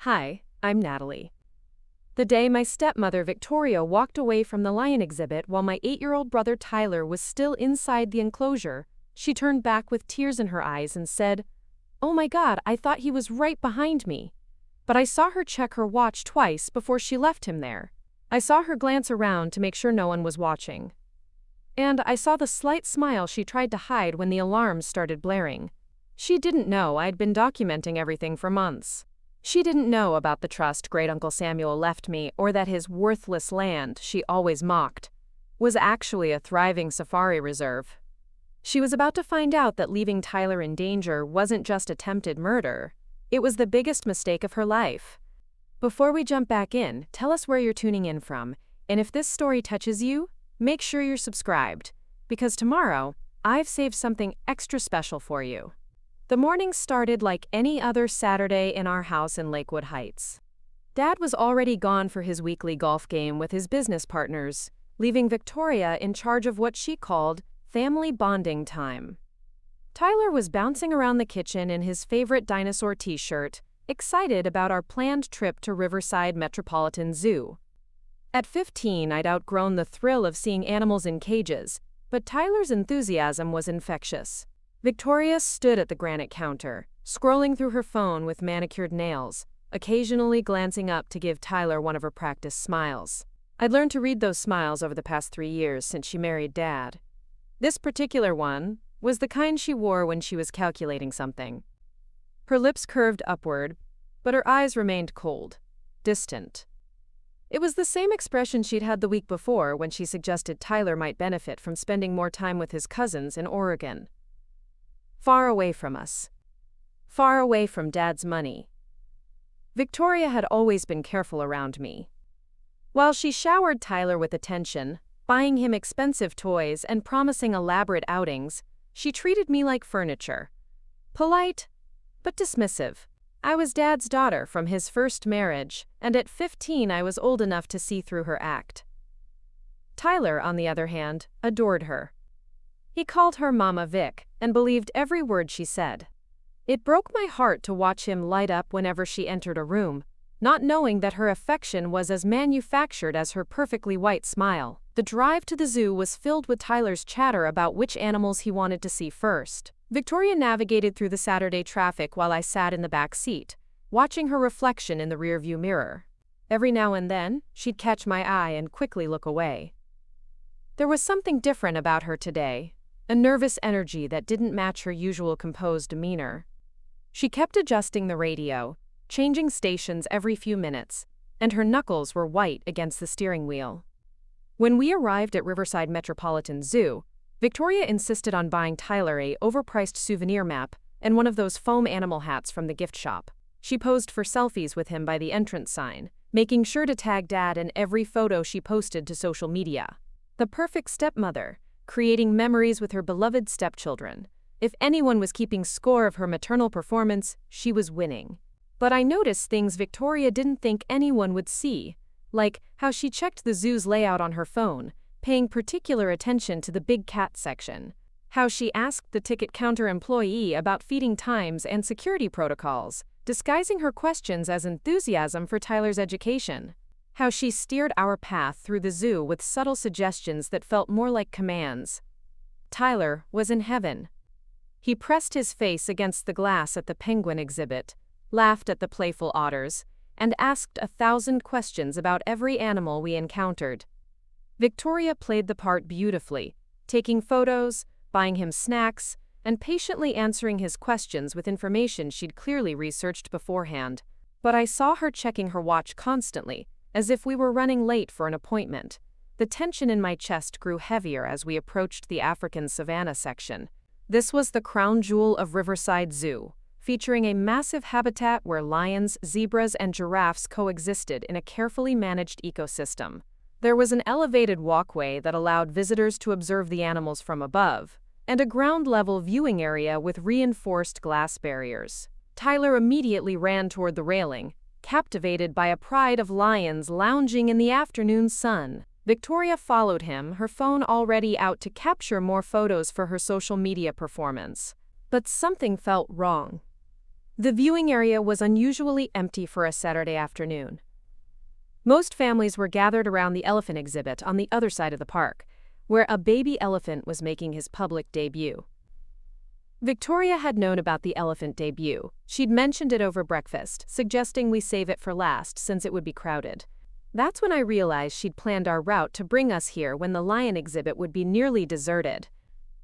Hi, I'm Natalie. The day my stepmother Victoria walked away from the lion exhibit while my 8-year-old brother Tyler was still inside the enclosure, she turned back with tears in her eyes and said, "Oh my God, I thought he was right behind me." But I saw her check her watch twice before she left him there. I saw her glance around to make sure no one was watching. And I saw the slight smile she tried to hide when the alarms started blaring. She didn't know I'd been documenting everything for months. She didn't know about the trust Great Uncle Samuel left me or that his worthless land, she always mocked, was actually a thriving safari reserve. She was about to find out that leaving Tyler in danger wasn't just attempted murder. It was the biggest mistake of her life. Before we jump back in, tell us where you're tuning in from, and if this story touches you, make sure you're subscribed, because tomorrow, I've saved something extra special for you. The morning started like any other Saturday in our house in Lakewood Heights. Dad was already gone for his weekly golf game with his business partners, leaving Victoria in charge of what she called family bonding time. Tyler was bouncing around the kitchen in his favorite dinosaur t-shirt, excited about our planned trip to Riverside Metropolitan Zoo. At 15, I'd outgrown the thrill of seeing animals in cages, but Tyler's enthusiasm was infectious. Victoria stood at the granite counter, scrolling through her phone with manicured nails, occasionally glancing up to give Tyler one of her practice smiles. I'd learned to read those smiles over the past 3 years since she married Dad. This particular one was the kind she wore when she was calculating something. Her lips curved upward, but her eyes remained cold, distant. It was the same expression she'd had the week before when she suggested Tyler might benefit from spending more time with his cousins in Oregon. Far away from us. Far away from Dad's money. Victoria had always been careful around me. While she showered Tyler with attention, buying him expensive toys and promising elaborate outings, she treated me like furniture. Polite, but dismissive. I was Dad's daughter from his first marriage, and at 15 I was old enough to see through her act. Tyler, on the other hand, adored her. He called her Mama Vic and believed every word she said. It broke my heart to watch him light up whenever she entered a room, not knowing that her affection was as manufactured as her perfectly white smile. The drive to the zoo was filled with Tyler's chatter about which animals he wanted to see first. Victoria navigated through the Saturday traffic while I sat in the back seat, watching her reflection in the rearview mirror. Every now and then, she'd catch my eye and quickly look away. There was something different about her today. A nervous energy that didn't match her usual composed demeanor. She kept adjusting the radio, changing stations every few minutes, and her knuckles were white against the steering wheel. When we arrived at Riverside Metropolitan Zoo, Victoria insisted on buying Tyler a overpriced souvenir map and one of those foam animal hats from the gift shop. She posed for selfies with him by the entrance sign, making sure to tag Dad in every photo she posted to social media. The perfect stepmother, creating memories with her beloved stepchildren. If anyone was keeping score of her maternal performance, she was winning. But I noticed things Victoria didn't think anyone would see, like how she checked the zoo's layout on her phone, paying particular attention to the big cat section, how she asked the ticket counter employee about feeding times and security protocols, disguising her questions as enthusiasm for Tyler's education. How she steered our path through the zoo with subtle suggestions that felt more like commands. Tyler was in heaven. He pressed his face against the glass at the penguin exhibit, laughed at the playful otters, and asked 1,000 questions about every animal we encountered. Victoria played the part beautifully, taking photos, buying him snacks, and patiently answering his questions with information she'd clearly researched beforehand. But I saw her checking her watch constantly, as if we were running late for an appointment. The tension in my chest grew heavier as we approached the African savanna section. This was the crown jewel of Riverside Zoo, featuring a massive habitat where lions, zebras, and giraffes coexisted in a carefully managed ecosystem. There was an elevated walkway that allowed visitors to observe the animals from above, and a ground-level viewing area with reinforced glass barriers. Tyler immediately ran toward the railing, captivated by a pride of lions lounging in the afternoon sun. Victoria followed him, her phone already out to capture more photos for her social media performance. But something felt wrong. The viewing area was unusually empty for a Saturday afternoon. Most families were gathered around the elephant exhibit on the other side of the park, where a baby elephant was making his public debut. Victoria had known about the elephant debut. She'd mentioned it over breakfast, suggesting we save it for last since it would be crowded. That's when I realized she'd planned our route to bring us here when the lion exhibit would be nearly deserted.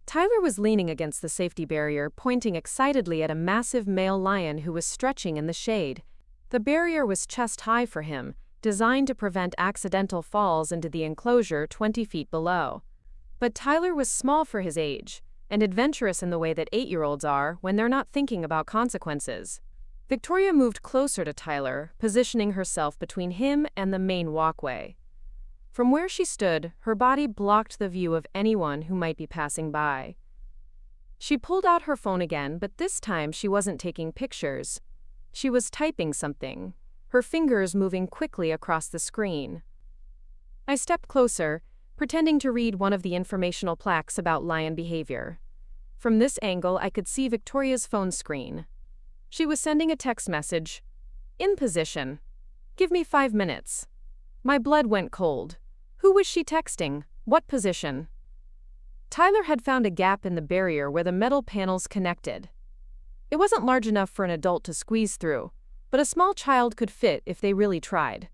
Tyler was leaning against the safety barrier, pointing excitedly at a massive male lion who was stretching in the shade. The barrier was chest-high for him, designed to prevent accidental falls into the enclosure 20 feet below. But Tyler was small for his age, and adventurous in the way that 8-year-olds are when they're not thinking about consequences. Victoria moved closer to Tyler, positioning herself between him and the main walkway. From where she stood, her body blocked the view of anyone who might be passing by. She pulled out her phone again, but this time she wasn't taking pictures. She was typing something, her fingers moving quickly across the screen. I stepped closer, pretending to read one of the informational plaques about lion behavior. From this angle, I could see Victoria's phone screen. She was sending a text message. "In position. Give me 5 minutes." My blood went cold. Who was she texting? What position? Tyler had found a gap in the barrier where the metal panels connected. It wasn't large enough for an adult to squeeze through, but a small child could fit if they really tried.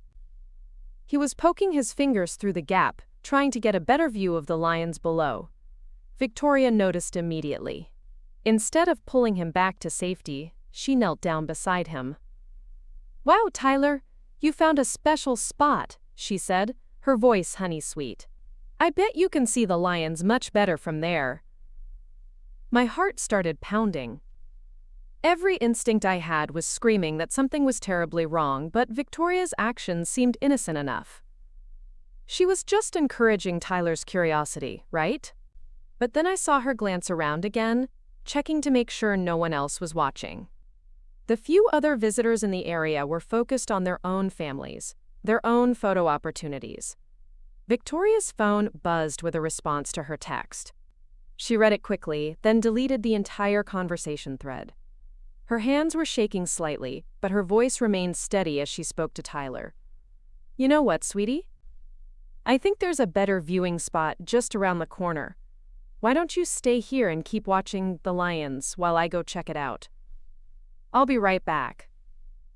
He was poking his fingers through the gap, trying to get a better view of the lions below. Victoria noticed immediately. Instead of pulling him back to safety, she knelt down beside him. "Wow, Tyler, you found a special spot," she said, her voice honey-sweet. "I bet you can see the lions much better from there." My heart started pounding. Every instinct I had was screaming that something was terribly wrong, but Victoria's actions seemed innocent enough. She was just encouraging Tyler's curiosity, right? But then I saw her glance around again, checking to make sure no one else was watching. The few other visitors in the area were focused on their own families, their own photo opportunities. Victoria's phone buzzed with a response to her text. She read it quickly, then deleted the entire conversation thread. Her hands were shaking slightly, but her voice remained steady as she spoke to Tyler. "You know what, sweetie? I think there's a better viewing spot just around the corner. Why don't you stay here and keep watching the lions while I go check it out?" "I'll be right back."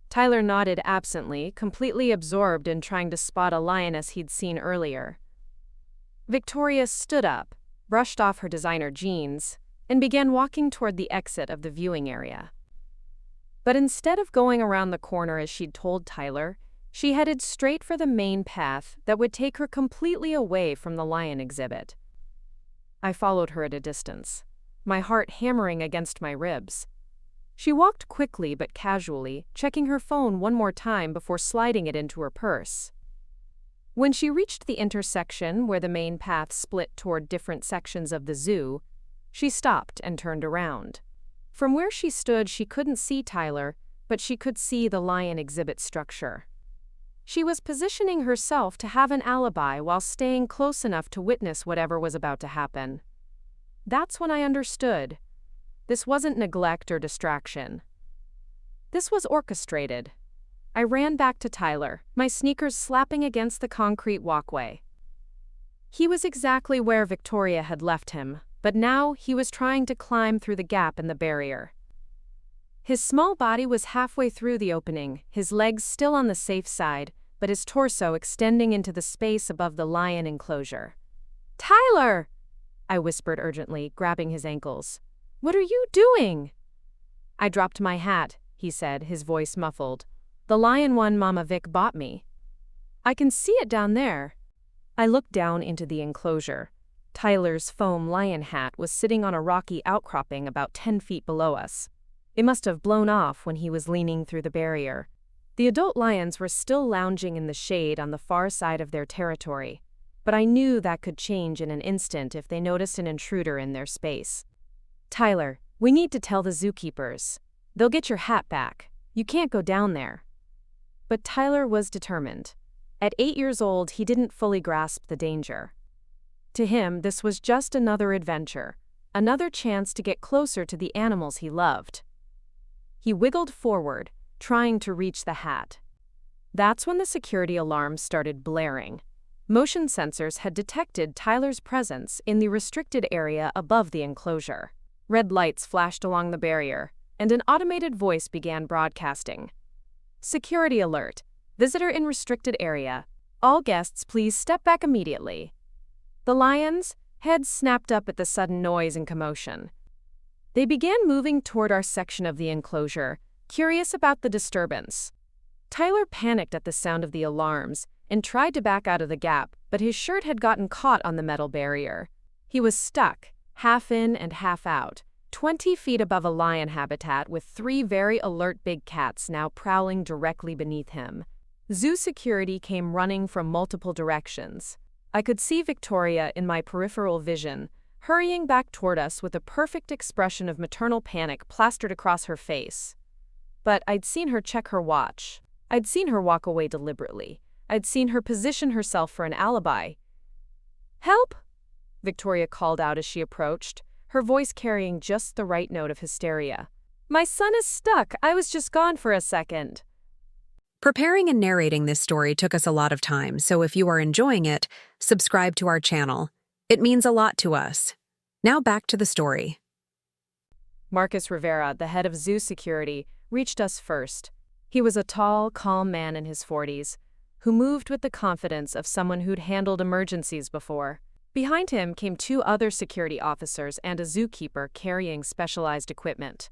Tyler nodded absently, completely absorbed in trying to spot a lioness he'd seen earlier. Victoria stood up, brushed off her designer jeans, and began walking toward the exit of the viewing area. But instead of going around the corner as she'd told Tyler, she headed straight for the main path that would take her completely away from the lion exhibit. I followed her at a distance, my heart hammering against my ribs. She walked quickly but casually, checking her phone one more time before sliding it into her purse. When she reached the intersection where the main path split toward different sections of the zoo, she stopped and turned around. From where she stood, she couldn't see Tyler, but she could see the lion exhibit structure. She was positioning herself to have an alibi while staying close enough to witness whatever was about to happen. That's when I understood. This wasn't neglect or distraction. This was orchestrated. I ran back to Tyler, my sneakers slapping against the concrete walkway. He was exactly where Victoria had left him, but now he was trying to climb through the gap in the barrier. His small body was halfway through the opening, his legs still on the safe side, but his torso extending into the space above the lion enclosure. "Tyler!" I whispered urgently, grabbing his ankles. "What are you doing?" "I dropped my hat," he said, his voice muffled. "The lion one Mama Vic bought me." "I can see it down there." I looked down into the enclosure. Tyler's foam lion hat was sitting on a rocky outcropping about 10 feet below us. It must have blown off when he was leaning through the barrier. The adult lions were still lounging in the shade on the far side of their territory, but I knew that could change in an instant if they noticed an intruder in their space. "Tyler, we need to tell the zookeepers. They'll get your hat back. You can't go down there." But Tyler was determined. At 8 years old, he didn't fully grasp the danger. To him, this was just another adventure, another chance to get closer to the animals he loved. He wiggled forward, trying to reach the hat. That's when the security alarm started blaring. Motion sensors had detected Tyler's presence in the restricted area above the enclosure. Red lights flashed along the barrier, and an automated voice began broadcasting. Security alert. Visitor in restricted area. All guests please step back immediately. The lions' heads snapped up at the sudden noise and commotion. They began moving toward our section of the enclosure, curious about the disturbance. Tyler panicked at the sound of the alarms and tried to back out of the gap, but his shirt had gotten caught on the metal barrier. He was stuck, half in and half out, 20 feet above a lion habitat with 3 very alert big cats now prowling directly beneath him. Zoo security came running from multiple directions. I could see Victoria in my peripheral vision, hurrying back toward us with a perfect expression of maternal panic plastered across her face. But I'd seen her check her watch. I'd seen her walk away deliberately. I'd seen her position herself for an alibi. "Help!" Victoria called out as she approached, her voice carrying just the right note of hysteria. "My son is stuck. I was just gone for a second." Preparing and narrating this story took us a lot of time, so if you are enjoying it, subscribe to our channel. It means a lot to us. Now back to the story. Marcus Rivera, the head of zoo security, reached us first. He was a tall, calm man in his 40s, who moved with the confidence of someone who'd handled emergencies before. Behind him came 2 other security officers and a zookeeper carrying specialized equipment.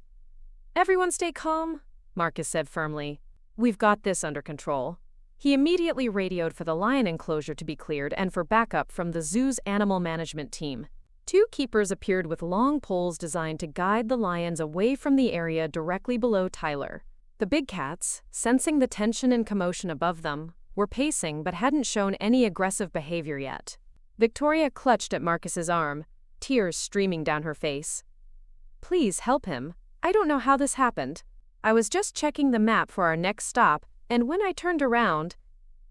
"Everyone stay calm," Marcus said firmly. "We've got this under control." He immediately radioed for the lion enclosure to be cleared and for backup from the zoo's animal management team. 2 keepers appeared with long poles designed to guide the lions away from the area directly below Tyler. The big cats, sensing the tension and commotion above them, were pacing but hadn't shown any aggressive behavior yet. Victoria clutched at Marcus's arm, tears streaming down her face. "Please help him. I don't know how this happened. I was just checking the map for our next stop, and when I turned around,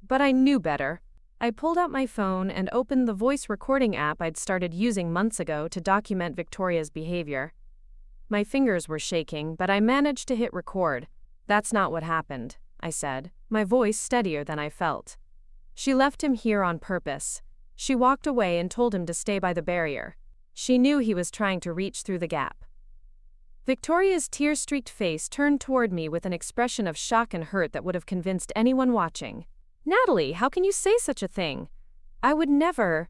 but I knew better." I pulled out my phone and opened the voice recording app I'd started using months ago to document Victoria's behavior. My fingers were shaking, but I managed to hit record. "That's not what happened," I said, my voice steadier than I felt. "She left him here on purpose. She walked away and told him to stay by the barrier. She knew he was trying to reach through the gap." Victoria's tear-streaked face turned toward me with an expression of shock and hurt that would have convinced anyone watching. "Natalie, how can you say such a thing? I would never."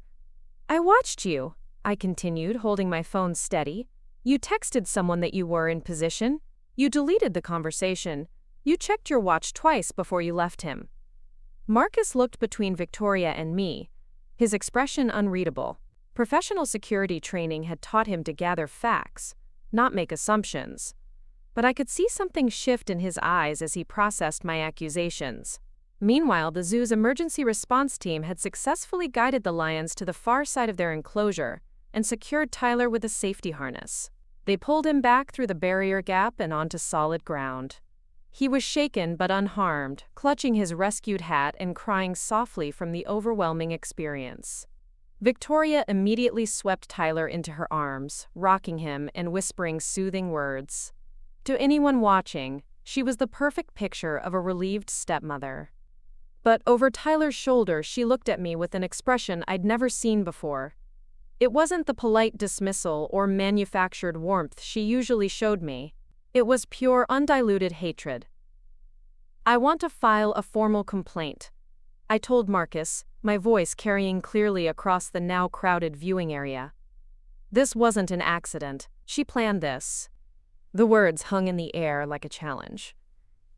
"I watched you," I continued, holding my phone steady. "You texted someone that you were in position. You deleted the conversation. You checked your watch twice before you left him." Marcus looked between Victoria and me, his expression unreadable. Professional security training had taught him to gather facts, not make assumptions. But I could see something shift in his eyes as he processed my accusations. Meanwhile, the zoo's emergency response team had successfully guided the lions to the far side of their enclosure and secured Tyler with a safety harness. They pulled him back through the barrier gap and onto solid ground. He was shaken but unharmed, clutching his rescued hat and crying softly from the overwhelming experience. Victoria immediately swept Tyler into her arms, rocking him and whispering soothing words. To anyone watching, she was the perfect picture of a relieved stepmother. But over Tyler's shoulder, she looked at me with an expression I'd never seen before. It wasn't the polite dismissal or manufactured warmth she usually showed me. It was pure, undiluted hatred. "I want to file a formal complaint," I told Marcus, my voice carrying clearly across the now crowded viewing area. "This wasn't an accident. She planned this." The words hung in the air like a challenge.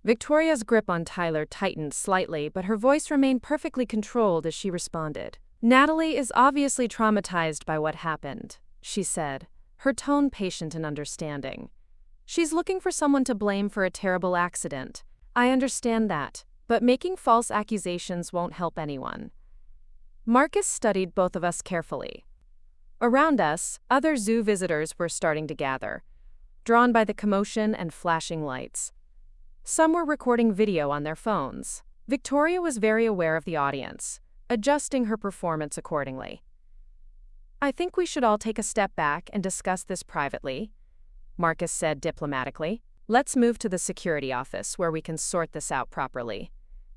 Victoria's grip on Tyler tightened slightly, but her voice remained perfectly controlled as she responded. "Natalie is obviously traumatized by what happened," she said, her tone patient and understanding. "She's looking for someone to blame for a terrible accident. I understand that, but making false accusations won't help anyone." Marcus studied both of us carefully. Around us, other zoo visitors were starting to gather, drawn by the commotion and flashing lights. Some were recording video on their phones. Victoria was very aware of the audience, adjusting her performance accordingly. "I think we should all take a step back and discuss this privately," Marcus said diplomatically. Let's move to the security office where we can sort this out properly.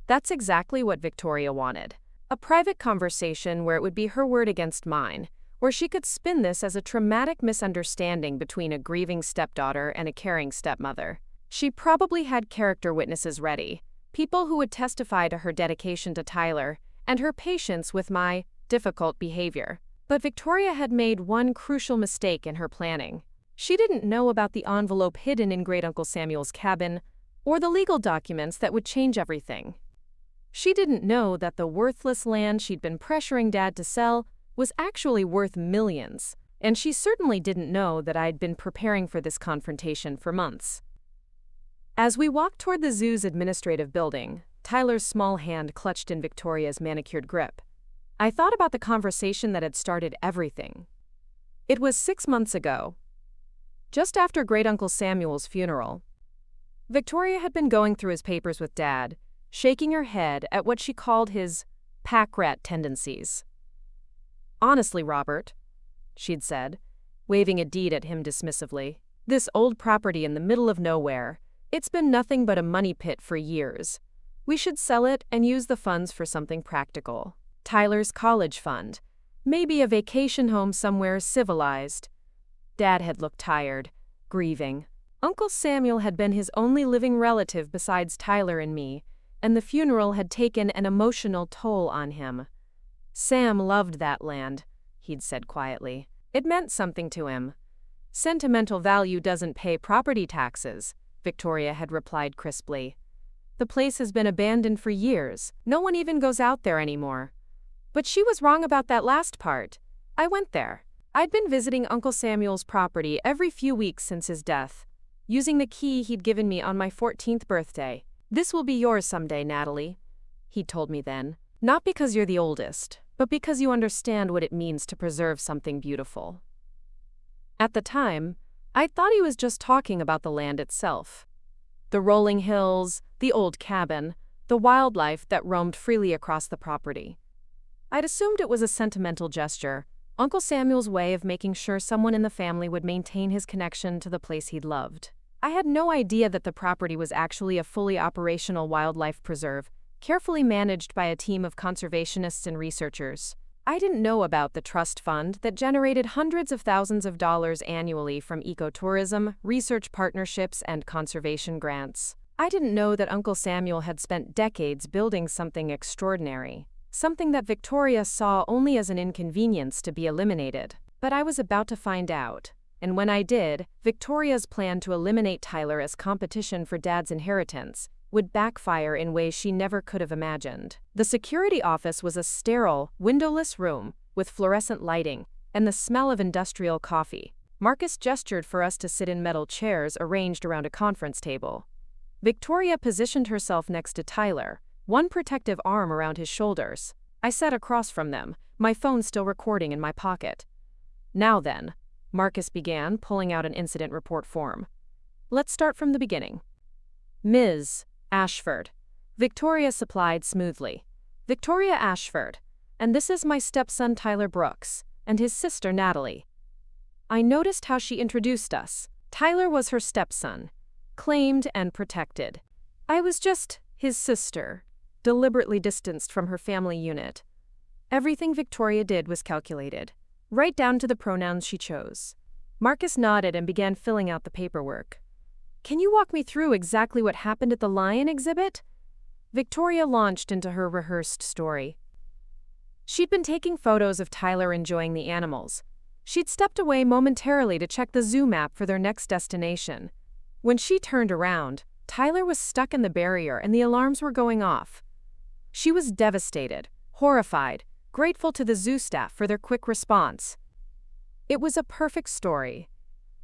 That's exactly what Victoria wanted. A private conversation where it would be her word against mine, where she could spin this as a traumatic misunderstanding between a grieving stepdaughter and a caring stepmother. She probably had character witnesses ready, people who would testify to her dedication to Tyler and her patience with my difficult behavior. But Victoria had made one crucial mistake in her planning. She didn't know about the envelope hidden in Great Uncle Samuel's cabin, or the legal documents that would change everything. She didn't know that the worthless land she'd been pressuring Dad to sell was actually worth millions, and she certainly didn't know that I'd been preparing for this confrontation for months. As we walked toward the zoo's administrative building, Tyler's small hand clutched in Victoria's manicured grip. I thought about the conversation that had started everything. It was 6 months ago, just after Great Uncle Samuel's funeral. Victoria had been going through his papers with Dad, shaking her head at what she called his pack rat tendencies. "Honestly, Robert," she'd said, waving a deed at him dismissively, "this old property in the middle of nowhere, it's been nothing but a money pit for years. We should sell it and use the funds for something practical. Tyler's college fund. Maybe a vacation home somewhere civilized." Dad had looked tired, grieving. Uncle Samuel had been his only living relative besides Tyler and me, and the funeral had taken an emotional toll on him. "Sam loved that land," he'd said quietly. "It meant something to him." "Sentimental value doesn't pay property taxes," Victoria had replied crisply. "The place has been abandoned for years. No one even goes out there anymore." But she was wrong about that last part. I went there. I'd been visiting Uncle Samuel's property every few weeks since his death, using the key he'd given me on my 14th birthday. "This will be yours someday, Natalie," he'd told me then. "Not because you're the oldest, but because you understand what it means to preserve something beautiful." At the time, I thought he was just talking about the land itself. The rolling hills, the old cabin, the wildlife that roamed freely across the property. I'd assumed it was a sentimental gesture, Uncle Samuel's way of making sure someone in the family would maintain his connection to the place he'd loved. I had no idea that the property was actually a fully operational wildlife preserve, carefully managed by a team of conservationists and researchers. I didn't know about the trust fund that generated hundreds of thousands of dollars annually from ecotourism, research partnerships, and conservation grants. I didn't know that Uncle Samuel had spent decades building something extraordinary, something that Victoria saw only as an inconvenience to be eliminated. But I was about to find out. And when I did, Victoria's plan to eliminate Tyler as competition for Dad's inheritance would backfire in ways she never could have imagined. The security office was a sterile, windowless room with fluorescent lighting and the smell of industrial coffee. Marcus gestured for us to sit in metal chairs arranged around a conference table. Victoria positioned herself next to Tyler, one protective arm around his shoulders. I sat across from them, my phone still recording in my pocket. "Now then," Marcus began, pulling out an incident report form. "Let's start from the beginning." "Ms. Ashford," Victoria supplied smoothly. "Victoria Ashford, and this is my stepson Tyler Brooks, and his sister Natalie." I noticed how she introduced us. Tyler was her stepson, claimed and protected. I was just his sister, deliberately distanced from her family unit. Everything Victoria did was calculated, right down to the pronouns she chose. Marcus nodded and began filling out the paperwork. "Can you walk me through exactly what happened at the lion exhibit?" Victoria launched into her rehearsed story. She'd been taking photos of Tyler enjoying the animals. She'd stepped away momentarily to check the zoo map for their next destination. When she turned around, Tyler was stuck in the barrier and the alarms were going off. She was devastated, horrified, grateful to the zoo staff for their quick response. It was a perfect story.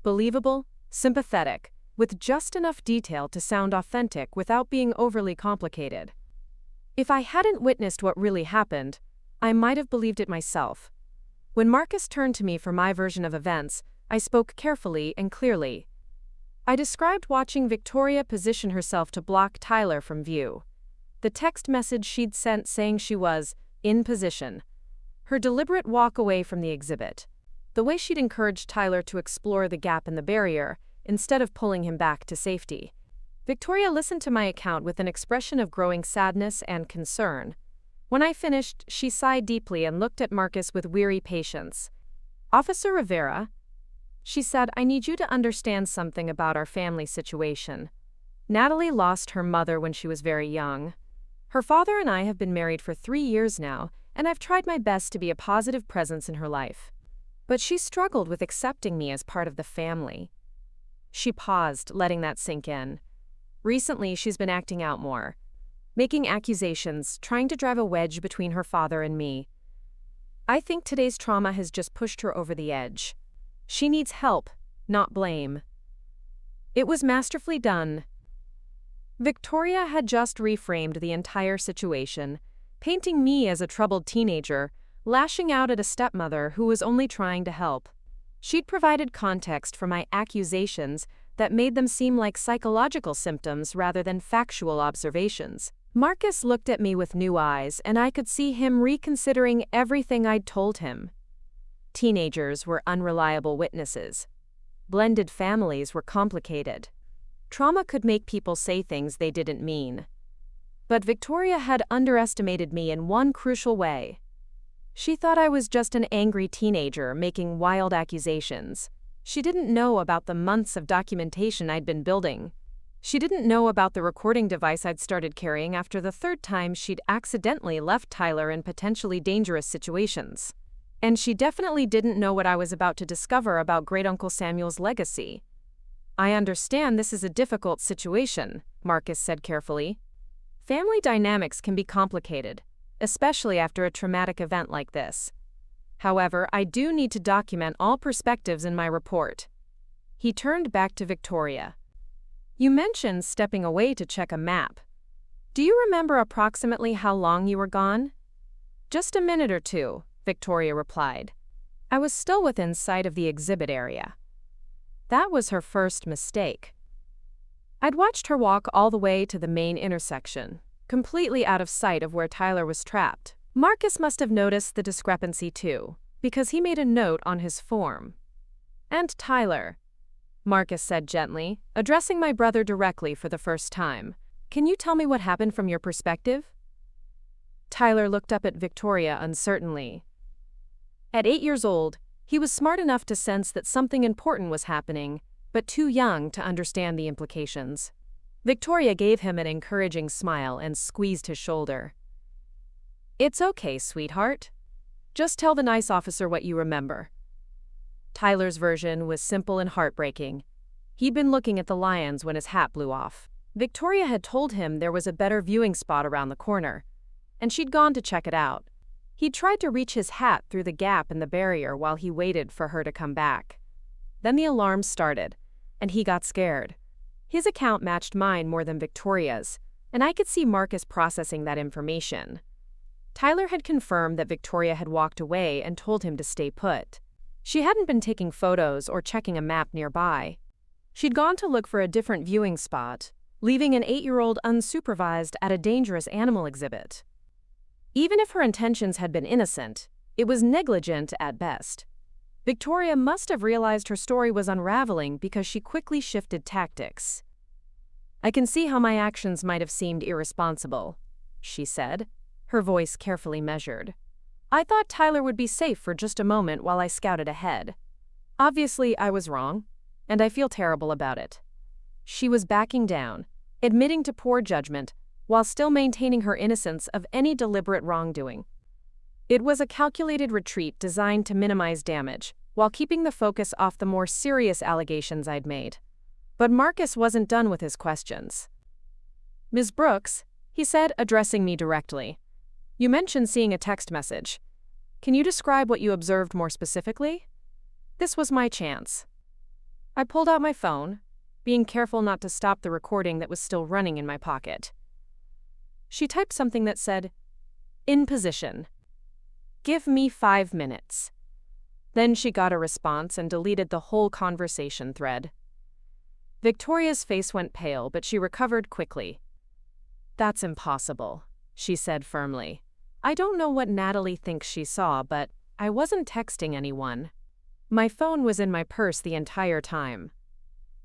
Believable, sympathetic, with just enough detail to sound authentic without being overly complicated. If I hadn't witnessed what really happened, I might have believed it myself. When Marcus turned to me for my version of events, I spoke carefully and clearly. I described watching Victoria position herself to block Tyler from view. The text message she'd sent saying she was in position. Her deliberate walk away from the exhibit. The way she'd encouraged Tyler to explore the gap in the barrier, instead of pulling him back to safety. Victoria listened to my account with an expression of growing sadness and concern. When I finished, she sighed deeply and looked at Marcus with weary patience. "Officer Rivera," she said, "I need you to understand something about our family situation. Natalie lost her mother when she was very young. Her father and I have been married for 3 years now, and I've tried my best to be a positive presence in her life. But she struggled with accepting me as part of the family." She paused, letting that sink in. Recently, she's been acting out more, making accusations, trying to drive a wedge between her father and me. I think today's trauma has just pushed her over the edge. She needs help, not blame. It was masterfully done. Victoria had just reframed the entire situation, painting me as a troubled teenager, lashing out at a stepmother who was only trying to help. She'd provided context for my accusations that made them seem like psychological symptoms rather than factual observations. Marcus looked at me with new eyes, and I could see him reconsidering everything I'd told him. Teenagers were unreliable witnesses. Blended families were complicated. Trauma could make people say things they didn't mean. But Victoria had underestimated me in one crucial way. She thought I was just an angry teenager making wild accusations. She didn't know about the months of documentation I'd been building. She didn't know about the recording device I'd started carrying after the 3rd time she'd accidentally left Tyler in potentially dangerous situations. And she definitely didn't know what I was about to discover about Great-Uncle Samuel's legacy. "I understand this is a difficult situation," Marcus said carefully. "Family dynamics can be complicated, especially after a traumatic event like this. However, I do need to document all perspectives in my report." He turned back to Victoria. "You mentioned stepping away to check a map. Do you remember approximately how long you were gone?" "Just a minute or two," Victoria replied. "I was still within sight of the exhibit area." That was her first mistake. I'd watched her walk all the way to the main intersection, completely out of sight of where Tyler was trapped. Marcus must have noticed the discrepancy too, because he made a note on his form. "And Tyler," Marcus said gently, addressing my brother directly for the first time, "can you tell me what happened from your perspective?" Tyler looked up at Victoria uncertainly. At 8 years old, he was smart enough to sense that something important was happening, but too young to understand the implications. Victoria gave him an encouraging smile and squeezed his shoulder. "It's okay, sweetheart. Just tell the nice officer what you remember." Tyler's version was simple and heartbreaking. He'd been looking at the lions when his hat blew off. Victoria had told him there was a better viewing spot around the corner, and she'd gone to check it out. He'd tried to reach his hat through the gap in the barrier while he waited for her to come back. Then the alarm started, and he got scared. His account matched mine more than Victoria's, and I could see Marcus processing that information. Tyler had confirmed that Victoria had walked away and told him to stay put. She hadn't been taking photos or checking a map nearby. She'd gone to look for a different viewing spot, leaving an 8-year-old unsupervised at a dangerous animal exhibit. Even if her intentions had been innocent, it was negligent at best. Victoria must have realized her story was unraveling because she quickly shifted tactics. "I can see how my actions might have seemed irresponsible," she said, her voice carefully measured. "I thought Tyler would be safe for just a moment while I scouted ahead. Obviously, I was wrong, and I feel terrible about it." She was backing down, admitting to poor judgment, while still maintaining her innocence of any deliberate wrongdoing. It was a calculated retreat designed to minimize damage, while keeping the focus off the more serious allegations I'd made. But Marcus wasn't done with his questions. "Ms. Brooks," he said, addressing me directly, "you mentioned seeing a text message. Can you describe what you observed more specifically?" This was my chance. I pulled out my phone, being careful not to stop the recording that was still running in my pocket. She typed something that said, "In position. Give me 5 minutes." Then she got a response and deleted the whole conversation thread. Victoria's face went pale, but she recovered quickly. "That's impossible," she said firmly. "I don't know what Natalie thinks she saw, but I wasn't texting anyone. My phone was in my purse the entire time."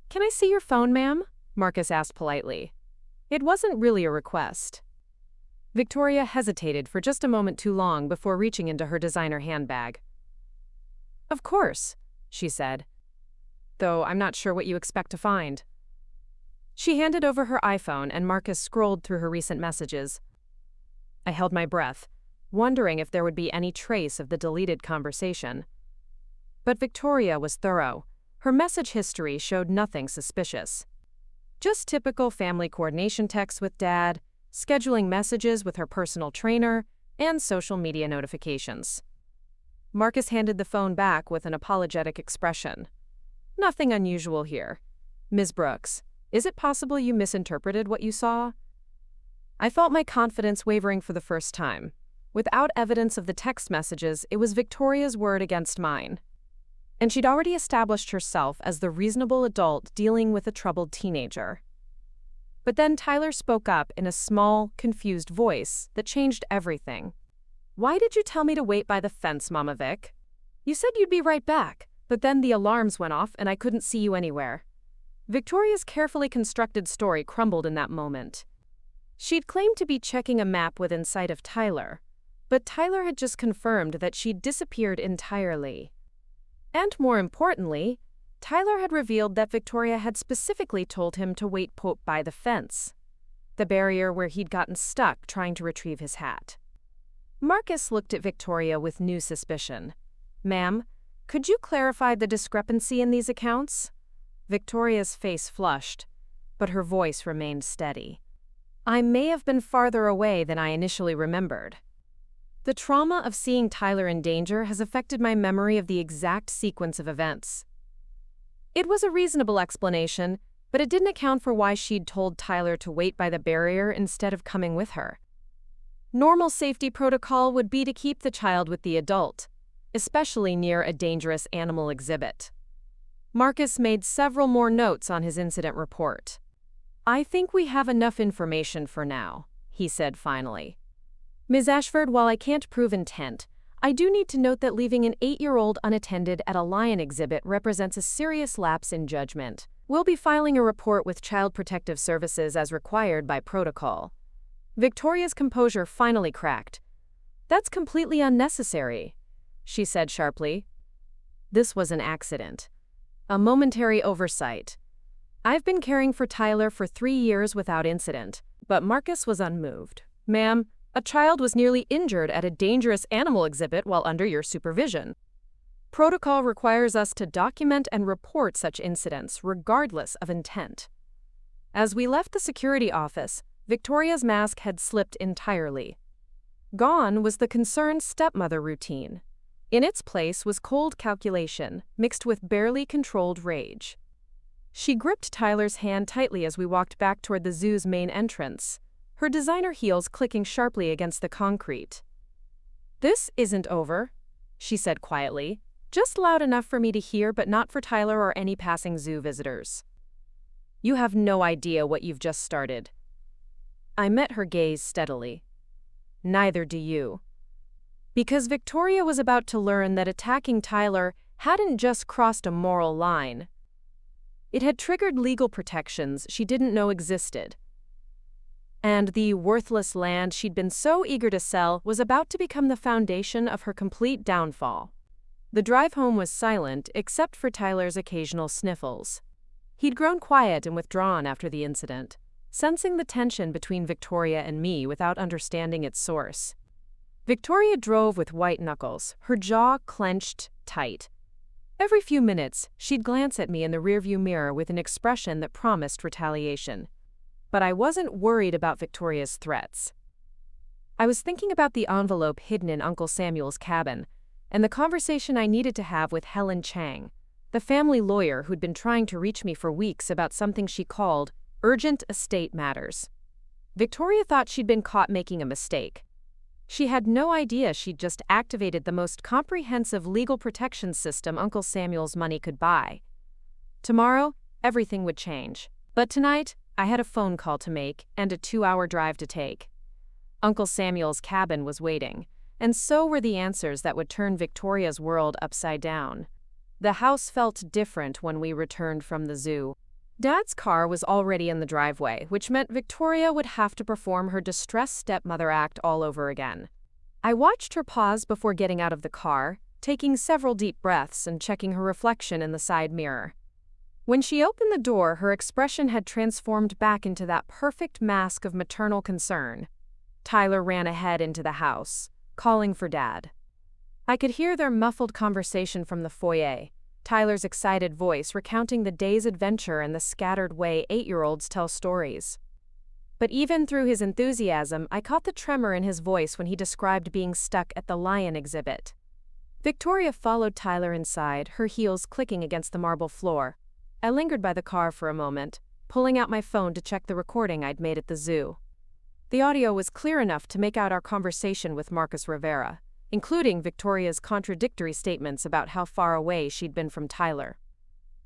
"Can I see your phone, ma'am?" Marcus asked politely. It wasn't really a request. Victoria hesitated for just a moment too long before reaching into her designer handbag. "Of course," she said, "though I'm not sure what you expect to find." She handed over her iPhone and Marcus scrolled through her recent messages. I held my breath, wondering if there would be any trace of the deleted conversation. But Victoria was thorough. Her message history showed nothing suspicious. Just typical family coordination texts with Dad, scheduling messages with her personal trainer, and social media notifications. Marcus handed the phone back with an apologetic expression. "Nothing unusual here. Ms. Brooks, is it possible you misinterpreted what you saw?" I felt my confidence wavering for the first time. Without evidence of the text messages, it was Victoria's word against mine. And she'd already established herself as the reasonable adult dealing with a troubled teenager. But then Tyler spoke up in a small, confused voice that changed everything. "Why did you tell me to wait by the fence, Mama Vic? You said you'd be right back, but then the alarms went off and I couldn't see you anywhere." Victoria's carefully constructed story crumbled in that moment. She'd claimed to be checking a map within sight of Tyler, but Tyler had just confirmed that she'd disappeared entirely. And more importantly, Tyler had revealed that Victoria had specifically told him to wait by the fence, the barrier where he'd gotten stuck trying to retrieve his hat. Marcus looked at Victoria with new suspicion. "Ma'am, could you clarify the discrepancy in these accounts?" Victoria's face flushed, but her voice remained steady. "I may have been farther away than I initially remembered. The trauma of seeing Tyler in danger has affected my memory of the exact sequence of events." It was a reasonable explanation, but it didn't account for why she'd told Tyler to wait by the barrier instead of coming with her. Normal safety protocol would be to keep the child with the adult, especially near a dangerous animal exhibit. Marcus made several more notes on his incident report. "I think we have enough information for now," he said finally. "Ms. Ashford, while I can't prove intent, I do need to note that leaving an 8-year-old unattended at a lion exhibit represents a serious lapse in judgment. We'll be filing a report with Child Protective Services as required by protocol." Victoria's composure finally cracked. "That's completely unnecessary," she said sharply. "This was an accident. A momentary oversight. I've been caring for Tyler for 3 years without incident." But Marcus was unmoved. "Ma'am, a child was nearly injured at a dangerous animal exhibit while under your supervision. Protocol requires us to document and report such incidents regardless of intent." As we left the security office, Victoria's mask had slipped entirely. Gone was the concerned stepmother routine. In its place was cold calculation, mixed with barely controlled rage. She gripped Tyler's hand tightly as we walked back toward the zoo's main entrance, her designer heels clicking sharply against the concrete. "This isn't over," she said quietly, just loud enough for me to hear but not for Tyler or any passing zoo visitors. "You have no idea what you've just started." I met her gaze steadily. "Neither do you." Because Victoria was about to learn that attacking Tyler hadn't just crossed a moral line. It had triggered legal protections she didn't know existed. And the worthless land she'd been so eager to sell was about to become the foundation of her complete downfall. The drive home was silent except for Tyler's occasional sniffles. He'd grown quiet and withdrawn after the incident, sensing the tension between Victoria and me without understanding its source. Victoria drove with white knuckles, her jaw clenched tight. Every few minutes, she'd glance at me in the rearview mirror with an expression that promised retaliation. But I wasn't worried about Victoria's threats. I was thinking about the envelope hidden in Uncle Samuel's cabin, and the conversation I needed to have with Helen Chang, the family lawyer who'd been trying to reach me for weeks about something she called urgent estate matters. Victoria thought she'd been caught making a mistake. She had no idea she'd just activated the most comprehensive legal protection system Uncle Samuel's money could buy. Tomorrow, everything would change. But tonight, I had a phone call to make and a 2-hour drive to take. Uncle Samuel's cabin was waiting, and so were the answers that would turn Victoria's world upside down. The house felt different when we returned from the zoo. Dad's car was already in the driveway, which meant Victoria would have to perform her distressed stepmother act all over again. I watched her pause before getting out of the car, taking several deep breaths and checking her reflection in the side mirror. When she opened the door, her expression had transformed back into that perfect mask of maternal concern. Tyler ran ahead into the house, calling for Dad. I could hear their muffled conversation from the foyer, Tyler's excited voice recounting the day's adventure and the scattered way 8-year-olds tell stories. But even through his enthusiasm, I caught the tremor in his voice when he described being stuck at the lion exhibit. Victoria followed Tyler inside, her heels clicking against the marble floor. I lingered by the car for a moment, pulling out my phone to check the recording I'd made at the zoo. The audio was clear enough to make out our conversation with Marcus Rivera, including Victoria's contradictory statements about how far away she'd been from Tyler.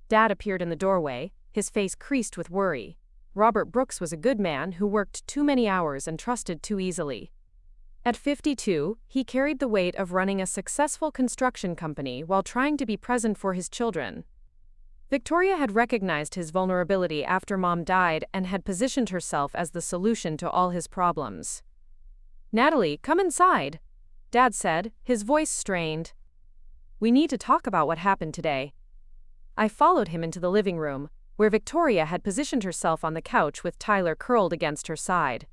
Dad appeared in the doorway, his face creased with worry. Robert Brooks was a good man who worked too many hours and trusted too easily. At 52, he carried the weight of running a successful construction company while trying to be present for his children. Victoria had recognized his vulnerability after Mom died and had positioned herself as the solution to all his problems. "Natalie, come inside," Dad said, his voice strained. "We need to talk about what happened today." I followed him into the living room, where Victoria had positioned herself on the couch with Tyler curled against her side.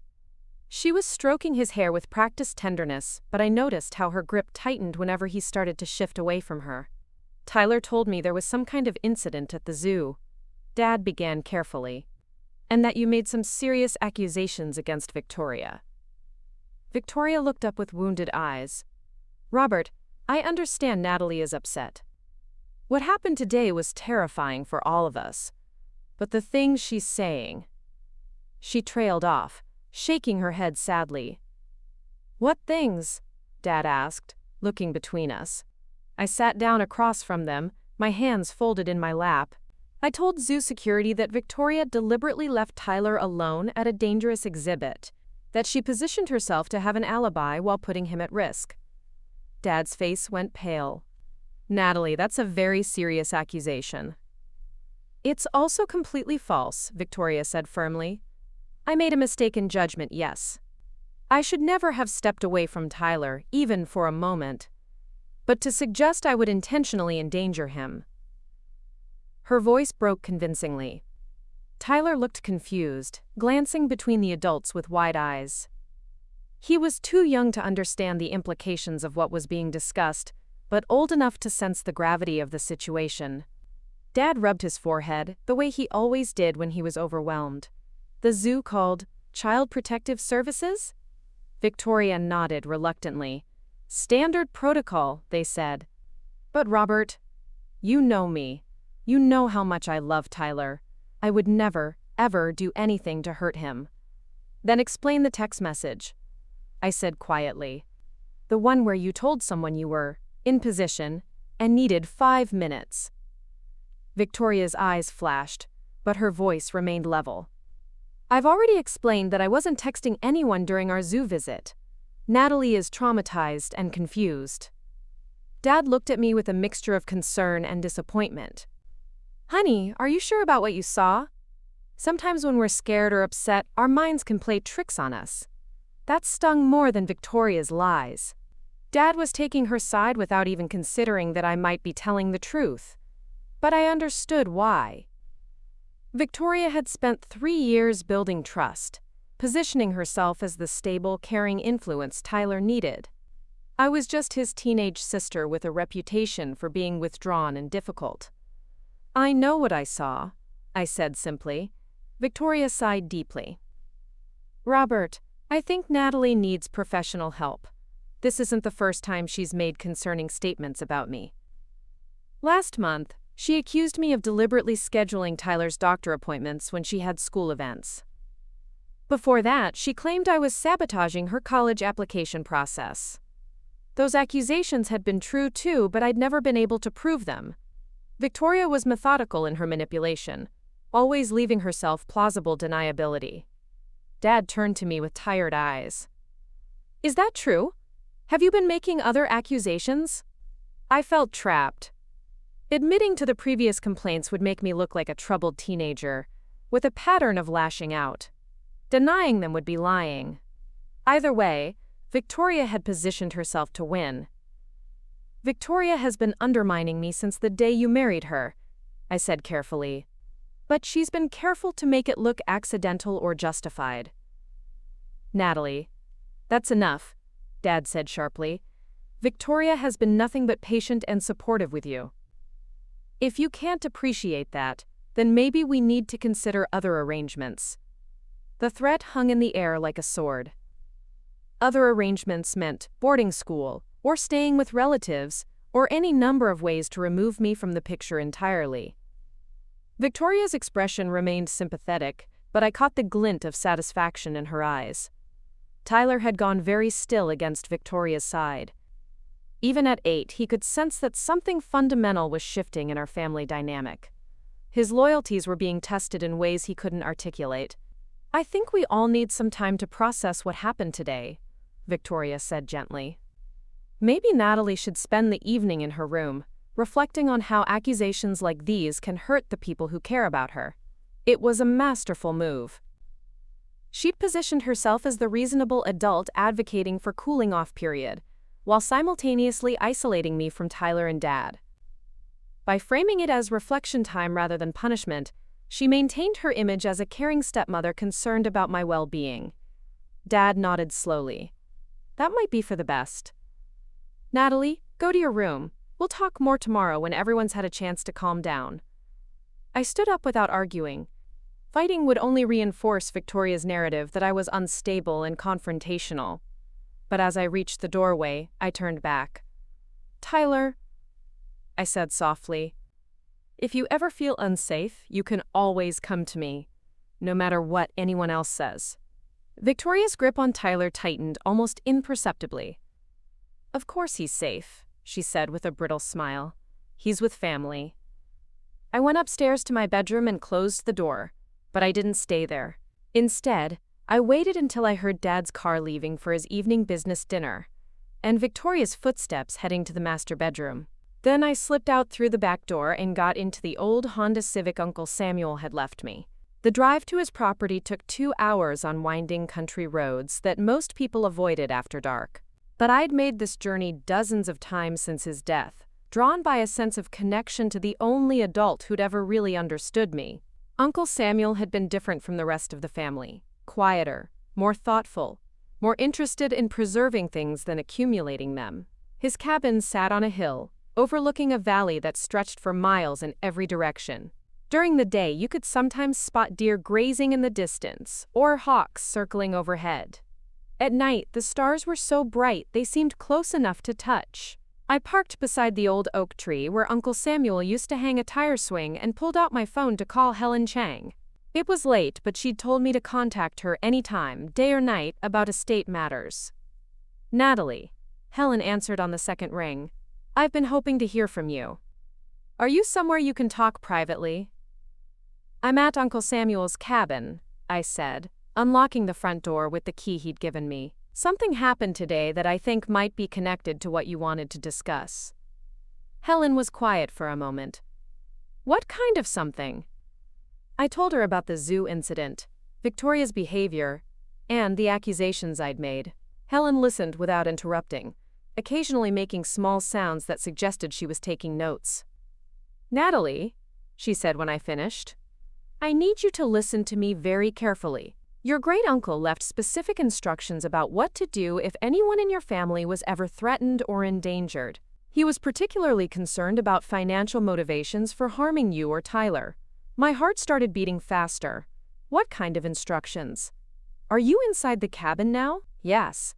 She was stroking his hair with practiced tenderness, but I noticed how her grip tightened whenever he started to shift away from her. "Tyler told me there was some kind of incident at the zoo," Dad began carefully, "and that you made some serious accusations against Victoria." Victoria looked up with wounded eyes. "Robert, I understand Natalie is upset. What happened today was terrifying for all of us. But the things she's saying..." She trailed off, shaking her head sadly. "What things?" Dad asked, looking between us. I sat down across from them, my hands folded in my lap. I told zoo security that Victoria deliberately left Tyler alone at a dangerous exhibit, that she positioned herself to have an alibi while putting him at risk. Dad's face went pale. "Natalie, that's a very serious accusation." "It's also completely false," Victoria said firmly. "I made a mistake in judgment, yes. I should never have stepped away from Tyler, even for a moment. But to suggest I would intentionally endanger him..." Her voice broke convincingly. Tyler looked confused, glancing between the adults with wide eyes. He was too young to understand the implications of what was being discussed, but old enough to sense the gravity of the situation. Dad rubbed his forehead, the way he always did when he was overwhelmed. "The zoo called Child Protective Services?" Victoria nodded reluctantly. "Standard protocol," they said. "But Robert, you know me. You know how much I love Tyler. I would never, ever do anything to hurt him." "Then explain the text message," I said quietly. "The one where you told someone you were in position and needed 5 minutes." Victoria's eyes flashed, but her voice remained level. "I've already explained that I wasn't texting anyone during our zoo visit. Natalie is traumatized and confused." Dad looked at me with a mixture of concern and disappointment. "Honey, are you sure about what you saw? Sometimes when we're scared or upset, our minds can play tricks on us." That stung more than Victoria's lies. Dad was taking her side without even considering that I might be telling the truth. But I understood why. Victoria had spent 3 years building trust, positioning herself as the stable, caring influence Tyler needed. I was just his teenage sister with a reputation for being withdrawn and difficult. "I know what I saw," I said simply. Victoria sighed deeply. "Robert, I think Natalie needs professional help. This isn't the first time she's made concerning statements about me. Last month, she accused me of deliberately scheduling Tyler's doctor appointments when she had school events. Before that, she claimed I was sabotaging her college application process. Those accusations had been true too, but I'd never been able to prove them. Victoria was methodical in her manipulation, always leaving herself plausible deniability." Dad turned to me with tired eyes. "Is that true? Have you been making other accusations?" I felt trapped. Admitting to the previous complaints would make me look like a troubled teenager, with a pattern of lashing out. Denying them would be lying. Either way, Victoria had positioned herself to win. Victoria has been undermining me since the day you married her, I said carefully. But she's been careful to make it look accidental or justified. Natalie. That's enough, Dad said sharply. Victoria has been nothing but patient and supportive with you. If you can't appreciate that, then maybe we need to consider other arrangements. The threat hung in the air like a sword. Other arrangements meant boarding school, or staying with relatives, or any number of ways to remove me from the picture entirely. Victoria's expression remained sympathetic, but I caught the glint of satisfaction in her eyes. Tyler had gone very still against Victoria's side. Even at 8, he could sense that something fundamental was shifting in our family dynamic. His loyalties were being tested in ways he couldn't articulate. I think we all need some time to process what happened today, Victoria said gently. Maybe Natalie should spend the evening in her room, reflecting on how accusations like these can hurt the people who care about her. It was a masterful move. She'd positioned herself as the reasonable adult advocating for cooling-off period, while simultaneously isolating me from Tyler and Dad. By framing it as reflection time rather than punishment, she maintained her image as a caring stepmother concerned about my well-being. Dad nodded slowly. That might be for the best. Natalie, go to your room. We'll talk more tomorrow when everyone's had a chance to calm down. I stood up without arguing. Fighting would only reinforce Victoria's narrative that I was unstable and confrontational. But as I reached the doorway, I turned back. Tyler, I said softly, if you ever feel unsafe, you can always come to me, no matter what anyone else says. Victoria's grip on Tyler tightened almost imperceptibly. Of course he's safe, she said with a brittle smile. He's with family. I went upstairs to my bedroom and closed the door, but I didn't stay there. Instead, I waited until I heard Dad's car leaving for his evening business dinner, and Victoria's footsteps heading to the master bedroom. Then I slipped out through the back door and got into the old Honda Civic Uncle Samuel had left me. The drive to his property took 2 hours on winding country roads that most people avoided after dark. But I'd made this journey dozens of times since his death, drawn by a sense of connection to the only adult who'd ever really understood me. Uncle Samuel had been different from the rest of the family. Quieter, more thoughtful, more interested in preserving things than accumulating them. His cabin sat on a hill, overlooking a valley that stretched for miles in every direction. During the day, you could sometimes spot deer grazing in the distance, or hawks circling overhead. At night, the stars were so bright they seemed close enough to touch. I parked beside the old oak tree where Uncle Samuel used to hang a tire swing and pulled out my phone to call Helen Chang. It was late, but she'd told me to contact her anytime, day or night, about estate matters. Natalie, Helen answered on the second ring. I've been hoping to hear from you. Are you somewhere you can talk privately? I'm at Uncle Samuel's cabin, I said, unlocking the front door with the key he'd given me. Something happened today that I think might be connected to what you wanted to discuss. Helen was quiet for a moment. What kind of something? I told her about the zoo incident, Victoria's behavior, and the accusations I'd made. Helen listened without interrupting, occasionally making small sounds that suggested she was taking notes. Natalie, she said when I finished, I need you to listen to me very carefully. Your great-uncle left specific instructions about what to do if anyone in your family was ever threatened or endangered. He was particularly concerned about financial motivations for harming you or Tyler. My heart started beating faster. What kind of instructions? Are you inside the cabin now? Yes.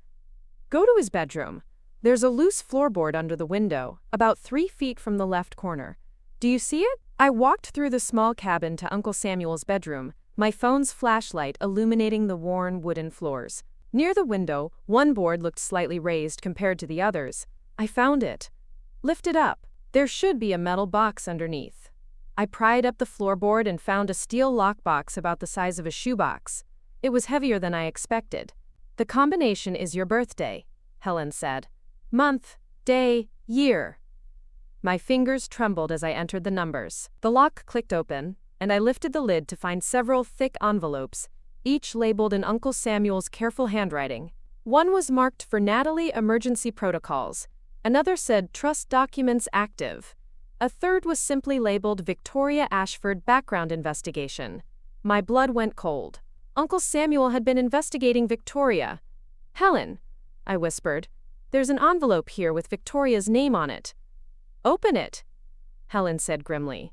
Go to his bedroom. There's a loose floorboard under the window, about 3 feet from the left corner. Do you see it? I walked through the small cabin to Uncle Samuel's bedroom, my phone's flashlight illuminating the worn wooden floors. Near the window, one board looked slightly raised compared to the others. I found it. Lift it up. There should be a metal box underneath. I pried up the floorboard and found a steel lockbox about the size of a shoebox. It was heavier than I expected. The combination is your birthday, Helen said. Month, day, year. My fingers trembled as I entered the numbers. The lock clicked open, and I lifted the lid to find several thick envelopes, each labeled in Uncle Samuel's careful handwriting. One was marked for Natalie Emergency Protocols. Another said Trust Documents Active. A third was simply labeled Victoria Ashford Background Investigation. My blood went cold. Uncle Samuel had been investigating Victoria. "Helen," I whispered, "there's an envelope here with Victoria's name on it." "Open it," Helen said grimly.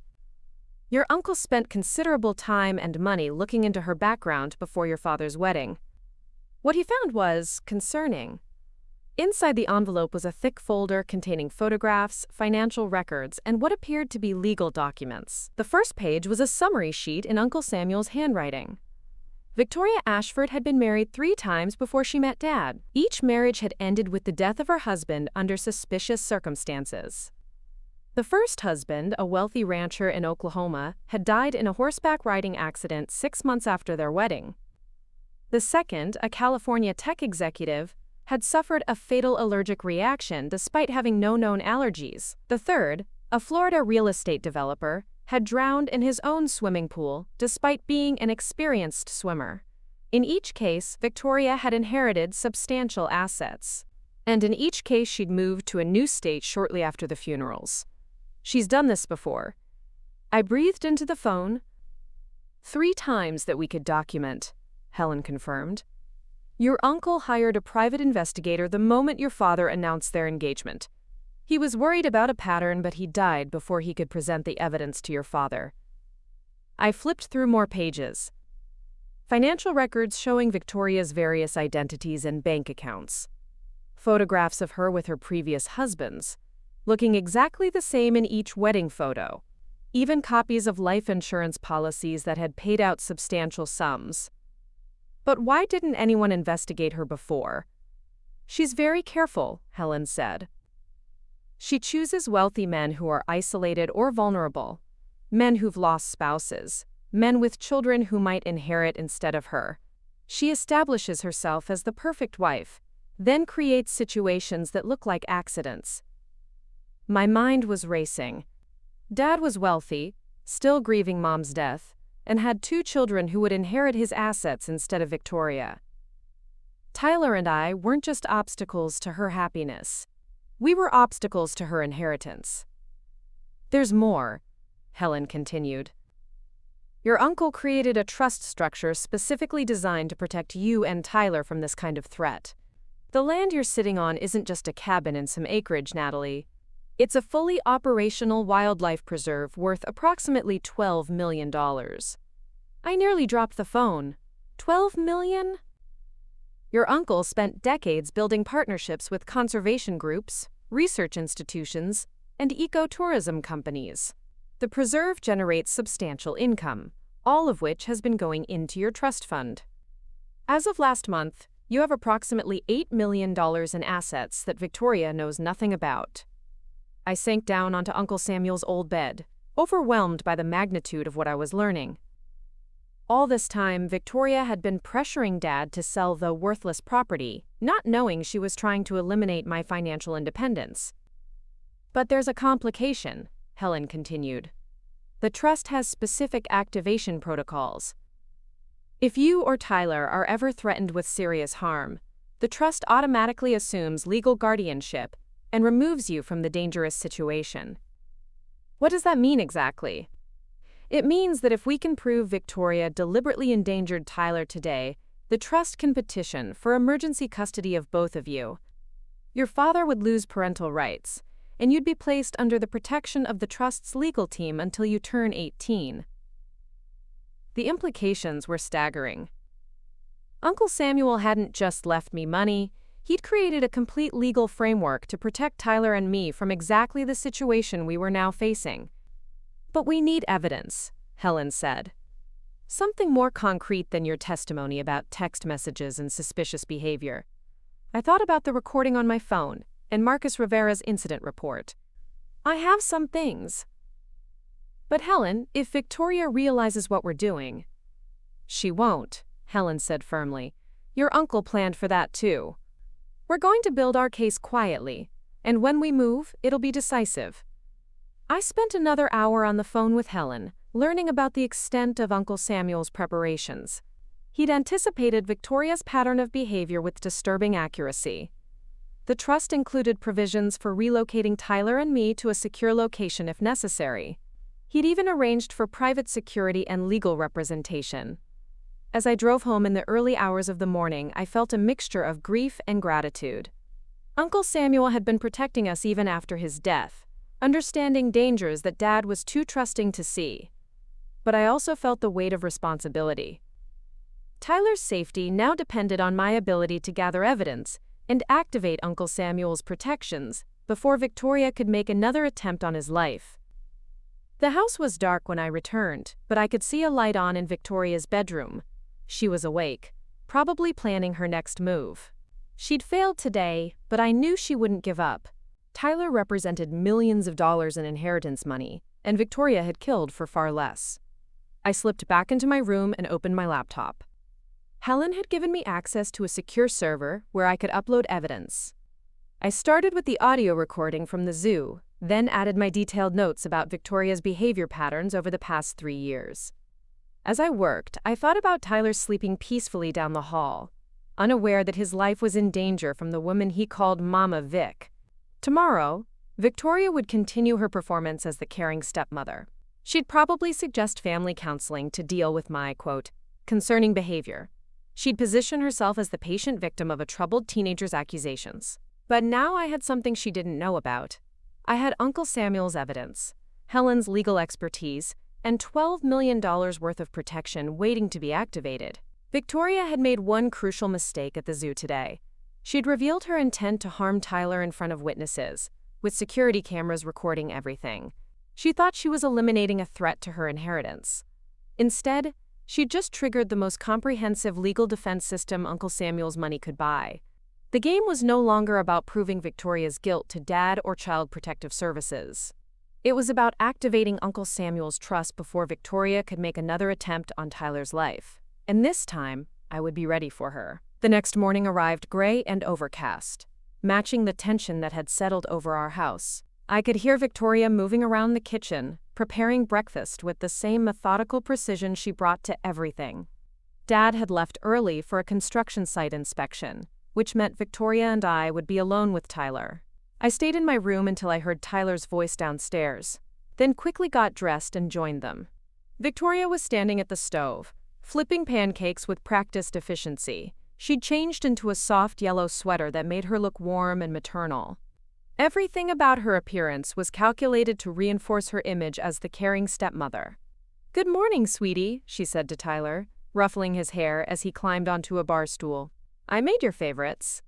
"Your uncle spent considerable time and money looking into her background before your father's wedding." What he found was concerning. Inside the envelope was a thick folder containing photographs, financial records, and what appeared to be legal documents. The first page was a summary sheet in Uncle Samuel's handwriting. Victoria Ashford had been married 3 times before she met Dad. Each marriage had ended with the death of her husband under suspicious circumstances. The first husband, a wealthy rancher in Oklahoma, had died in a horseback riding accident 6 months after their wedding. The second, a California tech executive, had suffered a fatal allergic reaction despite having no known allergies. The third, a Florida real estate developer, had drowned in his own swimming pool despite being an experienced swimmer. In each case, Victoria had inherited substantial assets. And in each case she'd moved to a new state shortly after the funerals. She's done this before. I breathed into the phone. 3 times that we could document, Helen confirmed. Your uncle hired a private investigator the moment your father announced their engagement. He was worried about a pattern, but he died before he could present the evidence to your father. I flipped through more pages. Financial records showing Victoria's various identities and bank accounts. Photographs of her with her previous husbands, looking exactly the same in each wedding photo. Even copies of life insurance policies that had paid out substantial sums. But why didn't anyone investigate her before? She's very careful, Helen said. She chooses wealthy men who are isolated or vulnerable, men who've lost spouses, men with children who might inherit instead of her. She establishes herself as the perfect wife, then creates situations that look like accidents. My mind was racing. Dad was wealthy, still grieving Mom's death, and had 2 children who would inherit his assets instead of Victoria. Tyler and I weren't just obstacles to her happiness. We were obstacles to her inheritance. There's more, Helen continued. Your uncle created a trust structure specifically designed to protect you and Tyler from this kind of threat. The land you're sitting on isn't just a cabin and some acreage, Natalie. It's a fully operational wildlife preserve worth approximately $12 million. I nearly dropped the phone. $12 million? Your uncle spent decades building partnerships with conservation groups, research institutions, and ecotourism companies. The preserve generates substantial income, all of which has been going into your trust fund. As of last month, you have approximately $8 million in assets that Victoria knows nothing about. I sank down onto Uncle Samuel's old bed, overwhelmed by the magnitude of what I was learning. All this time, Victoria had been pressuring Dad to sell the worthless property, not knowing she was trying to eliminate my financial independence. But there's a complication, Helen continued. The trust has specific activation protocols. If you or Tyler are ever threatened with serious harm, the trust automatically assumes legal guardianship and removes you from the dangerous situation. What does that mean exactly? It means that if we can prove Victoria deliberately endangered Tyler today, the trust can petition for emergency custody of both of you. Your father would lose parental rights, and you'd be placed under the protection of the trust's legal team until you turn 18. The implications were staggering. Uncle Samuel hadn't just left me money. He'd created a complete legal framework to protect Tyler and me from exactly the situation we were now facing. But we need evidence, Helen said. Something more concrete than your testimony about text messages and suspicious behavior. I thought about the recording on my phone and Marcus Rivera's incident report. I have some things. But Helen, if Victoria realizes what we're doing... She won't, Helen said firmly. Your uncle planned for that too. We're going to build our case quietly, and when we move, it'll be decisive. I spent another hour on the phone with Helen, learning about the extent of Uncle Samuel's preparations. He'd anticipated Victoria's pattern of behavior with disturbing accuracy. The trust included provisions for relocating Tyler and me to a secure location if necessary. He'd even arranged for private security and legal representation. As I drove home in the early hours of the morning, I felt a mixture of grief and gratitude. Uncle Samuel had been protecting us even after his death, understanding dangers that Dad was too trusting to see. But I also felt the weight of responsibility. Tyler's safety now depended on my ability to gather evidence and activate Uncle Samuel's protections before Victoria could make another attempt on his life. The house was dark when I returned, but I could see a light on in Victoria's bedroom. She was awake, probably planning her next move. She'd failed today, but I knew she wouldn't give up. Tyler represented millions of dollars in inheritance money, and Victoria had killed for far less. I slipped back into my room and opened my laptop. Helen had given me access to a secure server where I could upload evidence. I started with the audio recording from the zoo, then added my detailed notes about Victoria's behavior patterns over the past 3 years. As I worked, I thought about Tyler sleeping peacefully down the hall, unaware that his life was in danger from the woman he called Mama Vic. Tomorrow, Victoria would continue her performance as the caring stepmother. She'd probably suggest family counseling to deal with my, quote, concerning behavior. She'd position herself as the patient victim of a troubled teenager's accusations. But now I had something she didn't know about. I had Uncle Samuel's evidence, Helen's legal expertise, and $12 million worth of protection waiting to be activated. Victoria had made one crucial mistake at the zoo today. She'd revealed her intent to harm Tyler in front of witnesses, with security cameras recording everything. She thought she was eliminating a threat to her inheritance. Instead, she'd just triggered the most comprehensive legal defense system Uncle Samuel's money could buy. The game was no longer about proving Victoria's guilt to Dad or Child Protective Services. It was about activating Uncle Samuel's trust before Victoria could make another attempt on Tyler's life. And this time, I would be ready for her. The next morning arrived gray and overcast, matching the tension that had settled over our house. I could hear Victoria moving around the kitchen, preparing breakfast with the same methodical precision she brought to everything. Dad had left early for a construction site inspection, which meant Victoria and I would be alone with Tyler. I stayed in my room until I heard Tyler's voice downstairs, then quickly got dressed and joined them. Victoria was standing at the stove, flipping pancakes with practiced efficiency. She'd changed into a soft yellow sweater that made her look warm and maternal. Everything about her appearance was calculated to reinforce her image as the caring stepmother. "Good morning, sweetie," she said to Tyler, ruffling his hair as he climbed onto a bar stool. "I made your favorites."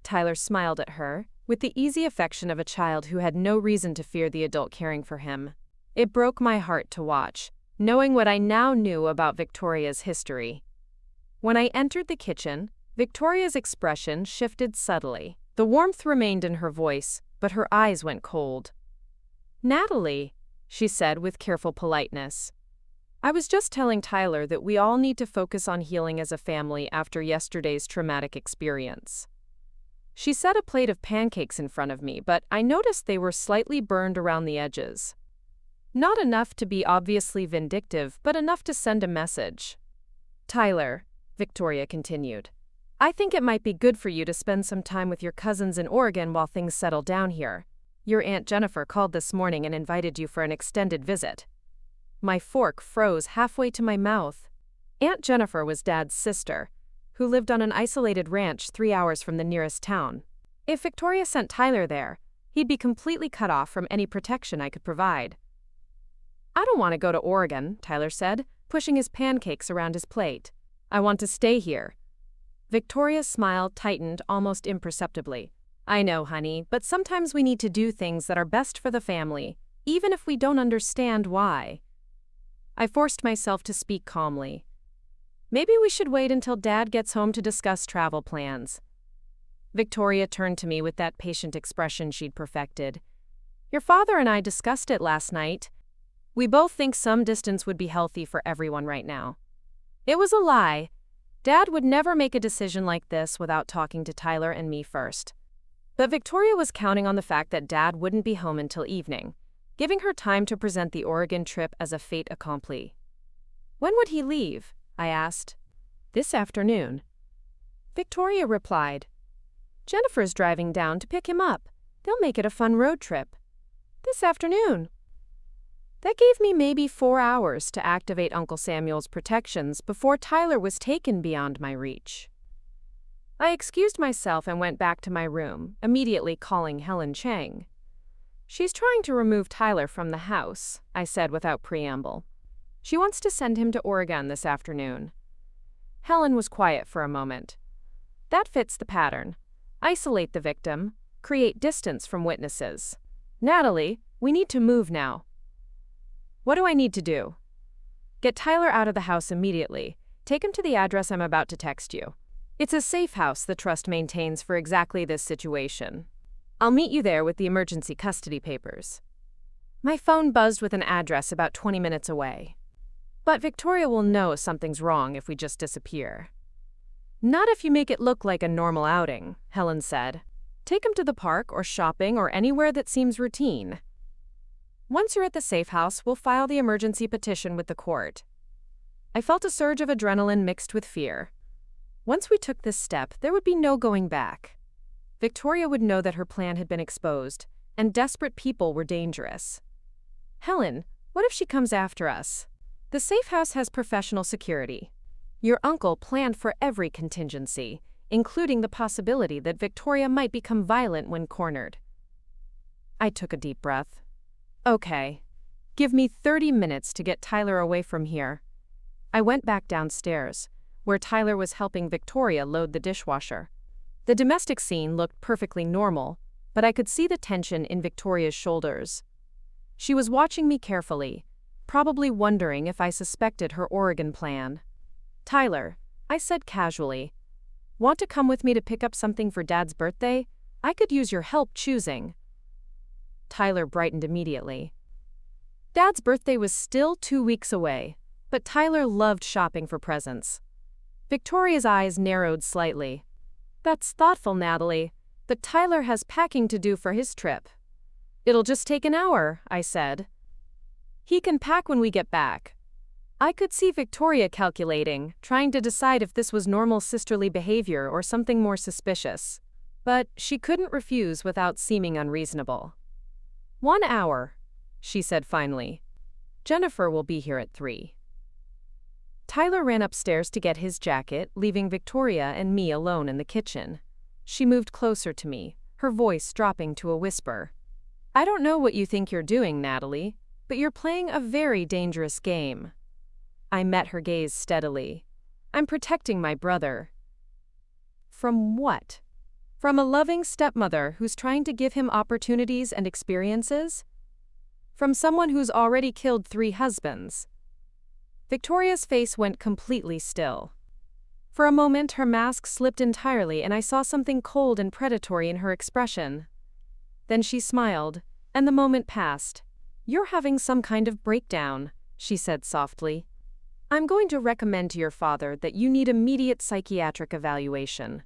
Tyler smiled at her, with the easy affection of a child who had no reason to fear the adult caring for him. It broke my heart to watch, knowing what I now knew about Victoria's history. When I entered the kitchen, Victoria's expression shifted subtly. The warmth remained in her voice, but her eyes went cold. "Natalie," she said with careful politeness. "I was just telling Tyler that we all need to focus on healing as a family after yesterday's traumatic experience." She set a plate of pancakes in front of me, but I noticed they were slightly burned around the edges. Not enough to be obviously vindictive, but enough to send a message. "Tyler," Victoria continued, "I think it might be good for you to spend some time with your cousins in Oregon while things settle down here. Your Aunt Jennifer called this morning and invited you for an extended visit." My fork froze halfway to my mouth. Aunt Jennifer was Dad's sister, who lived on an isolated ranch 3 hours from the nearest town. If Victoria sent Tyler there, he'd be completely cut off from any protection I could provide. "I don't want to go to Oregon," Tyler said, pushing his pancakes around his plate. "I want to stay here." Victoria's smile tightened almost imperceptibly. "I know, honey, but sometimes we need to do things that are best for the family, even if we don't understand why." I forced myself to speak calmly. "Maybe we should wait until Dad gets home to discuss travel plans." Victoria turned to me with that patient expression she'd perfected. "Your father and I discussed it last night. We both think some distance would be healthy for everyone right now." It was a lie. Dad would never make a decision like this without talking to Tyler and me first. But Victoria was counting on the fact that Dad wouldn't be home until evening, giving her time to present the Oregon trip as a fait accompli. When would he leave? I asked. This afternoon. Victoria replied. Jennifer's driving down to pick him up. They'll make it a fun road trip. This afternoon. That gave me maybe 4 hours to activate Uncle Samuel's protections before Tyler was taken beyond my reach. I excused myself and went back to my room, immediately calling Helen Chang. She's trying to remove Tyler from the house, I said without preamble. She wants to send him to Oregon this afternoon. Helen was quiet for a moment. That fits the pattern. Isolate the victim, create distance from witnesses. Natalie, we need to move now. What do I need to do? Get Tyler out of the house immediately. Take him to the address I'm about to text you. It's a safe house the trust maintains for exactly this situation. I'll meet you there with the emergency custody papers. My phone buzzed with an address about 20 minutes away. But Victoria will know something's wrong if we just disappear. Not if you make it look like a normal outing, Helen said. Take him to the park or shopping or anywhere that seems routine. Once you're at the safe house, we'll file the emergency petition with the court. I felt a surge of adrenaline mixed with fear. Once we took this step, there would be no going back. Victoria would know that her plan had been exposed, and desperate people were dangerous. Helen, what if she comes after us? The safe house has professional security. Your uncle planned for every contingency, including the possibility that Victoria might become violent when cornered. I took a deep breath. Okay. Give me 30 minutes to get Tyler away from here. I went back downstairs, where Tyler was helping Victoria load the dishwasher. The domestic scene looked perfectly normal, but I could see the tension in Victoria's shoulders. She was watching me carefully, probably wondering if I suspected her Oregon plan. Tyler, I said casually, want to come with me to pick up something for Dad's birthday? I could use your help choosing. Tyler brightened immediately. Dad's birthday was still 2 weeks away, but Tyler loved shopping for presents. Victoria's eyes narrowed slightly. That's thoughtful, Natalie, but Tyler has packing to do for his trip. It'll just take an hour, I said. He can pack when we get back. I could see Victoria calculating, trying to decide if this was normal sisterly behavior or something more suspicious. But she couldn't refuse without seeming unreasonable. 1 hour, she said finally. Jennifer will be here at 3. Tyler ran upstairs to get his jacket, leaving Victoria and me alone in the kitchen. She moved closer to me, her voice dropping to a whisper. I don't know what you think you're doing, Natalie, but you're playing a very dangerous game. I met her gaze steadily. I'm protecting my brother. From what? From a loving stepmother who's trying to give him opportunities and experiences? From someone who's already killed 3 husbands? Victoria's face went completely still. For a moment, her mask slipped entirely and I saw something cold and predatory in her expression. Then she smiled, and the moment passed. You're having some kind of breakdown, she said softly. I'm going to recommend to your father that you need immediate psychiatric evaluation.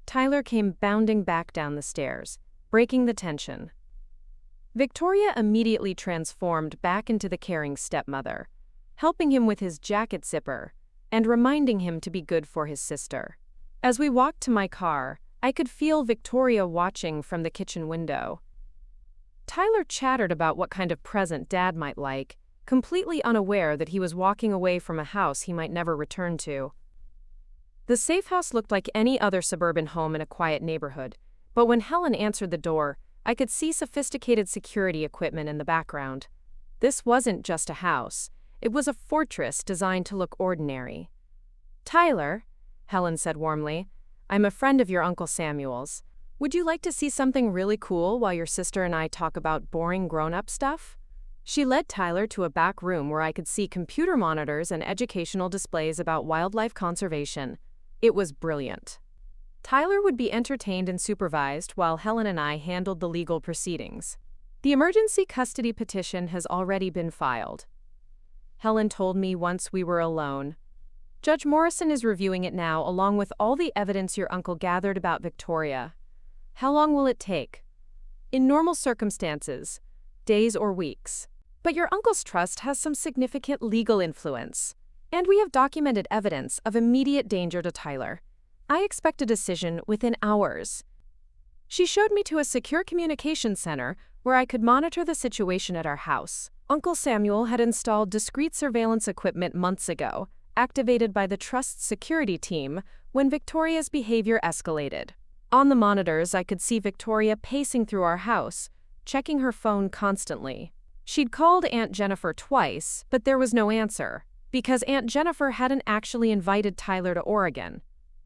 Tyler came bounding back down the stairs, breaking the tension. Victoria immediately transformed back into the caring stepmother, helping him with his jacket zipper and reminding him to be good for his sister. As we walked to my car, I could feel Victoria watching from the kitchen window. Tyler chattered about what kind of present Dad might like, completely unaware that he was walking away from a house he might never return to. The safe house looked like any other suburban home in a quiet neighborhood, but when Helen answered the door, I could see sophisticated security equipment in the background. This wasn't just a house. It was a fortress designed to look ordinary. Tyler, Helen said warmly, I'm a friend of your Uncle Samuel's. Would you like to see something really cool while your sister and I talk about boring grown-up stuff? She led Tyler to a back room where I could see computer monitors and educational displays about wildlife conservation. It was brilliant. Tyler would be entertained and supervised while Helen and I handled the legal proceedings. The emergency custody petition has already been filed. Helen told me once we were alone. Judge Morrison is reviewing it now along with all the evidence your uncle gathered about Victoria. How long will it take? In normal circumstances, days or weeks. But your uncle's trust has some significant legal influence, and we have documented evidence of immediate danger to Tyler. I expect a decision within hours. She showed me to a secure communications center where I could monitor the situation at our house. Uncle Samuel had installed discreet surveillance equipment months ago, activated by the Trust's security team when Victoria's behavior escalated. On the monitors, I could see Victoria pacing through our house, checking her phone constantly. She'd called Aunt Jennifer twice, but there was no answer, because Aunt Jennifer hadn't actually invited Tyler to Oregon.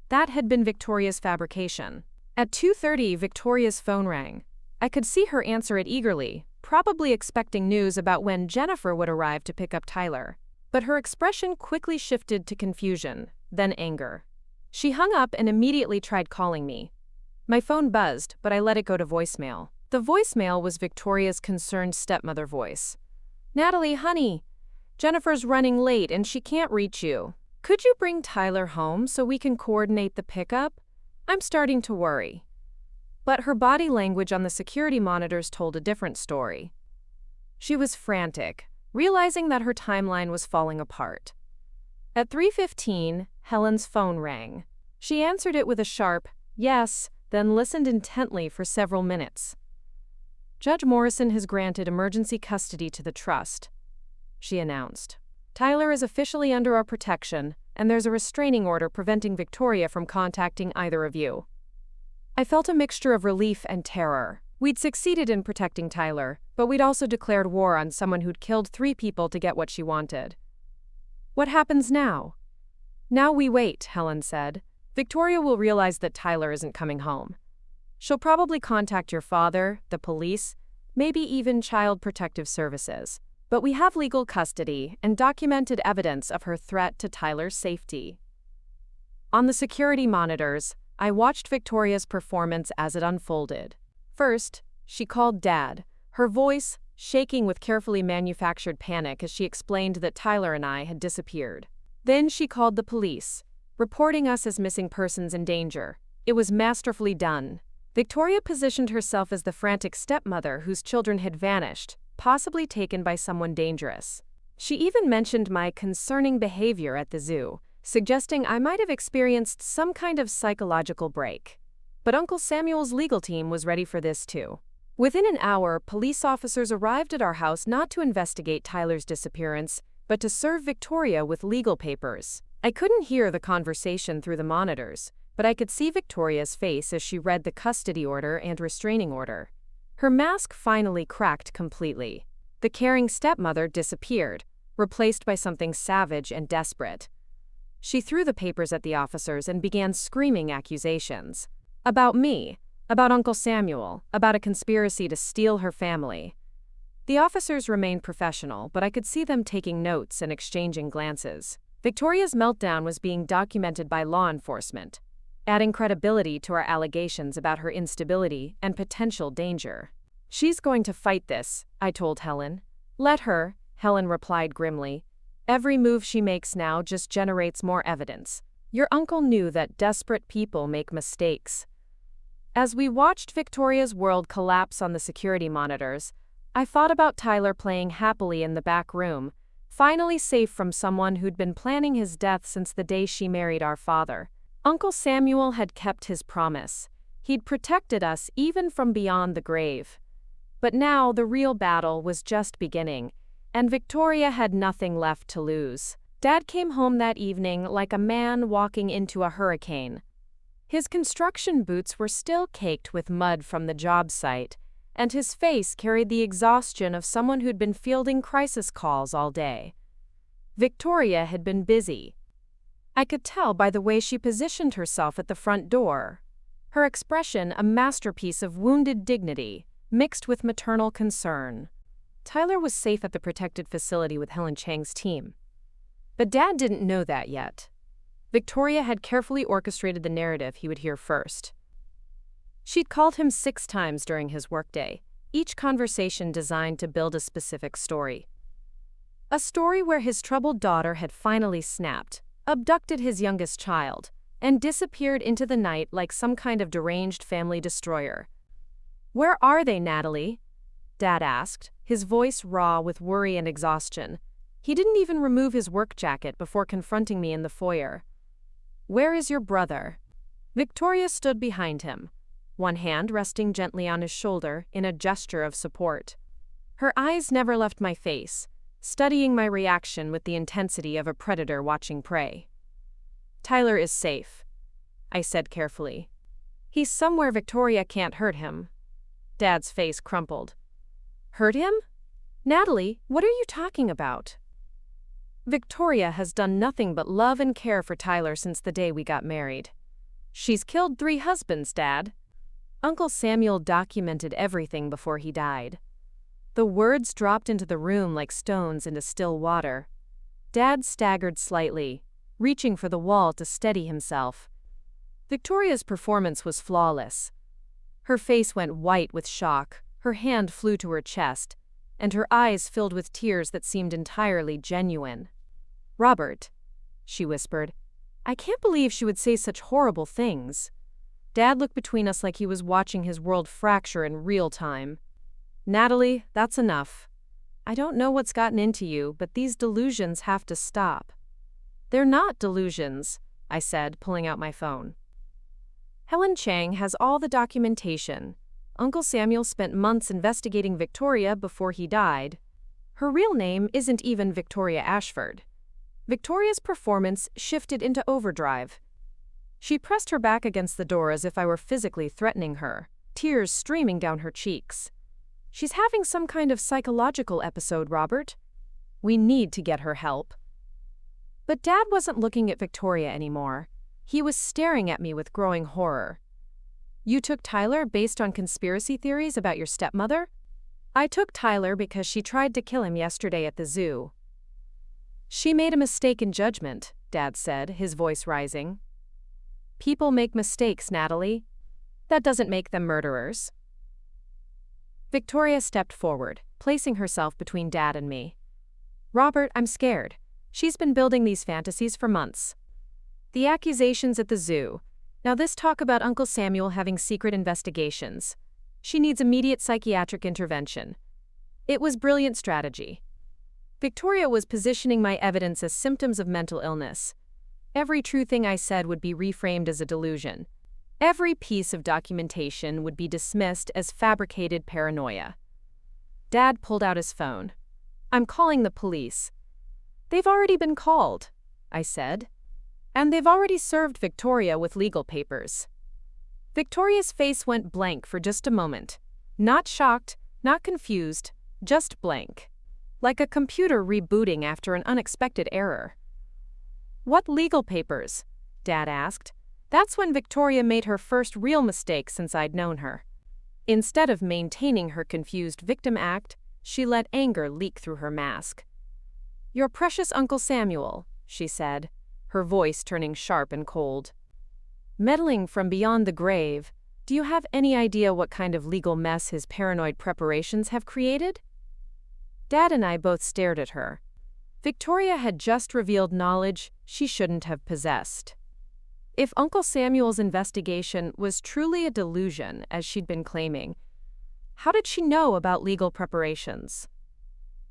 That had been Victoria's fabrication. At 2:30, Victoria's phone rang. I could see her answer it eagerly, probably expecting news about when Jennifer would arrive to pick up Tyler. But her expression quickly shifted to confusion, then anger. She hung up and immediately tried calling me. My phone buzzed, but I let it go to voicemail. The voicemail was Victoria's concerned stepmother voice. "Natalie, honey, Jennifer's running late and she can't reach you. Could you bring Tyler home so we can coordinate the pickup? I'm starting to worry." But her body language on the security monitors told a different story. She was frantic, realizing that her timeline was falling apart. At 3:15, Helen's phone rang. She answered it with a sharp, "Yes," then listened intently for several minutes. "Judge Morrison has granted emergency custody to the trust," she announced. "Tyler is officially under our protection, and there's a restraining order preventing Victoria from contacting either of you." I felt a mixture of relief and terror. We'd succeeded in protecting Tyler, but we'd also declared war on someone who'd killed 3 people to get what she wanted. "What happens now?" "Now we wait," Helen said. "Victoria will realize that Tyler isn't coming home. She'll probably contact your father, the police, maybe even Child Protective Services. But we have legal custody and documented evidence of her threat to Tyler's safety." On the security monitors, I watched Victoria's performance as it unfolded. First, she called Dad, her voice shaking with carefully manufactured panic as she explained that Tyler and I had disappeared. Then she called the police, reporting us as missing persons in danger. It was masterfully done. Victoria positioned herself as the frantic stepmother whose children had vanished, possibly taken by someone dangerous. She even mentioned my concerning behavior at the zoo, suggesting I might have experienced some kind of psychological break. But Uncle Samuel's legal team was ready for this too. Within an hour, police officers arrived at our house not to investigate Tyler's disappearance, but to serve Victoria with legal papers. I couldn't hear the conversation through the monitors, but I could see Victoria's face as she read the custody order and restraining order. Her mask finally cracked completely. The caring stepmother disappeared, replaced by something savage and desperate. She threw the papers at the officers and began screaming accusations. About me, about Uncle Samuel, about a conspiracy to steal her family. The officers remained professional, but I could see them taking notes and exchanging glances. Victoria's meltdown was being documented by law enforcement, adding credibility to our allegations about her instability and potential danger. "She's going to fight this," I told Helen. "Let her," Helen replied grimly. "Every move she makes now just generates more evidence. Your uncle knew that desperate people make mistakes." As we watched Victoria's world collapse on the security monitors, I thought about Tyler playing happily in the back room, finally safe from someone who'd been planning his death since the day she married our father. Uncle Samuel had kept his promise. He'd protected us even from beyond the grave. But now the real battle was just beginning, and Victoria had nothing left to lose. Dad came home that evening like a man walking into a hurricane. His construction boots were still caked with mud from the job site, and his face carried the exhaustion of someone who'd been fielding crisis calls all day. Victoria had been busy. I could tell by the way she positioned herself at the front door. Her expression a masterpiece of wounded dignity, mixed with maternal concern. Tyler was safe at the protected facility with Helen Chang's team. But Dad didn't know that yet. Victoria had carefully orchestrated the narrative he would hear first. She'd called him 6 times during his workday, each conversation designed to build a specific story. A story where his troubled daughter had finally snapped, abducted his youngest child, and disappeared into the night like some kind of deranged family destroyer. "Where are they, Natalie?" Dad asked, his voice raw with worry and exhaustion. He didn't even remove his work jacket before confronting me in the foyer. "Where is your brother?" Victoria stood behind him, one hand resting gently on his shoulder in a gesture of support. Her eyes never left my face, studying my reaction with the intensity of a predator watching prey. "Tyler is safe," I said carefully. "He's somewhere Victoria can't hurt him." Dad's face crumpled. "Hurt him? Natalie, what are you talking about?" "Victoria has done nothing but love and care for Tyler since the day we got married. She's killed 3 husbands, Dad. Uncle Samuel documented everything before he died." The words dropped into the room like stones into still water. Dad staggered slightly, reaching for the wall to steady himself. Victoria's performance was flawless. Her face went white with shock, her hand flew to her chest, and her eyes filled with tears that seemed entirely genuine. "Robert," she whispered, "I can't believe she would say such horrible things." Dad looked between us like he was watching his world fracture in real time. "Natalie, that's enough. I don't know what's gotten into you, but these delusions have to stop." "They're not delusions," I said, pulling out my phone. "Helen Chang has all the documentation. Uncle Samuel spent months investigating Victoria before he died. Her real name isn't even Victoria Ashford." Victoria's performance shifted into overdrive. She pressed her back against the door as if I were physically threatening her, tears streaming down her cheeks. "She's having some kind of psychological episode, Robert. We need to get her help." But Dad wasn't looking at Victoria anymore. He was staring at me with growing horror. "You took Tyler based on conspiracy theories about your stepmother?" "I took Tyler because she tried to kill him yesterday at the zoo." "She made a mistake in judgment," Dad said, his voice rising. "People make mistakes, Natalie. That doesn't make them murderers." Victoria stepped forward, placing herself between Dad and me. "Robert, I'm scared. She's been building these fantasies for months. The accusations at the zoo. Now this talk about Uncle Samuel having secret investigations. She needs immediate psychiatric intervention. It was brilliant strategy." Victoria was positioning my evidence as symptoms of mental illness. Every true thing I said would be reframed as a delusion. Every piece of documentation would be dismissed as fabricated paranoia. Dad pulled out his phone. "I'm calling the police." "They've already been called," I said. "And they've already served Victoria with legal papers." Victoria's face went blank for just a moment. Not shocked, not confused, just blank. Like a computer rebooting after an unexpected error. "What legal papers?" Dad asked. That's when Victoria made her first real mistake since I'd known her. Instead of maintaining her confused victim act, she let anger leak through her mask. "Your precious Uncle Samuel," she said, her voice turning sharp and cold. "Meddling from beyond the grave, do you have any idea what kind of legal mess his paranoid preparations have created?" Dad and I both stared at her. Victoria had just revealed knowledge she shouldn't have possessed. If Uncle Samuel's investigation was truly a delusion, as she'd been claiming, how did she know about legal preparations?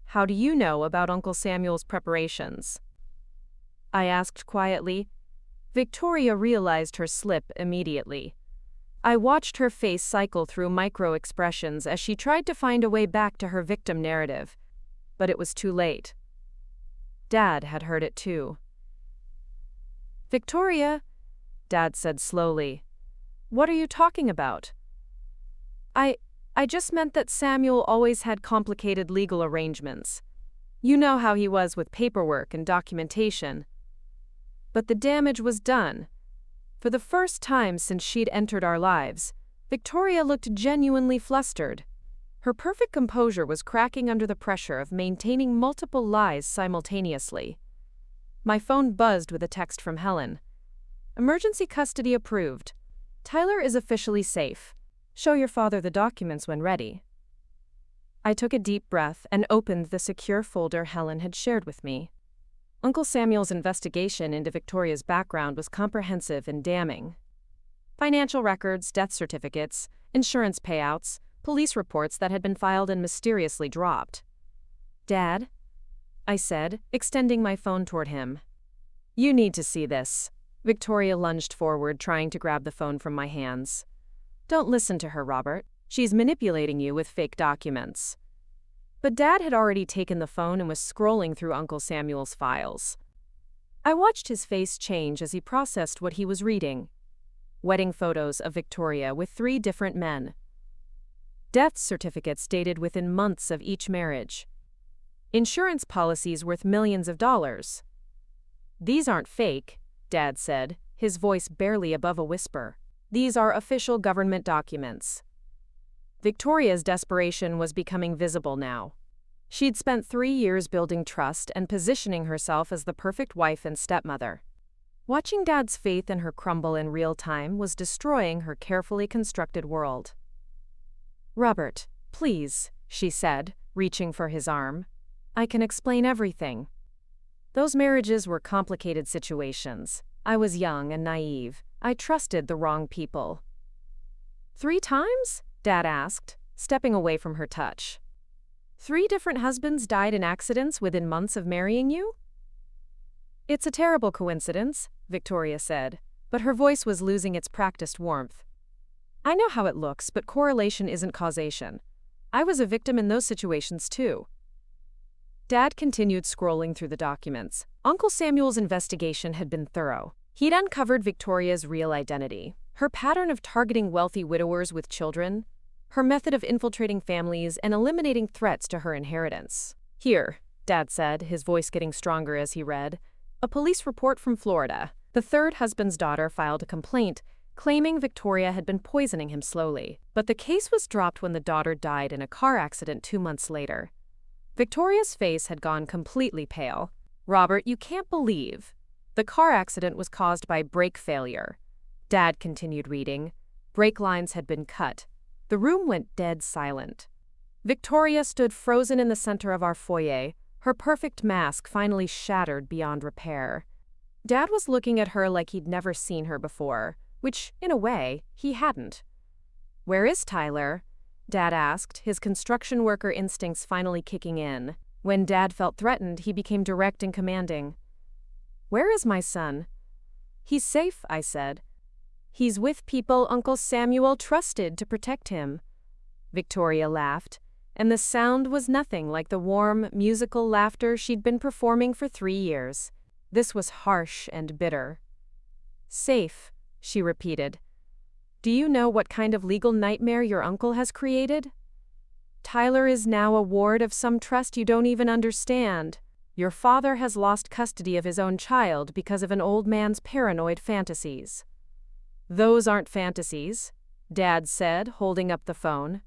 "How do you know about Uncle Samuel's preparations?" I asked quietly. Victoria realized her slip immediately. I watched her face cycle through micro-expressions as she tried to find a way back to her victim narrative. But it was too late. Dad had heard it too. "Victoria," Dad said slowly, "what are you talking about?" I just meant that Samuel always had complicated legal arrangements. You know how he was with paperwork and documentation. But the damage was done. For the first time since she'd entered our lives, Victoria looked genuinely flustered. Her perfect composure was cracking under the pressure of maintaining multiple lies simultaneously. My phone buzzed with a text from Helen. "Emergency custody approved. Tyler is officially safe. Show your father the documents when ready." I took a deep breath and opened the secure folder Helen had shared with me. Uncle Samuel's investigation into Victoria's background was comprehensive and damning. Financial records, death certificates, insurance payouts, police reports that had been filed and mysteriously dropped. "Dad?" I said, extending my phone toward him. "You need to see this." Victoria lunged forward, trying to grab the phone from my hands. "Don't listen to her, Robert. She's manipulating you with fake documents." But Dad had already taken the phone and was scrolling through Uncle Samuel's files. I watched his face change as he processed what he was reading. Wedding photos of Victoria with 3 different men. Death certificates dated within months of each marriage. Insurance policies worth millions of dollars. "These aren't fake," Dad said, his voice barely above a whisper. "These are official government documents." Victoria's desperation was becoming visible now. She'd spent 3 years building trust and positioning herself as the perfect wife and stepmother. Watching Dad's faith in her crumble in real time was destroying her carefully constructed world. "Robert, please," she said, reaching for his arm. "I can explain everything. Those marriages were complicated situations. I was young and naive. I trusted the wrong people." "3 times?" Dad asked, stepping away from her touch. "3 different husbands died in accidents within months of marrying you?" "It's a terrible coincidence," Victoria said, but her voice was losing its practiced warmth. "I know how it looks, but correlation isn't causation. I was a victim in those situations too." Dad continued scrolling through the documents. Uncle Samuel's investigation had been thorough. He'd uncovered Victoria's real identity, her pattern of targeting wealthy widowers with children, her method of infiltrating families and eliminating threats to her inheritance. "Here," Dad said, his voice getting stronger as he read, "a police report from Florida. The 3rd husband's daughter filed a complaint claiming Victoria had been poisoning him slowly, but the case was dropped when the daughter died in a car accident 2 months later." Victoria's face had gone completely pale. "Robert, you can't believe." "The car accident was caused by brake failure." Dad continued reading. Brake lines had been cut. The room went dead silent. Victoria stood frozen in the center of our foyer, her perfect mask finally shattered beyond repair. Dad was looking at her like he'd never seen her before, which, in a way, he hadn't. "Where is Tyler?" Dad asked, his construction worker instincts finally kicking in. When Dad felt threatened, he became direct and commanding. "Where is my son?" "He's safe," I said. "He's with people Uncle Samuel trusted to protect him." Victoria laughed, and the sound was nothing like the warm, musical laughter she'd been performing for 3 years. This was harsh and bitter. "Safe," she repeated. "Do you know what kind of legal nightmare your uncle has created? Tyler is now a ward of some trust you don't even understand. Your father has lost custody of his own child because of an old man's paranoid fantasies." "Those aren't fantasies," Dad said, holding up the phone.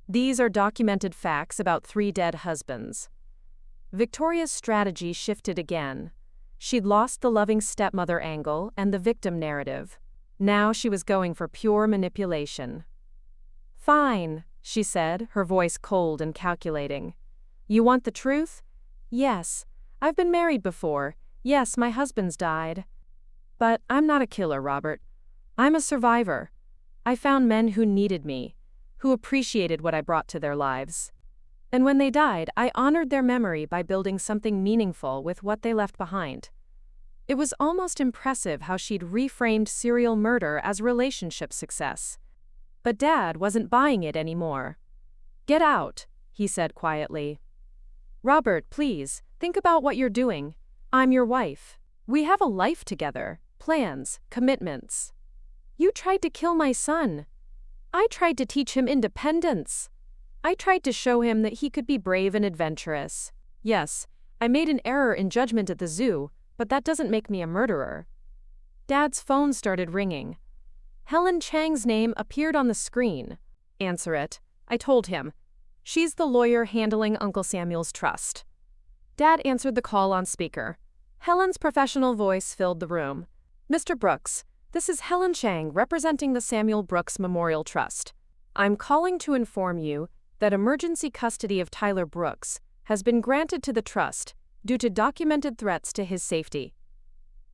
"These are documented facts about 3 dead husbands." Victoria's strategy shifted again. She'd lost the loving stepmother angle and the victim narrative. Now she was going for pure manipulation. "Fine," she said, her voice cold and calculating. "You want the truth? Yes. I've been married before. Yes, my husband's died. But I'm not a killer, Robert. I'm a survivor. I found men who needed me, who appreciated what I brought to their lives. And when they died, I honored their memory by building something meaningful with what they left behind." It was almost impressive how she'd reframed serial murder as relationship success. But Dad wasn't buying it anymore. "Get out," he said quietly. "Robert, please, think about what you're doing. I'm your wife. We have a life together, plans, commitments. You tried to kill my son. I tried to teach him independence. I tried to show him that he could be brave and adventurous. Yes, I made an error in judgment at the zoo, but that doesn't make me a murderer." Dad's phone started ringing. Helen Chang's name appeared on the screen. "Answer it," I told him. "She's the lawyer handling Uncle Samuel's trust." Dad answered the call on speaker. Helen's professional voice filled the room. "Mr. Brooks, this is Helen Chang representing the Samuel Brooks Memorial Trust. I'm calling to inform you that emergency custody of Tyler Brooks has been granted to the trust due to documented threats to his safety."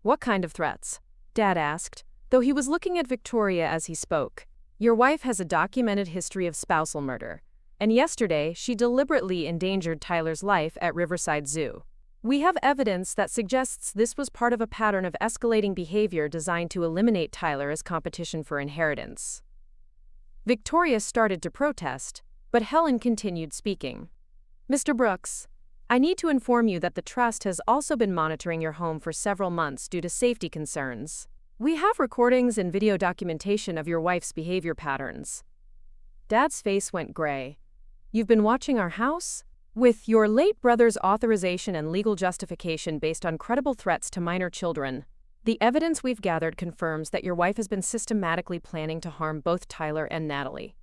"What kind of threats?" Dad asked, though he was looking at Victoria as he spoke. Your wife has a documented history of spousal murder, and yesterday she deliberately endangered Tyler's life at Riverside Zoo. We have evidence that suggests this was part of a pattern of escalating behavior designed to eliminate Tyler as competition for inheritance. Victoria started to protest, but Helen continued speaking. Mr. Brooks, I need to inform you that the trust has also been monitoring your home for several months due to safety concerns. We have recordings and video documentation of your wife's behavior patterns. Dad's face went gray. You've been watching our house? With your late brother's authorization and legal justification based on credible threats to minor children, the evidence we've gathered confirms that your wife has been systematically planning to harm both Tyler and Natalie.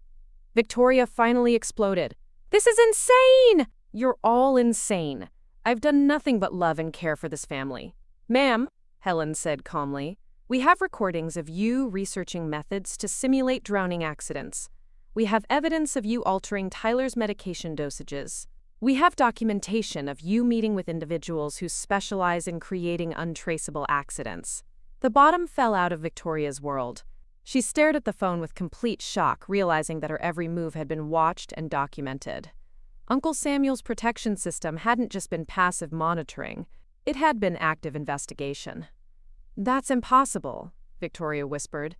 Victoria finally exploded. This is insane! You're all insane. I've done nothing but love and care for this family. Ma'am, Helen said calmly, we have recordings of you researching methods to simulate drowning accidents. We have evidence of you altering Tyler's medication dosages. We have documentation of you meeting with individuals who specialize in creating untraceable accidents. The bottom fell out of Victoria's world. She stared at the phone with complete shock, realizing that her every move had been watched and documented. Uncle Samuel's protection system hadn't just been passive monitoring, it had been active investigation. That's impossible, Victoria whispered.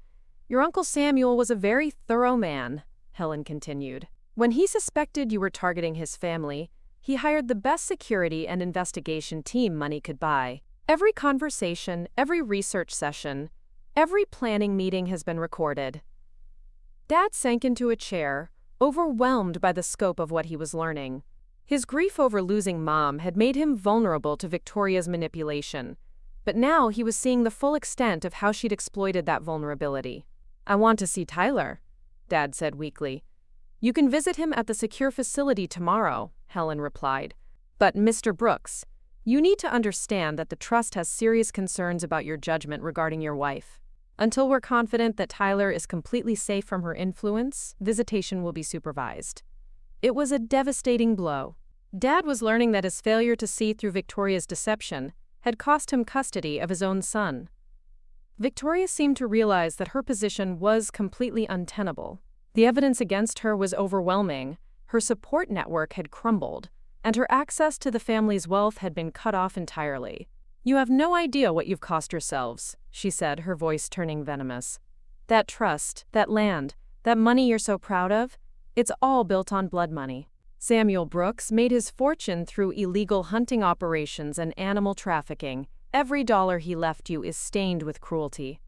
Your Uncle Samuel was a very thorough man, Helen continued. When he suspected you were targeting his family, he hired the best security and investigation team money could buy. Every conversation, every research session, every planning meeting has been recorded. Dad sank into a chair, overwhelmed by the scope of what he was learning. His grief over losing Mom had made him vulnerable to Victoria's manipulation, but now he was seeing the full extent of how she'd exploited that vulnerability. I want to see Tyler, Dad said weakly. You can visit him at the secure facility tomorrow, Helen replied. But Mr. Brooks, you need to understand that the trust has serious concerns about your judgment regarding your wife. Until we're confident that Tyler is completely safe from her influence, visitation will be supervised. It was a devastating blow. Dad was learning that his failure to see through Victoria's deception had cost him custody of his own son. Victoria seemed to realize that her position was completely untenable. The evidence against her was overwhelming, her support network had crumbled, and her access to the family's wealth had been cut off entirely. You have no idea what you've cost yourselves, she said, her voice turning venomous. That trust, that land, that money you're so proud of, it's all built on blood money. Samuel Brooks made his fortune through illegal hunting operations and animal trafficking. Every dollar he left you is stained with cruelty.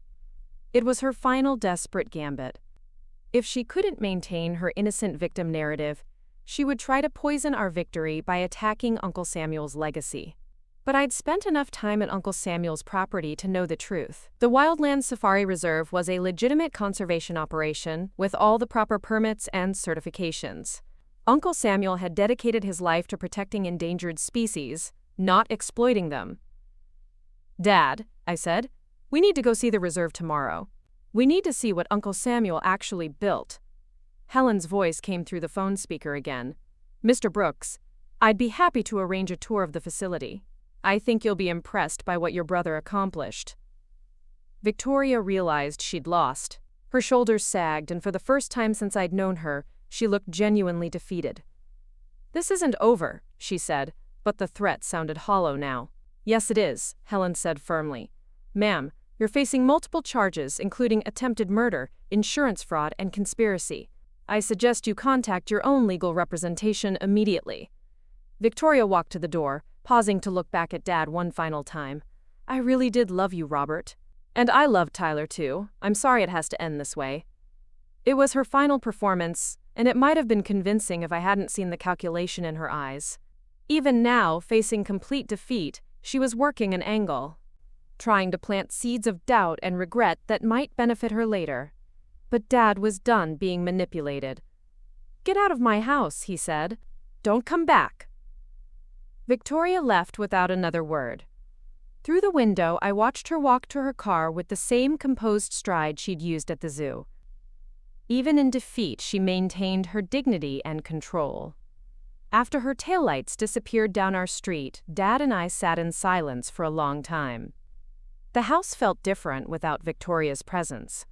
It was her final desperate gambit. If she couldn't maintain her innocent victim narrative, she would try to poison our victory by attacking Uncle Samuel's legacy. But I'd spent enough time at Uncle Samuel's property to know the truth. The Wildlands Safari Reserve was a legitimate conservation operation with all the proper permits and certifications. Uncle Samuel had dedicated his life to protecting endangered species, not exploiting them. Dad, I said, we need to go see the reserve tomorrow. We need to see what Uncle Samuel actually built. Helen's voice came through the phone speaker again. Mr. Brooks, I'd be happy to arrange a tour of the facility. I think you'll be impressed by what your brother accomplished. Victoria realized she'd lost. Her shoulders sagged, and for the first time since I'd known her, she looked genuinely defeated. This isn't over, she said, but the threat sounded hollow now. Yes, it is, Helen said firmly. Ma'am, you're facing multiple charges, including attempted murder, insurance fraud, and conspiracy. I suggest you contact your own legal representation immediately. Victoria walked to the door, pausing to look back at Dad one final time. I really did love you, Robert. And I loved Tyler too. I'm sorry it has to end this way. It was her final performance, and it might have been convincing if I hadn't seen the calculation in her eyes. Even now, facing complete defeat, she was working an angle, trying to plant seeds of doubt and regret that might benefit her later. But Dad was done being manipulated. Get out of my house, he said. Don't come back. Victoria left without another word. Through the window, I watched her walk to her car with the same composed stride she'd used at the zoo. Even in defeat, she maintained her dignity and control. After her taillights disappeared down our street, Dad and I sat in silence for a long time. The house felt different without Victoria's presence.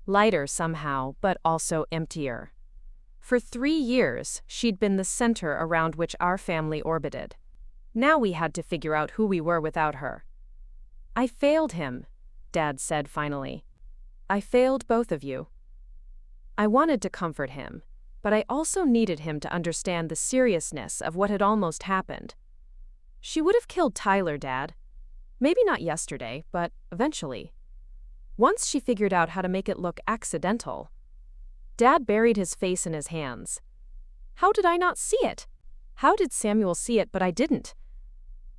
lighter somehow, but also emptier. For 3 years, she'd been the center around which our family orbited. Now we had to figure out who we were without her. "I failed him," Dad said finally. "I failed both of you." I wanted to comfort him, but I also needed him to understand the seriousness of what had almost happened. She would have killed Tyler, Dad. Maybe not yesterday, but eventually. Once she figured out how to make it look accidental. Dad buried his face in his hands. "How did I not see it? How did Samuel see it but I didn't?"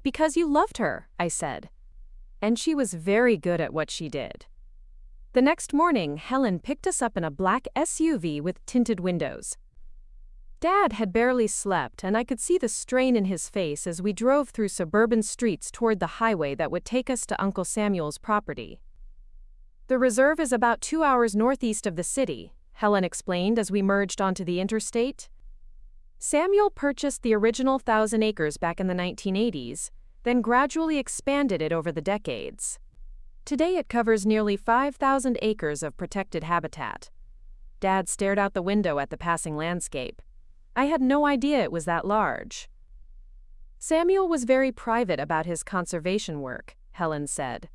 "Because you loved her," I said. "And she was very good at what she did." The next morning, Helen picked us up in a black SUV with tinted windows. Dad had barely slept, and I could see the strain in his face as we drove through suburban streets toward the highway that would take us to Uncle Samuel's property. "The reserve is about 2 hours northeast of the city," Helen explained as we merged onto the interstate. "Samuel purchased the original 1,000 acres back in the 1980s, then gradually expanded it over the decades. Today it covers nearly 5,000 acres of protected habitat." Dad stared out the window at the passing landscape. I had no idea it was that large. "Samuel was very private about his conservation work," Helen said.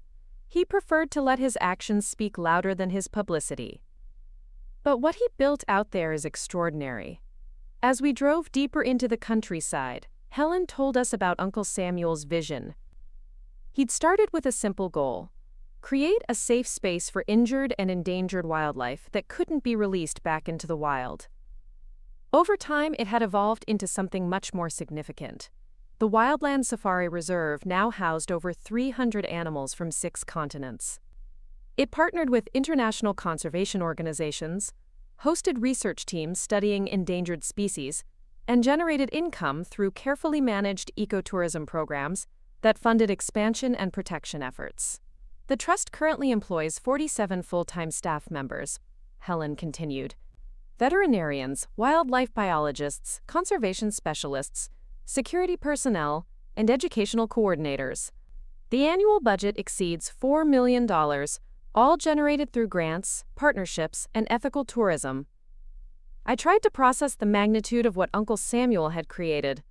"He preferred to let his actions speak louder than his publicity. But what he built out there is extraordinary." As we drove deeper into the countryside, Helen told us about Uncle Samuel's vision. He'd started with a simple goal: create a safe space for injured and endangered wildlife that couldn't be released back into the wild. Over time, it had evolved into something much more significant. The Wildland Safari Reserve now housed over 300 animals from 6 continents. It partnered with international conservation organizations, hosted research teams studying endangered species, and generated income through carefully managed ecotourism programs that funded expansion and protection efforts. The trust currently employs 47 full-time staff members, Helen continued. Veterinarians, wildlife biologists, conservation specialists, security personnel, and educational coordinators. The annual budget exceeds $4 million, all generated through grants, partnerships, and ethical tourism. I tried to process the magnitude of what Uncle Samuel had created.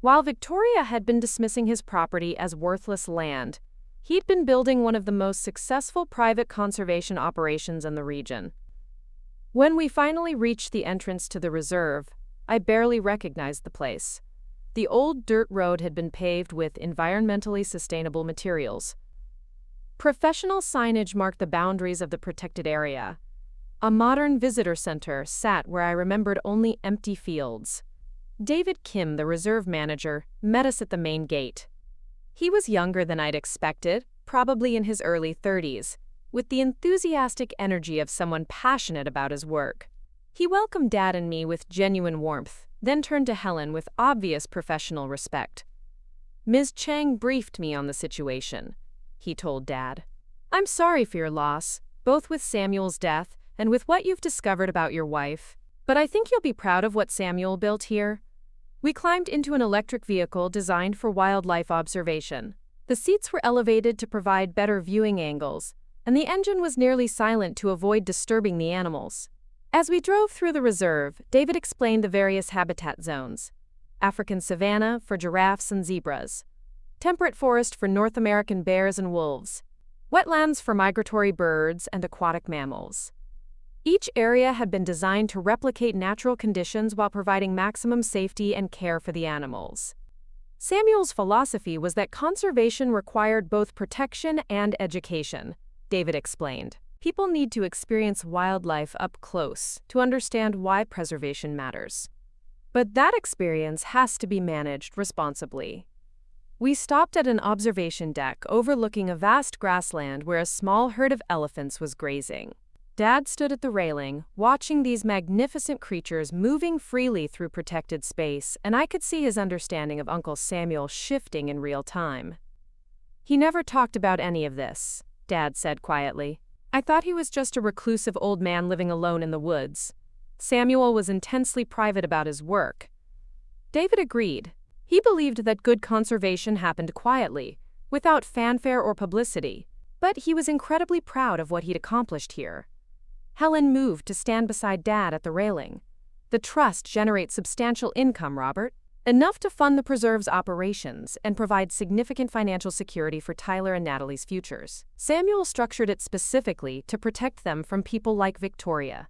While Victoria had been dismissing his property as worthless land, he'd been building one of the most successful private conservation operations in the region. When we finally reached the entrance to the reserve, I barely recognized the place. The old dirt road had been paved with environmentally sustainable materials. Professional signage marked the boundaries of the protected area. A modern visitor center sat where I remembered only empty fields. David Kim, the reserve manager, met us at the main gate. He was younger than I'd expected, probably in his early 30s, with the enthusiastic energy of someone passionate about his work. He welcomed Dad and me with genuine warmth, then turned to Helen with obvious professional respect. "Ms. Chang briefed me on the situation," he told Dad. "I'm sorry for your loss, both with Samuel's death and with what you've discovered about your wife, but I think you'll be proud of what Samuel built here." We climbed into an electric vehicle designed for wildlife observation. The seats were elevated to provide better viewing angles, and the engine was nearly silent to avoid disturbing the animals. As we drove through the reserve, David explained the various habitat zones. African savanna for giraffes and zebras, temperate forest for North American bears and wolves, wetlands for migratory birds and aquatic mammals. Each area had been designed to replicate natural conditions while providing maximum safety and care for the animals. Samuel's philosophy was that conservation required both protection and education, David explained. People need to experience wildlife up close to understand why preservation matters. But that experience has to be managed responsibly. We stopped at an observation deck overlooking a vast grassland where a small herd of elephants was grazing. Dad stood at the railing, watching these magnificent creatures moving freely through protected space, and I could see his understanding of Uncle Samuel shifting in real time. "He never talked about any of this," Dad said quietly. "I thought he was just a reclusive old man living alone in the woods. Samuel was intensely private about his work." David agreed. He believed that good conservation happened quietly, without fanfare or publicity, but he was incredibly proud of what he'd accomplished here. Helen moved to stand beside Dad at the railing. The trust generates substantial income, Robert. Enough to fund the preserve's operations and provide significant financial security for Tyler and Natalie's futures. Samuel structured it specifically to protect them from people like Victoria.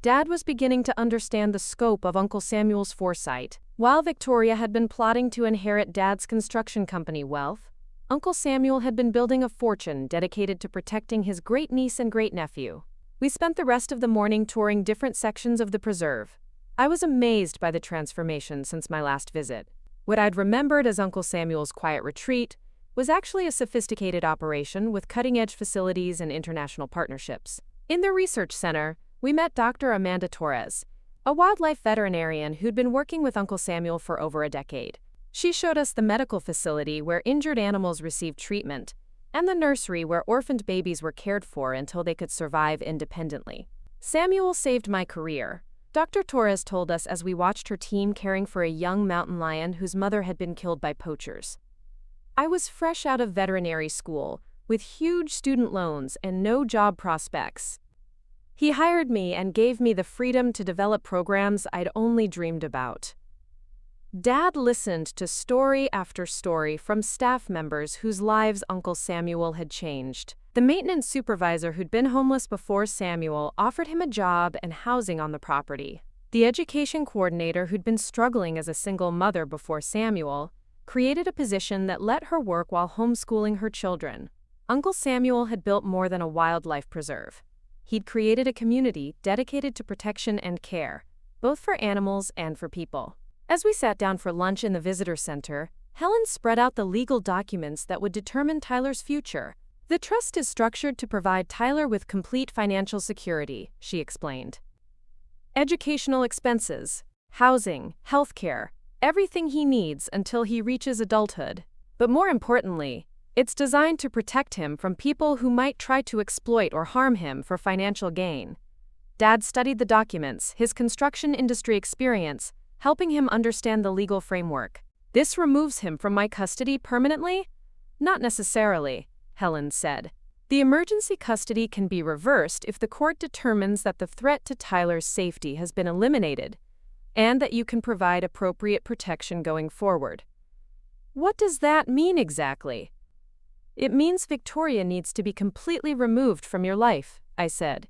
Dad was beginning to understand the scope of Uncle Samuel's foresight. While Victoria had been plotting to inherit Dad's construction company wealth, Uncle Samuel had been building a fortune dedicated to protecting his great-niece and great-nephew. We spent the rest of the morning touring different sections of the preserve. I was amazed by the transformation since my last visit. What I'd remembered as Uncle Samuel's quiet retreat was actually a sophisticated operation with cutting-edge facilities and international partnerships. In the research center, we met Dr. Amanda Torres, a wildlife veterinarian who'd been working with Uncle Samuel for over a decade. She showed us the medical facility where injured animals received treatment, and the nursery where orphaned babies were cared for until they could survive independently. Samuel saved my career, Dr. Torres told us as we watched her team caring for a young mountain lion whose mother had been killed by poachers. I was fresh out of veterinary school, with huge student loans and no job prospects. He hired me and gave me the freedom to develop programs I'd only dreamed about. Dad listened to story after story from staff members whose lives Uncle Samuel had changed. The maintenance supervisor who'd been homeless before Samuel offered him a job and housing on the property. The education coordinator who'd been struggling as a single mother before Samuel created a position that let her work while homeschooling her children. Uncle Samuel had built more than a wildlife preserve. He'd created a community dedicated to protection and care, both for animals and for people. As we sat down for lunch in the visitor center, Helen spread out the legal documents that would determine Tyler's future. The trust is structured to provide Tyler with complete financial security, she explained. Educational expenses, housing, healthcare, everything he needs until he reaches adulthood. But more importantly, it's designed to protect him from people who might try to exploit or harm him for financial gain. Dad studied the documents, his construction industry experience, helping him understand the legal framework. This removes him from my custody permanently? Not necessarily, Helen said. The emergency custody can be reversed if the court determines that the threat to Tyler's safety has been eliminated, and that you can provide appropriate protection going forward. What does that mean exactly? It means Victoria needs to be completely removed from your life, I said.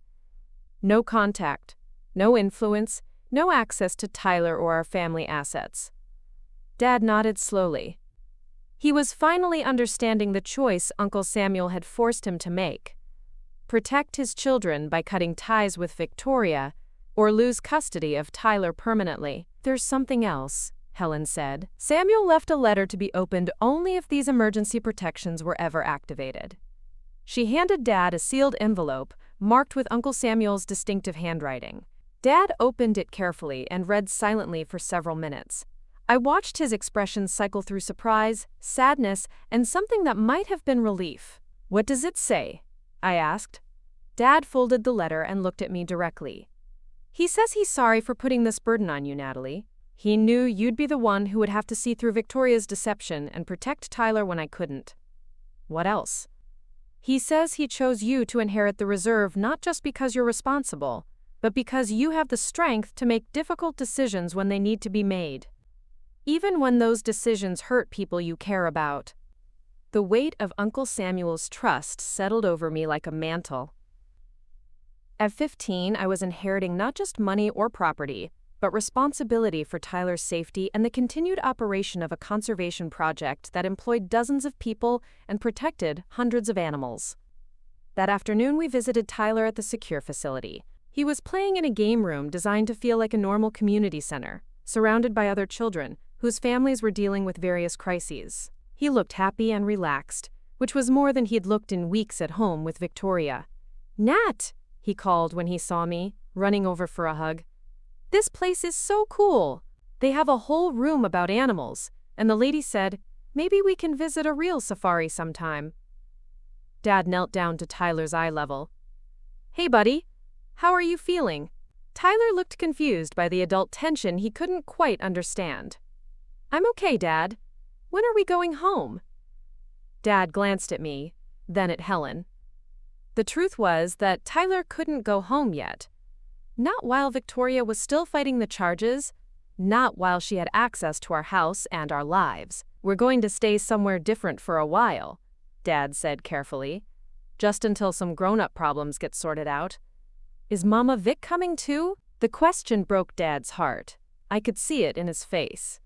No contact, no influence, no access to Tyler or our family assets. Dad nodded slowly. He was finally understanding the choice Uncle Samuel had forced him to make. Protect his children by cutting ties with Victoria, or lose custody of Tyler permanently. There's something else, Helen said. Samuel left a letter to be opened only if these emergency protections were ever activated. She handed Dad a sealed envelope marked with Uncle Samuel's distinctive handwriting. Dad opened it carefully and read silently for several minutes. I watched his expressions cycle through surprise, sadness, and something that might have been relief. What does it say? I asked. Dad folded the letter and looked at me directly. He says he's sorry for putting this burden on you, Natalie. He knew you'd be the one who would have to see through Victoria's deception and protect Tyler when I couldn't. What else? He says he chose you to inherit the reserve not just because you're responsible, but because you have the strength to make difficult decisions when they need to be made. Even when those decisions hurt people you care about. The weight of Uncle Samuel's trust settled over me like a mantle. At 15, I was inheriting not just money or property, but responsibility for Tyler's safety and the continued operation of a conservation project that employed dozens of people and protected hundreds of animals. That afternoon, we visited Tyler at the secure facility. He was playing in a game room designed to feel like a normal community center, surrounded by other children whose families were dealing with various crises. He looked happy and relaxed, which was more than he'd looked in weeks at home with Victoria. "Nat!" he called when he saw me, running over for a hug. "This place is so cool. They have a whole room about animals, and the lady said, maybe we can visit a real safari sometime." Dad knelt down to Tyler's eye level. "Hey, buddy. How are you feeling?" Tyler looked confused by the adult tension he couldn't quite understand. "I'm okay, Dad. When are we going home?" Dad glanced at me, then at Helen. The truth was that Tyler couldn't go home yet. Not while Victoria was still fighting the charges, not while she had access to our house and our lives. "We're going to stay somewhere different for a while," Dad said carefully, "just until some grown-up problems get sorted out." "Is Mama Vic coming too?" The question broke Dad's heart. I could see it in his face.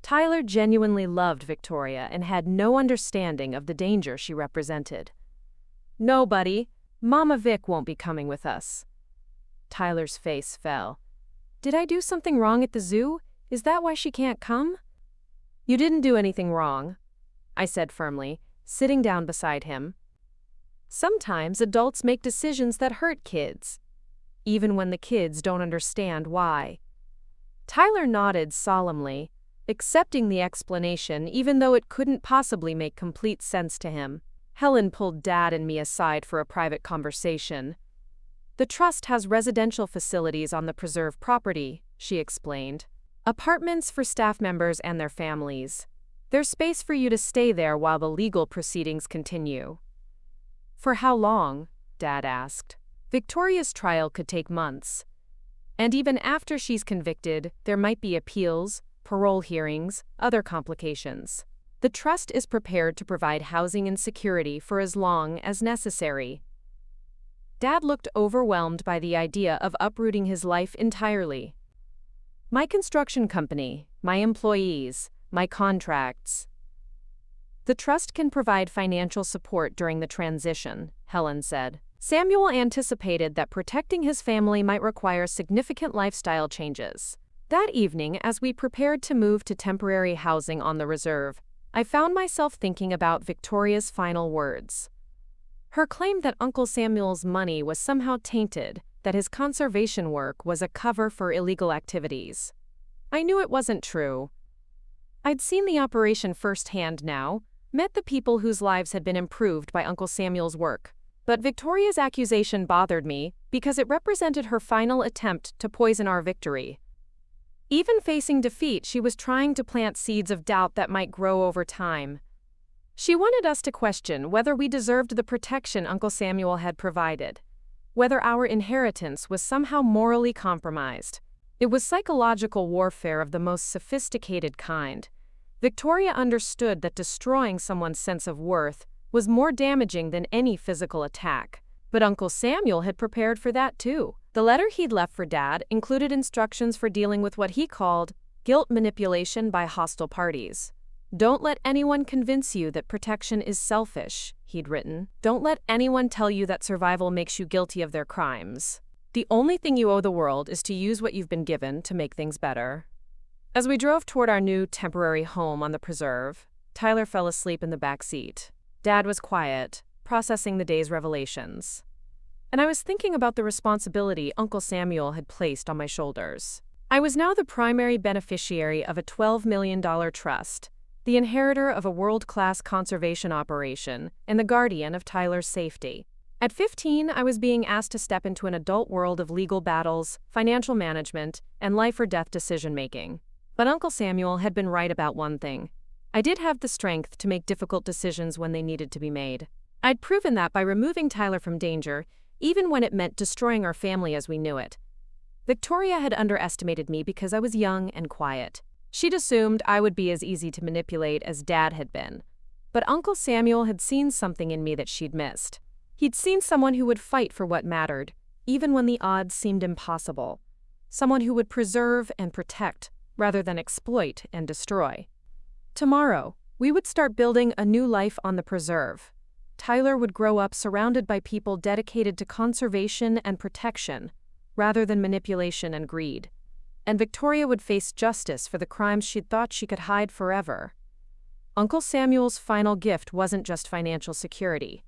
Tyler genuinely loved Victoria and had no understanding of the danger she represented. "No, buddy, Mama Vic won't be coming with us." Tyler's face fell. "Did I do something wrong at the zoo? Is that why she can't come?" "You didn't do anything wrong," I said firmly, sitting down beside him. "Sometimes adults make decisions that hurt kids, even when the kids don't understand why." Tyler nodded solemnly, accepting the explanation even though it couldn't possibly make complete sense to him. Helen pulled Dad and me aside for a private conversation. "The trust has residential facilities on the preserve property," she explained. "Apartments for staff members and their families. There's space for you to stay there while the legal proceedings continue." "For how long?" Dad asked. "Victoria's trial could take months. And even after she's convicted, there might be appeals, parole hearings, other complications. The trust is prepared to provide housing and security for as long as necessary." Dad looked overwhelmed by the idea of uprooting his life entirely. "My construction company, my employees, my contracts." "The trust can provide financial support during the transition," Helen said. Samuel anticipated that protecting his family might require significant lifestyle changes. That evening, as we prepared to move to temporary housing on the reserve, I found myself thinking about Victoria's final words. Her claim that Uncle Samuel's money was somehow tainted, that his conservation work was a cover for illegal activities. I knew it wasn't true. I'd seen the operation firsthand now, met the people whose lives had been improved by Uncle Samuel's work. But Victoria's accusation bothered me because it represented her final attempt to poison our victory. Even facing defeat, she was trying to plant seeds of doubt that might grow over time. She wanted us to question whether we deserved the protection Uncle Samuel had provided, whether our inheritance was somehow morally compromised. It was psychological warfare of the most sophisticated kind. Victoria understood that destroying someone's sense of worth was more damaging than any physical attack. But Uncle Samuel had prepared for that too. The letter he'd left for Dad included instructions for dealing with what he called guilt manipulation by hostile parties. "Don't let anyone convince you that protection is selfish," he'd written. "Don't let anyone tell you that survival makes you guilty of their crimes. The only thing you owe the world is to use what you've been given to make things better." As we drove toward our new temporary home on the preserve, Tyler fell asleep in the back seat. Dad was quiet, processing the day's revelations. And I was thinking about the responsibility Uncle Samuel had placed on my shoulders. I was now the primary beneficiary of a $12 million trust, the inheritor of a world-class conservation operation, and the guardian of Tyler's safety. At 15, I was being asked to step into an adult world of legal battles, financial management, and life-or-death decision-making. But Uncle Samuel had been right about one thing. I did have the strength to make difficult decisions when they needed to be made. I'd proven that by removing Tyler from danger, even when it meant destroying our family as we knew it. Victoria had underestimated me because I was young and quiet. She'd assumed I would be as easy to manipulate as Dad had been. But Uncle Samuel had seen something in me that she'd missed. He'd seen someone who would fight for what mattered, even when the odds seemed impossible. Someone who would preserve and protect, rather than exploit and destroy. Tomorrow, we would start building a new life on the preserve. Tyler would grow up surrounded by people dedicated to conservation and protection, rather than manipulation and greed. And Victoria would face justice for the crimes she'd thought she could hide forever. Uncle Samuel's final gift wasn't just financial security.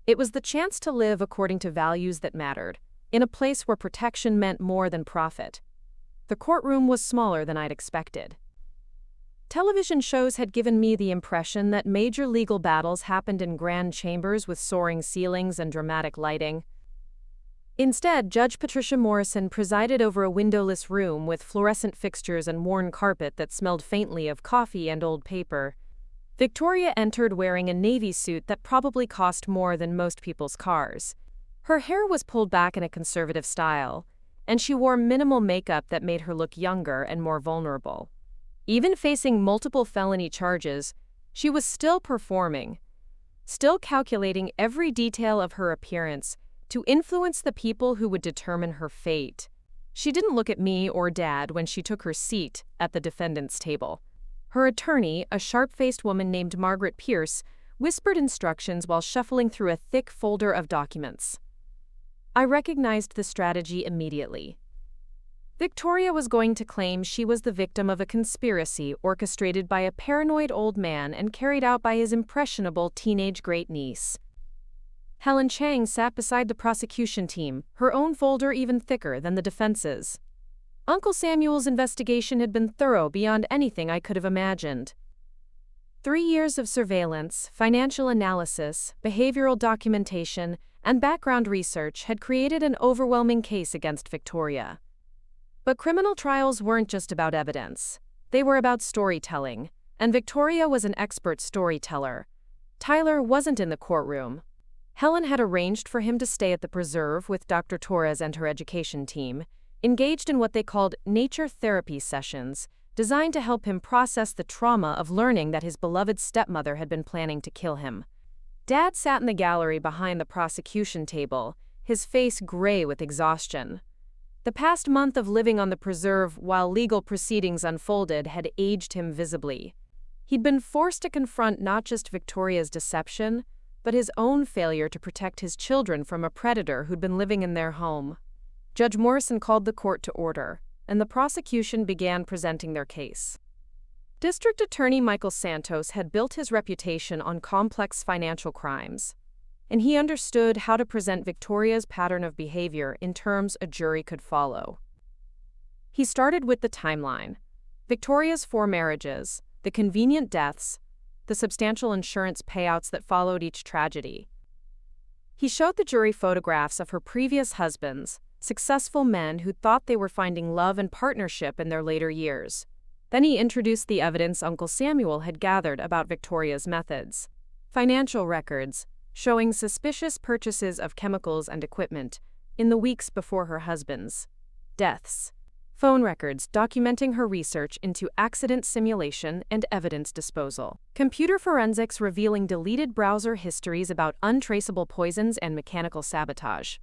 It was the chance to live according to values that mattered, in a place where protection meant more than profit. The courtroom was smaller than I'd expected. Television shows had given me the impression that major legal battles happened in grand chambers with soaring ceilings and dramatic lighting. Instead, Judge Patricia Morrison presided over a windowless room with fluorescent fixtures and worn carpet that smelled faintly of coffee and old paper. Victoria entered wearing a navy suit that probably cost more than most people's cars. Her hair was pulled back in a conservative style, and she wore minimal makeup that made her look younger and more vulnerable. Even facing multiple felony charges, she was still performing, still calculating every detail of her appearance to influence the people who would determine her fate. She didn't look at me or Dad when she took her seat at the defendant's table. Her attorney, a sharp-faced woman named Margaret Pierce, whispered instructions while shuffling through a thick folder of documents. I recognized the strategy immediately. Victoria was going to claim she was the victim of a conspiracy orchestrated by a paranoid old man and carried out by his impressionable teenage great-niece. Helen Chang sat beside the prosecution team, her own folder even thicker than the defense's. Uncle Samuel's investigation had been thorough beyond anything I could have imagined. 3 years of surveillance, financial analysis, behavioral documentation, and background research had created an overwhelming case against Victoria. But criminal trials weren't just about evidence. They were about storytelling, and Victoria was an expert storyteller. Tyler wasn't in the courtroom. Helen had arranged for him to stay at the preserve with Dr. Torres and her education team, engaged in what they called nature therapy sessions, designed to help him process the trauma of learning that his beloved stepmother had been planning to kill him. Dad sat in the gallery behind the prosecution table, his face gray with exhaustion. The past month of living on the preserve while legal proceedings unfolded had aged him visibly. He'd been forced to confront not just Victoria's deception, but his own failure to protect his children from a predator who'd been living in their home. Judge Morrison called the court to order, and the prosecution began presenting their case. District Attorney Michael Santos had built his reputation on complex financial crimes, and he understood how to present Victoria's pattern of behavior in terms a jury could follow. He started with the timeline: Victoria's 4 marriages, the convenient deaths, the substantial insurance payouts that followed each tragedy. He showed the jury photographs of her previous husbands, successful men who thought they were finding love and partnership in their later years. Then he introduced the evidence Uncle Samuel had gathered about Victoria's methods. Financial records, showing suspicious purchases of chemicals and equipment in the weeks before her husband's deaths. Phone records documenting her research into accident simulation and evidence disposal. Computer forensics revealing deleted browser histories about untraceable poisons and mechanical sabotage.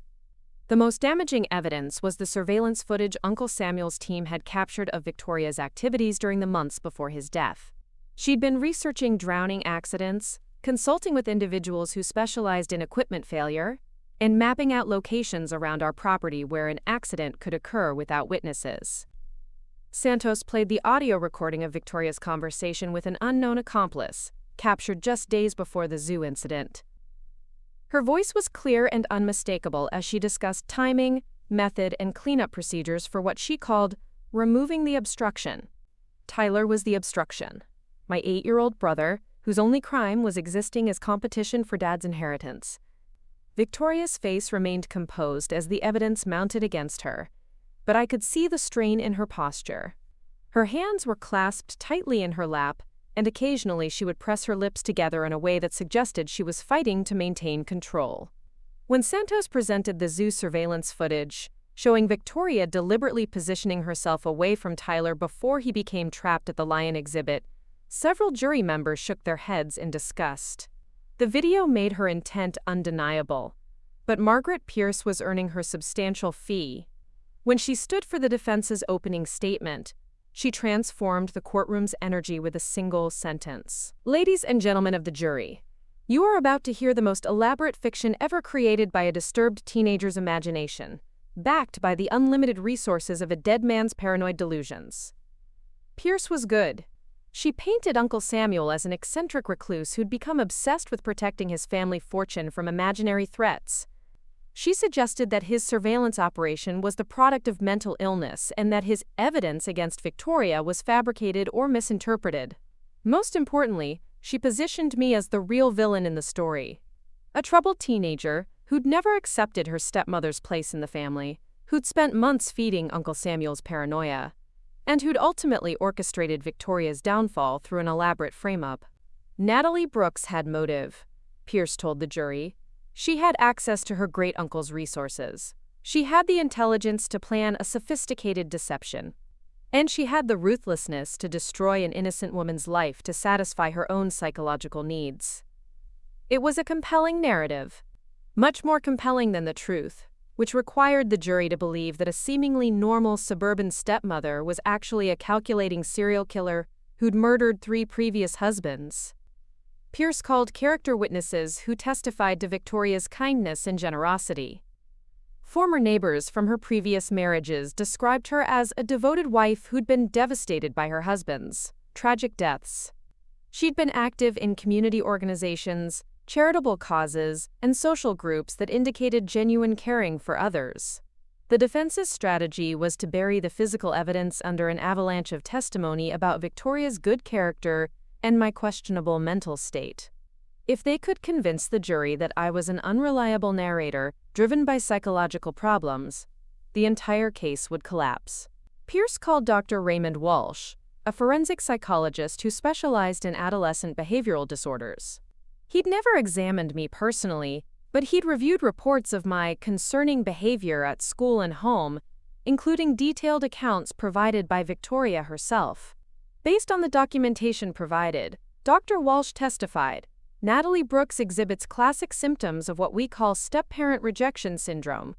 The most damaging evidence was the surveillance footage Uncle Samuel's team had captured of Victoria's activities during the months before his death. She'd been researching drowning accidents, consulting with individuals who specialized in equipment failure, and mapping out locations around our property where an accident could occur without witnesses. Santos played the audio recording of Victoria's conversation with an unknown accomplice, captured just days before the zoo incident. Her voice was clear and unmistakable as she discussed timing, method, and cleanup procedures for what she called removing the obstruction. Tyler was the obstruction, my 8-year-old brother, whose only crime was existing as competition for Dad's inheritance. Victoria's face remained composed as the evidence mounted against her, but I could see the strain in her posture. Her hands were clasped tightly in her lap, and occasionally she would press her lips together in a way that suggested she was fighting to maintain control. When Santos presented the zoo surveillance footage, showing Victoria deliberately positioning herself away from Tyler before he became trapped at the lion exhibit, several jury members shook their heads in disgust. The video made her intent undeniable, but Margaret Pierce was earning her substantial fee. When she stood for the defense's opening statement, she transformed the courtroom's energy with a single sentence. Ladies and gentlemen of the jury, you are about to hear the most elaborate fiction ever created by a disturbed teenager's imagination, backed by the unlimited resources of a dead man's paranoid delusions. Pierce was good. She painted Uncle Samuel as an eccentric recluse who'd become obsessed with protecting his family fortune from imaginary threats. She suggested that his surveillance operation was the product of mental illness and that his evidence against Victoria was fabricated or misinterpreted. Most importantly, she positioned me as the real villain in the story. A troubled teenager who'd never accepted her stepmother's place in the family, who'd spent months feeding Uncle Samuel's paranoia, and who'd ultimately orchestrated Victoria's downfall through an elaborate frame-up. Natalie Brooks had motive, Pierce told the jury. She had access to her great-uncle's resources. She had the intelligence to plan a sophisticated deception. And she had the ruthlessness to destroy an innocent woman's life to satisfy her own psychological needs. It was a compelling narrative, much more compelling than the truth, which required the jury to believe that a seemingly normal suburban stepmother was actually a calculating serial killer who'd murdered 3 previous husbands. Pierce called character witnesses who testified to Victoria's kindness and generosity. Former neighbors from her previous marriages described her as a devoted wife who'd been devastated by her husband's tragic deaths. She'd been active in community organizations, charitable causes, and social groups that indicated genuine caring for others. The defense's strategy was to bury the physical evidence under an avalanche of testimony about Victoria's good character and my questionable mental state. If they could convince the jury that I was an unreliable narrator driven by psychological problems, the entire case would collapse. Pierce called Dr. Raymond Walsh, a forensic psychologist who specialized in adolescent behavioral disorders. He'd never examined me personally, but he'd reviewed reports of my concerning behavior at school and home, including detailed accounts provided by Victoria herself. Based on the documentation provided, Dr. Walsh testified, Natalie Brooks exhibits classic symptoms of what we call step-parent rejection syndrome.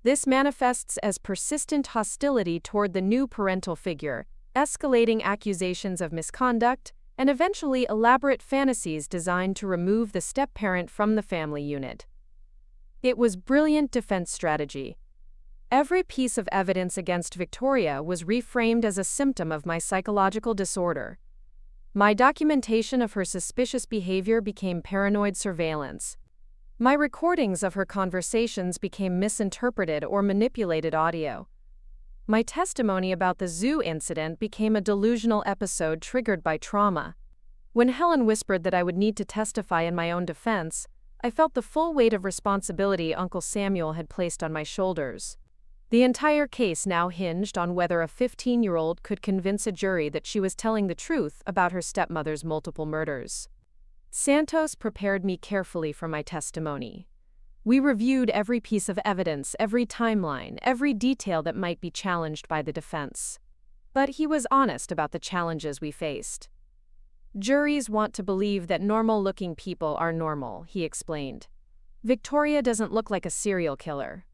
This manifests as persistent hostility toward the new parental figure, escalating accusations of misconduct, and eventually elaborate fantasies designed to remove the step-parent from the family unit. It was brilliant defense strategy. Every piece of evidence against Victoria was reframed as a symptom of my psychological disorder. My documentation of her suspicious behavior became paranoid surveillance. My recordings of her conversations became misinterpreted or manipulated audio. My testimony about the zoo incident became a delusional episode triggered by trauma. When Helen whispered that I would need to testify in my own defense, I felt the full weight of responsibility Uncle Samuel had placed on my shoulders. The entire case now hinged on whether a 15-year-old could convince a jury that she was telling the truth about her stepmother's multiple murders. Santos prepared me carefully for my testimony. We reviewed every piece of evidence, every timeline, every detail that might be challenged by the defense. But he was honest about the challenges we faced. Juries want to believe that normal-looking people are normal, he explained. Victoria doesn't look like a serial killer.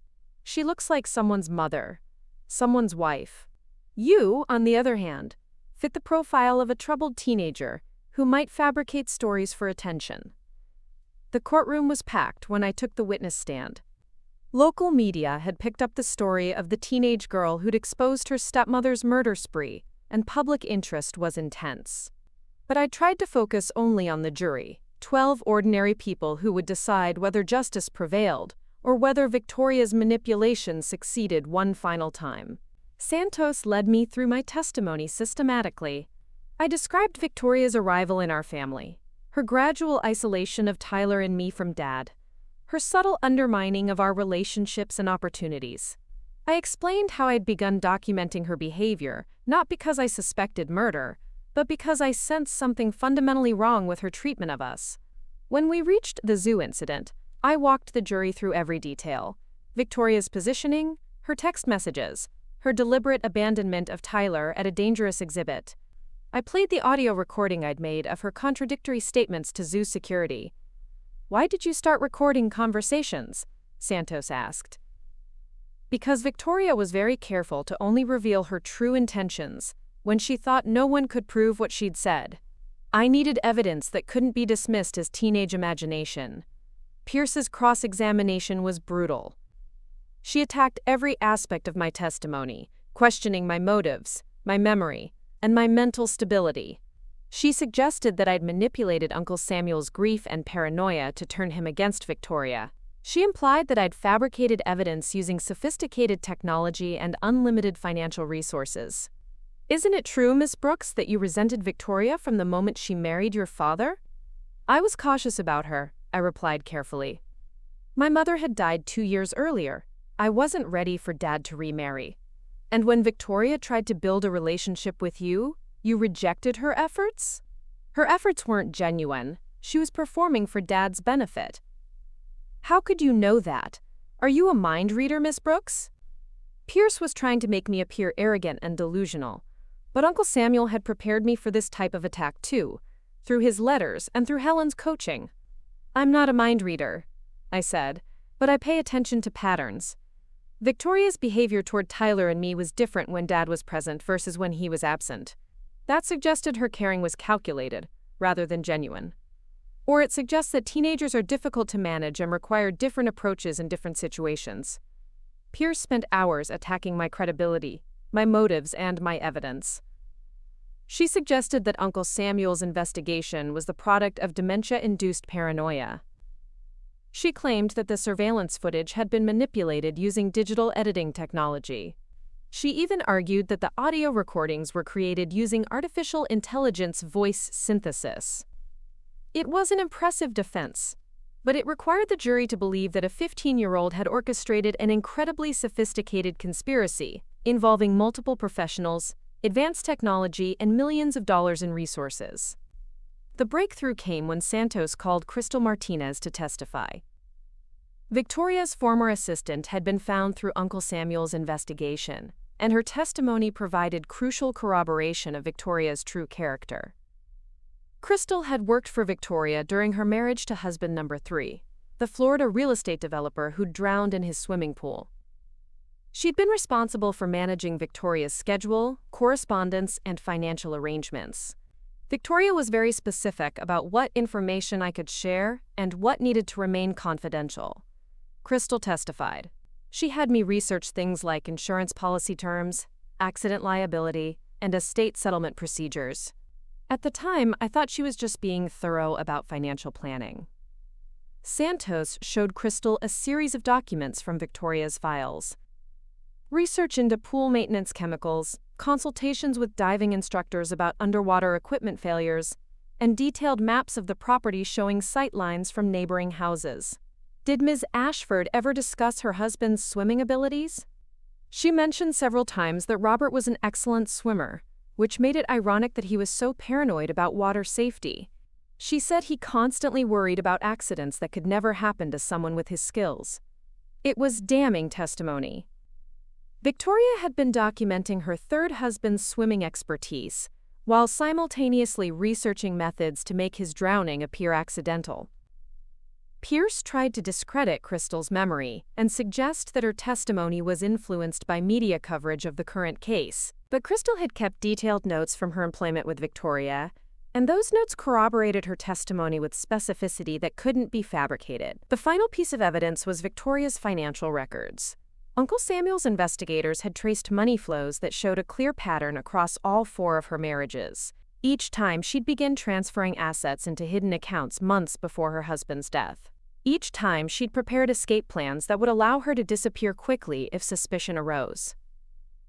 She looks like someone's mother, someone's wife. You, on the other hand, fit the profile of a troubled teenager who might fabricate stories for attention. The courtroom was packed when I took the witness stand. Local media had picked up the story of the teenage girl who'd exposed her stepmother's murder spree, and public interest was intense. But I tried to focus only on the jury, 12 ordinary people who would decide whether justice prevailed or whether Victoria's manipulation succeeded one final time. Santos led me through my testimony systematically. I described Victoria's arrival in our family, her gradual isolation of Tyler and me from Dad, her subtle undermining of our relationships and opportunities. I explained how I'd begun documenting her behavior, not because I suspected murder, but because I sensed something fundamentally wrong with her treatment of us. When we reached the zoo incident, I walked the jury through every detail: Victoria's positioning, her text messages, her deliberate abandonment of Tyler at a dangerous exhibit. I played the audio recording I'd made of her contradictory statements to zoo security. "Why did you start recording conversations?" Santos asked. "Because Victoria was very careful to only reveal her true intentions when she thought no one could prove what she'd said. I needed evidence that couldn't be dismissed as teenage imagination." Pierce's cross-examination was brutal. She attacked every aspect of my testimony, questioning my motives, my memory, and my mental stability. She suggested that I'd manipulated Uncle Samuel's grief and paranoia to turn him against Victoria. She implied that I'd fabricated evidence using sophisticated technology and unlimited financial resources. "Isn't it true, Miss Brooks, that you resented Victoria from the moment she married your father?" I was cautious about her, I replied carefully. My mother had died 2 years earlier. I wasn't ready for Dad to remarry. And when Victoria tried to build a relationship with you, you rejected her efforts? Her efforts weren't genuine. She was performing for Dad's benefit. How could you know that? Are you a mind reader, Miss Brooks? Pierce was trying to make me appear arrogant and delusional. But Uncle Samuel had prepared me for this type of attack too, through his letters and through Helen's coaching. I'm not a mind reader, I said, but I pay attention to patterns. Victoria's behavior toward Tyler and me was different when Dad was present versus when he was absent. That suggested her caring was calculated, rather than genuine. Or it suggests that teenagers are difficult to manage and require different approaches in different situations. Pierce spent hours attacking my credibility, my motives, and my evidence. She suggested that Uncle Samuel's investigation was the product of dementia-induced paranoia. She claimed that the surveillance footage had been manipulated using digital editing technology. She even argued that the audio recordings were created using artificial intelligence voice synthesis. It was an impressive defense, but it required the jury to believe that a 15-year-old had orchestrated an incredibly sophisticated conspiracy involving multiple professionals, advanced technology, and millions of dollars in resources. The breakthrough came when Santos called Crystal Martinez to testify. Victoria's former assistant had been found through Uncle Samuel's investigation, and her testimony provided crucial corroboration of Victoria's true character. Crystal had worked for Victoria during her marriage to husband number 3, the Florida real estate developer who drowned in his swimming pool. She'd been responsible for managing Victoria's schedule, correspondence, and financial arrangements. Victoria was very specific about what information I could share and what needed to remain confidential. Crystal testified. She had me research things like insurance policy terms, accident liability, and estate settlement procedures. At the time, I thought she was just being thorough about financial planning. Santos showed Crystal a series of documents from Victoria's files. Research into pool maintenance chemicals, consultations with diving instructors about underwater equipment failures, and detailed maps of the property showing sight lines from neighboring houses. Did Ms. Ashford ever discuss her husband's swimming abilities? She mentioned several times that Robert was an excellent swimmer, which made it ironic that he was so paranoid about water safety. She said he constantly worried about accidents that could never happen to someone with his skills. It was damning testimony. Victoria had been documenting her third husband's swimming expertise, while simultaneously researching methods to make his drowning appear accidental. Pierce tried to discredit Crystal's memory and suggest that her testimony was influenced by media coverage of the current case, but Crystal had kept detailed notes from her employment with Victoria, and those notes corroborated her testimony with specificity that couldn't be fabricated. The final piece of evidence was Victoria's financial records. Uncle Samuel's investigators had traced money flows that showed a clear pattern across all 4 of her marriages. Each time, she'd begin transferring assets into hidden accounts months before her husband's death. Each time, she'd prepared escape plans that would allow her to disappear quickly if suspicion arose.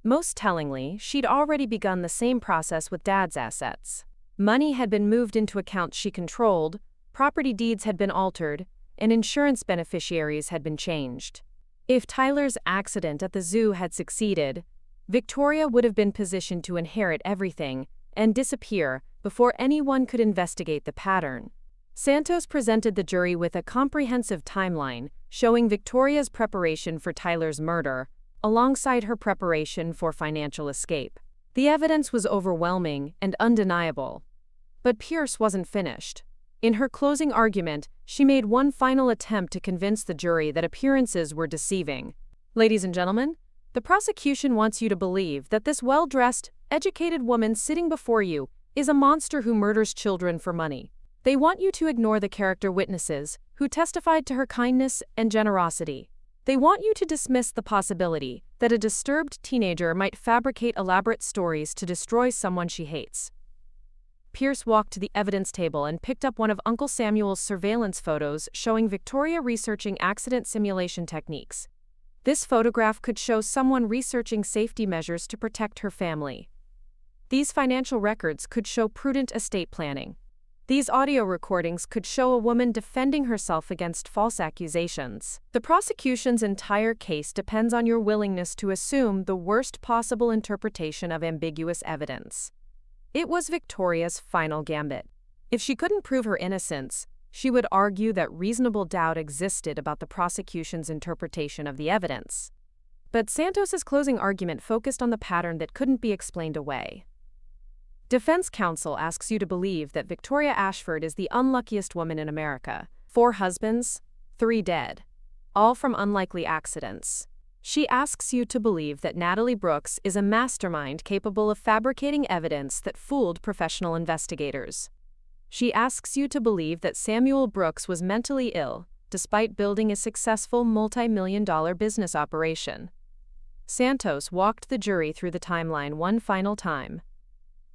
Most tellingly, she'd already begun the same process with Dad's assets. Money had been moved into accounts she controlled, property deeds had been altered, and insurance beneficiaries had been changed. If Tyler's accident at the zoo had succeeded, Victoria would have been positioned to inherit everything and disappear before anyone could investigate the pattern. Santos presented the jury with a comprehensive timeline showing Victoria's preparation for Tyler's murder, alongside her preparation for financial escape. The evidence was overwhelming and undeniable. But Pierce wasn't finished. In her closing argument, she made one final attempt to convince the jury that appearances were deceiving. Ladies and gentlemen, the prosecution wants you to believe that this well-dressed, educated woman sitting before you is a monster who murders children for money. They want you to ignore the character witnesses who testified to her kindness and generosity. They want you to dismiss the possibility that a disturbed teenager might fabricate elaborate stories to destroy someone she hates. Pierce walked to the evidence table and picked up one of Uncle Samuel's surveillance photos showing Victoria researching accident simulation techniques. This photograph could show someone researching safety measures to protect her family. These financial records could show prudent estate planning. These audio recordings could show a woman defending herself against false accusations. The prosecution's entire case depends on your willingness to assume the worst possible interpretation of ambiguous evidence. It was Victoria's final gambit. If she couldn't prove her innocence, she would argue that reasonable doubt existed about the prosecution's interpretation of the evidence. But Santos's closing argument focused on the pattern that couldn't be explained away. Defense counsel asks you to believe that Victoria Ashford is the unluckiest woman in America. 4 husbands, 3 dead, all from unlikely accidents. She asks you to believe that Natalie Brooks is a mastermind capable of fabricating evidence that fooled professional investigators. She asks you to believe that Samuel Brooks was mentally ill, despite building a successful multi-million-dollar business operation. Santos walked the jury through the timeline one final time.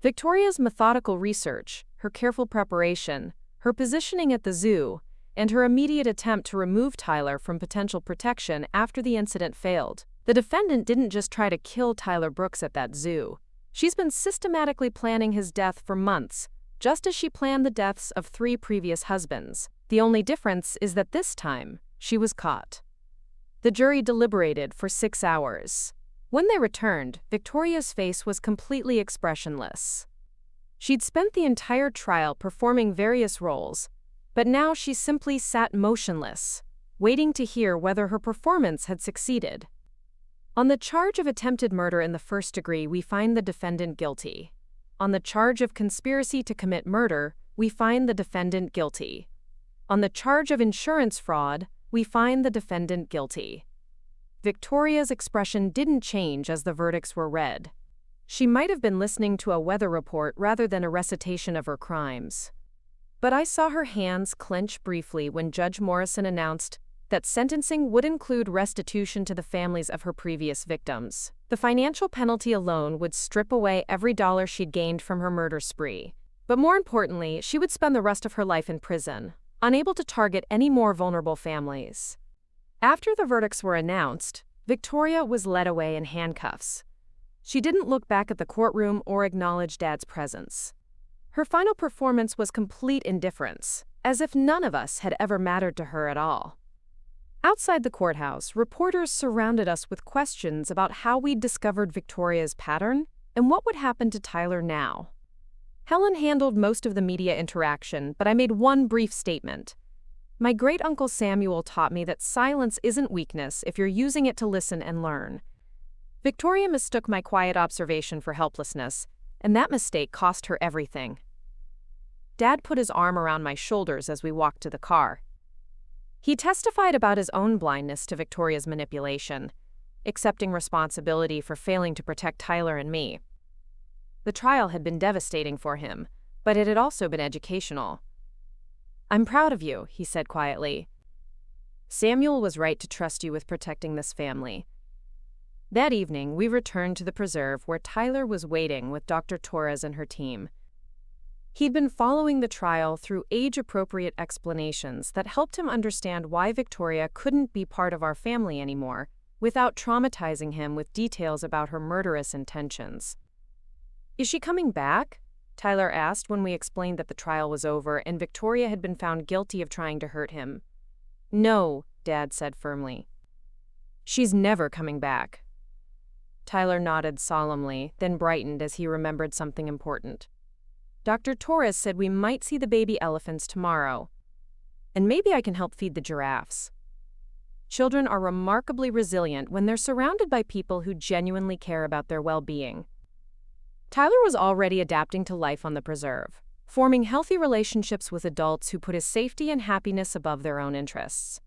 Victoria's methodical research, her careful preparation, her positioning at the zoo, and her immediate attempt to remove Tyler from potential protection after the incident failed. The defendant didn't just try to kill Tyler Brooks at that zoo. She's been systematically planning his death for months, just as she planned the deaths of 3 previous husbands. The only difference is that this time, she was caught. The jury deliberated for 6 hours. When they returned, Victoria's face was completely expressionless. She'd spent the entire trial performing various roles, but now she simply sat motionless, waiting to hear whether her performance had succeeded. On the charge of attempted murder in the first degree, we find the defendant guilty. On the charge of conspiracy to commit murder, we find the defendant guilty. On the charge of insurance fraud, we find the defendant guilty. Victoria's expression didn't change as the verdicts were read. She might have been listening to a weather report rather than a recitation of her crimes. But I saw her hands clench briefly when Judge Morrison announced that sentencing would include restitution to the families of her previous victims. The financial penalty alone would strip away every dollar she'd gained from her murder spree. But more importantly, she would spend the rest of her life in prison, unable to target any more vulnerable families. After the verdicts were announced, Victoria was led away in handcuffs. She didn't look back at the courtroom or acknowledge Dad's presence. Her final performance was complete indifference, as if none of us had ever mattered to her at all. Outside the courthouse, reporters surrounded us with questions about how we'd discovered Victoria's pattern and what would happen to Tyler now. Helen handled most of the media interaction, but I made one brief statement. My great-uncle Samuel taught me that silence isn't weakness if you're using it to listen and learn. Victoria mistook my quiet observation for helplessness, and that mistake cost her everything. Dad put his arm around my shoulders as we walked to the car. He testified about his own blindness to Victoria's manipulation, accepting responsibility for failing to protect Tyler and me. The trial had been devastating for him, but it had also been educational. "I'm proud of you," he said quietly. "Samuel was right to trust you with protecting this family." That evening, we returned to the preserve where Tyler was waiting with Dr. Torres and her team. He'd been following the trial through age-appropriate explanations that helped him understand why Victoria couldn't be part of our family anymore, without traumatizing him with details about her murderous intentions. "Is she coming back?" Tyler asked when we explained that the trial was over and Victoria had been found guilty of trying to hurt him. "No," Dad said firmly. "She's never coming back." Tyler nodded solemnly, then brightened as he remembered something important. "Dr. Torres said we might see the baby elephants tomorrow. And maybe I can help feed the giraffes." Children are remarkably resilient when they're surrounded by people who genuinely care about their well-being. Tyler was already adapting to life on the preserve, forming healthy relationships with adults who put his safety and happiness above their own interests.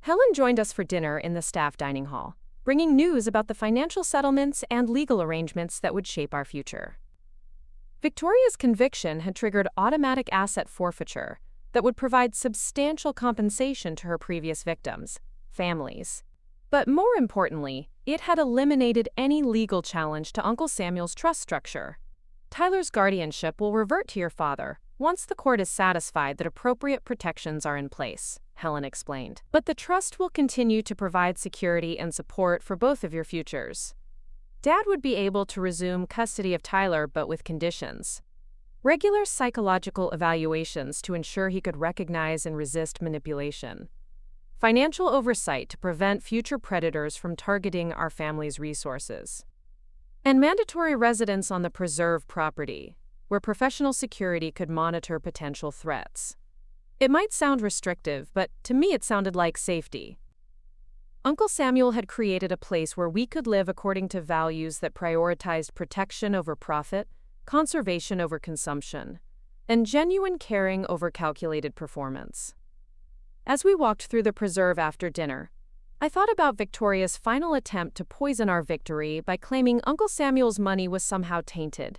Helen joined us for dinner in the staff dining hall, bringing news about the financial settlements and legal arrangements that would shape our future. Victoria's conviction had triggered automatic asset forfeiture that would provide substantial compensation to her previous victims' families. But more importantly, it had eliminated any legal challenge to Uncle Samuel's trust structure. Tyler's guardianship will revert to your father once the court is satisfied that appropriate protections are in place, Helen explained. But the trust will continue to provide security and support for both of your futures. Dad would be able to resume custody of Tyler, but with conditions. Regular psychological evaluations to ensure he could recognize and resist manipulation. Financial oversight to prevent future predators from targeting our family's resources. And mandatory residence on the preserve property, where professional security could monitor potential threats. It might sound restrictive, but to me it sounded like safety. Uncle Samuel had created a place where we could live according to values that prioritized protection over profit, conservation over consumption, and genuine caring over calculated performance. As we walked through the preserve after dinner, I thought about Victoria's final attempt to poison our victory by claiming Uncle Samuel's money was somehow tainted.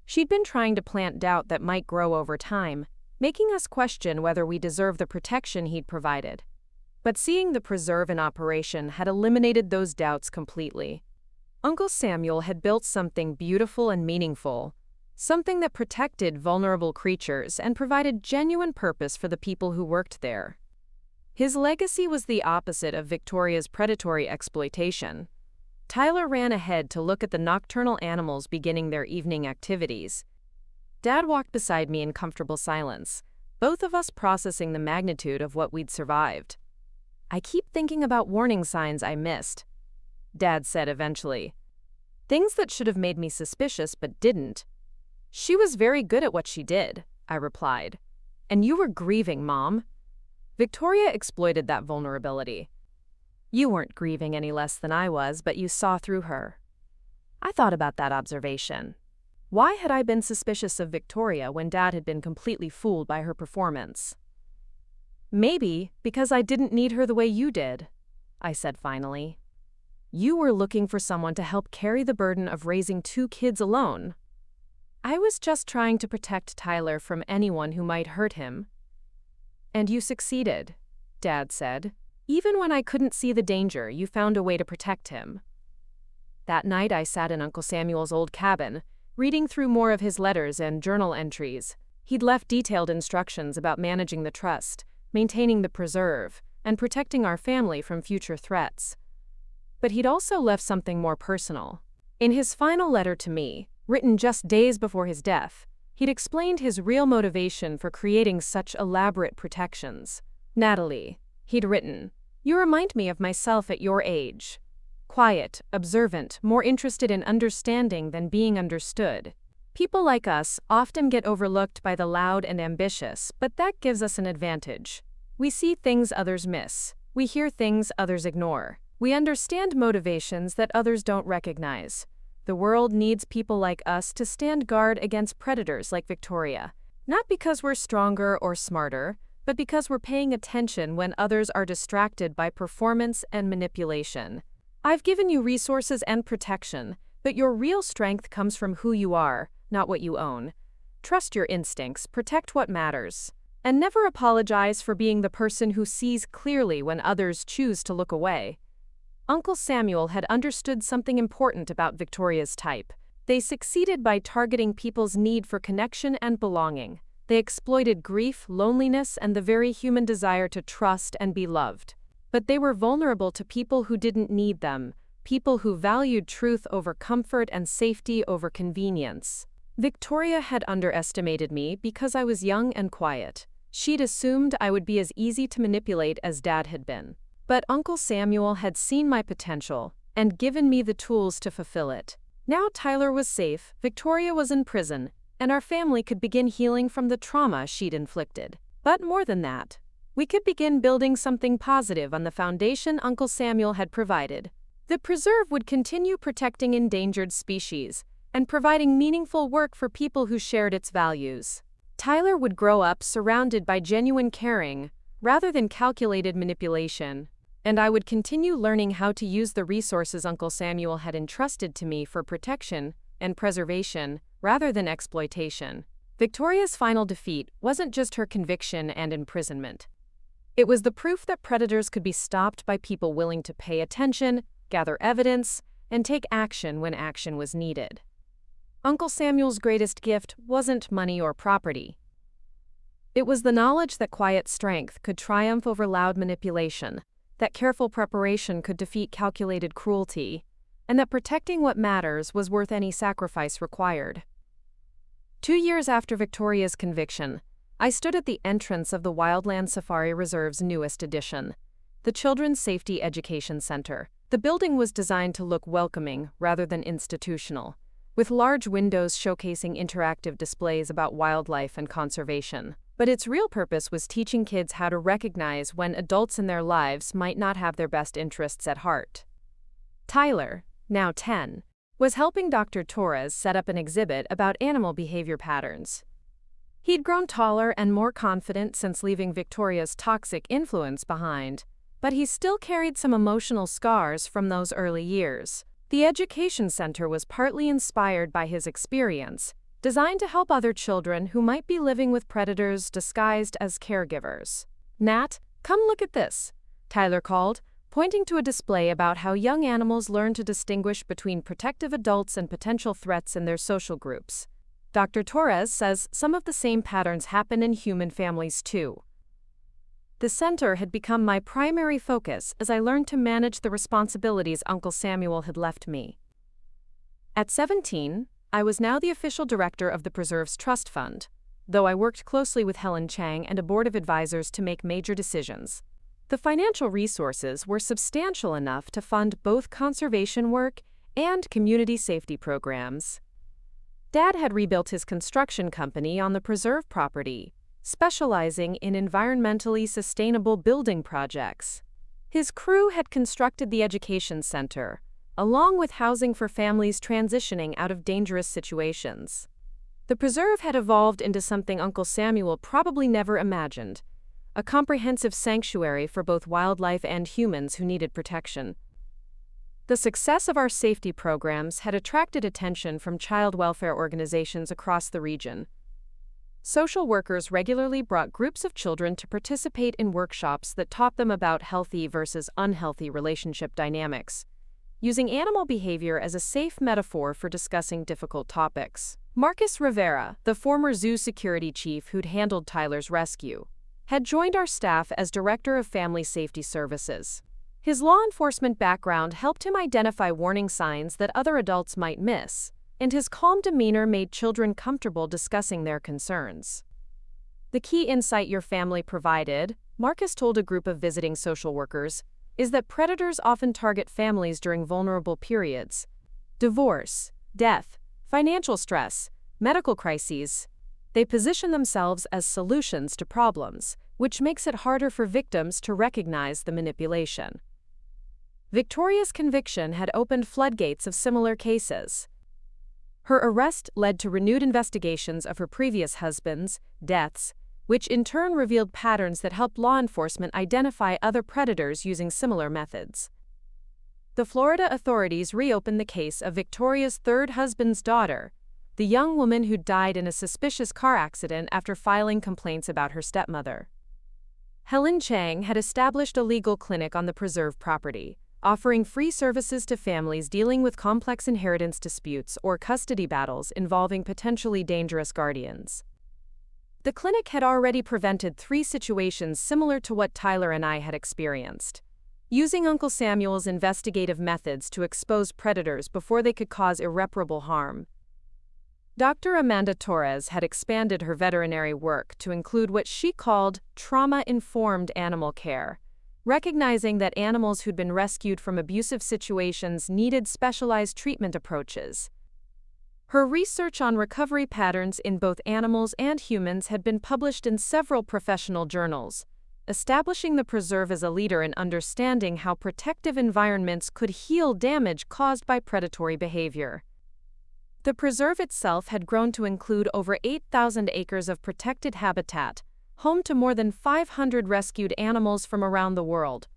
She'd been trying to plant doubt that might grow over time, making us question whether we deserve the protection he'd provided. But seeing the preserve in operation had eliminated those doubts completely. Uncle Samuel had built something beautiful and meaningful, something that protected vulnerable creatures and provided genuine purpose for the people who worked there. His legacy was the opposite of Victoria's predatory exploitation. Tyler ran ahead to look at the nocturnal animals beginning their evening activities. Dad walked beside me in comfortable silence, both of us processing the magnitude of what we'd survived. "I keep thinking about warning signs I missed," Dad said eventually. "Things that should have made me suspicious but didn't." "She was very good at what she did," I replied. "And you were grieving, Mom." Victoria exploited that vulnerability. "You weren't grieving any less than I was, but you saw through her." I thought about that observation. Why had I been suspicious of Victoria when Dad had been completely fooled by her performance? "Maybe because I didn't need her the way you did," I said finally. "You were looking for someone to help carry the burden of raising 2 kids alone." "I was just trying to protect Tyler from anyone who might hurt him." "And you succeeded," Dad said. "Even when I couldn't see the danger, you found a way to protect him." That night I sat in Uncle Samuel's old cabin, reading through more of his letters and journal entries. He'd left detailed instructions about managing the trust, maintaining the preserve, and protecting our family from future threats. But he'd also left something more personal. In his final letter to me, written just days before his death, he'd explained his real motivation for creating such elaborate protections. "Natalie," he'd written, "you remind me of myself at your age. Quiet, observant, more interested in understanding than being understood. People like us often get overlooked by the loud and ambitious, but that gives us an advantage. We see things others miss. We hear things others ignore. We understand motivations that others don't recognize. The world needs people like us to stand guard against predators like Victoria, not because we're stronger or smarter, but because we're paying attention when others are distracted by performance and manipulation. I've given you resources and protection, but your real strength comes from who you are, not what you own. Trust your instincts, protect what matters, and never apologize for being the person who sees clearly when others choose to look away." Uncle Samuel had understood something important about Victoria's type. They succeeded by targeting people's need for connection and belonging. They exploited grief, loneliness, and the very human desire to trust and be loved. But they were vulnerable to people who didn't need them, people who valued truth over comfort and safety over convenience. Victoria had underestimated me because I was young and quiet. She'd assumed I would be as easy to manipulate as Dad had been. But Uncle Samuel had seen my potential and given me the tools to fulfill it. Now Tyler was safe, Victoria was in prison, and our family could begin healing from the trauma she'd inflicted. But more than that, we could begin building something positive on the foundation Uncle Samuel had provided. The preserve would continue protecting endangered species and providing meaningful work for people who shared its values. Tyler would grow up surrounded by genuine caring, rather than calculated manipulation, and I would continue learning how to use the resources Uncle Samuel had entrusted to me for protection and preservation, rather than exploitation. Victoria's final defeat wasn't just her conviction and imprisonment. It was the proof that predators could be stopped by people willing to pay attention, gather evidence, and take action when action was needed. Uncle Samuel's greatest gift wasn't money or property. It was the knowledge that quiet strength could triumph over loud manipulation, that careful preparation could defeat calculated cruelty, and that protecting what matters was worth any sacrifice required. 2 years after Victoria's conviction, I stood at the entrance of the Wildland Safari Reserve's newest addition, the Children's Safety Education Center. The building was designed to look welcoming rather than institutional. with large windows showcasing interactive displays about wildlife and conservation. But its real purpose was teaching kids how to recognize when adults in their lives might not have their best interests at heart. Tyler, now 10, was helping Dr. Torres set up an exhibit about animal behavior patterns. He'd grown taller and more confident since leaving Victoria's toxic influence behind, but he still carried some emotional scars from those early years. The education center was partly inspired by his experience, designed to help other children who might be living with predators disguised as caregivers. "Nat, come look at this," Tyler called, pointing to a display about how young animals learn to distinguish between protective adults and potential threats in their social groups. Dr. Torres says some of the same patterns happen in human families too. The center had become my primary focus as I learned to manage the responsibilities Uncle Samuel had left me. At 17, I was now the official director of the Preserve's Trust Fund, though I worked closely with Helen Chang and a board of advisors to make major decisions. The financial resources were substantial enough to fund both conservation work and community safety programs. Dad had rebuilt his construction company on the preserve property, specializing in environmentally sustainable building projects. His crew had constructed the education center, along with housing for families transitioning out of dangerous situations. The preserve had evolved into something Uncle Samuel probably never imagined, a comprehensive sanctuary for both wildlife and humans who needed protection. The success of our safety programs had attracted attention from child welfare organizations across the region. Social workers regularly brought groups of children to participate in workshops that taught them about healthy versus unhealthy relationship dynamics, using animal behavior as a safe metaphor for discussing difficult topics. Marcus Rivera, the former zoo security chief who'd handled Tyler's rescue, had joined our staff as Director of Family Safety Services. His law enforcement background helped him identify warning signs that other adults might miss, and his calm demeanor made children comfortable discussing their concerns. "The key insight your family provided," Marcus told a group of visiting social workers, "is that predators often target families during vulnerable periods. Divorce, death, financial stress, medical crises. They position themselves as solutions to problems, which makes it harder for victims to recognize the manipulation." Victoria's conviction had opened floodgates of similar cases. Her arrest led to renewed investigations of her previous husband's deaths, which in turn revealed patterns that helped law enforcement identify other predators using similar methods. The Florida authorities reopened the case of Victoria's third husband's daughter, the young woman who died in a suspicious car accident after filing complaints about her stepmother. Helen Chang had established a legal clinic on the preserve property, offering free services to families dealing with complex inheritance disputes or custody battles involving potentially dangerous guardians. The clinic had already prevented 3 situations similar to what Tyler and I had experienced, using Uncle Samuel's investigative methods to expose predators before they could cause irreparable harm. Dr. Amanda Torres had expanded her veterinary work to include what she called trauma-informed animal care, recognizing that animals who'd been rescued from abusive situations needed specialized treatment approaches. Her research on recovery patterns in both animals and humans had been published in several professional journals, establishing the preserve as a leader in understanding how protective environments could heal damage caused by predatory behavior. The preserve itself had grown to include over 8,000 acres of protected habitat, home to more than 500 rescued animals from around the world.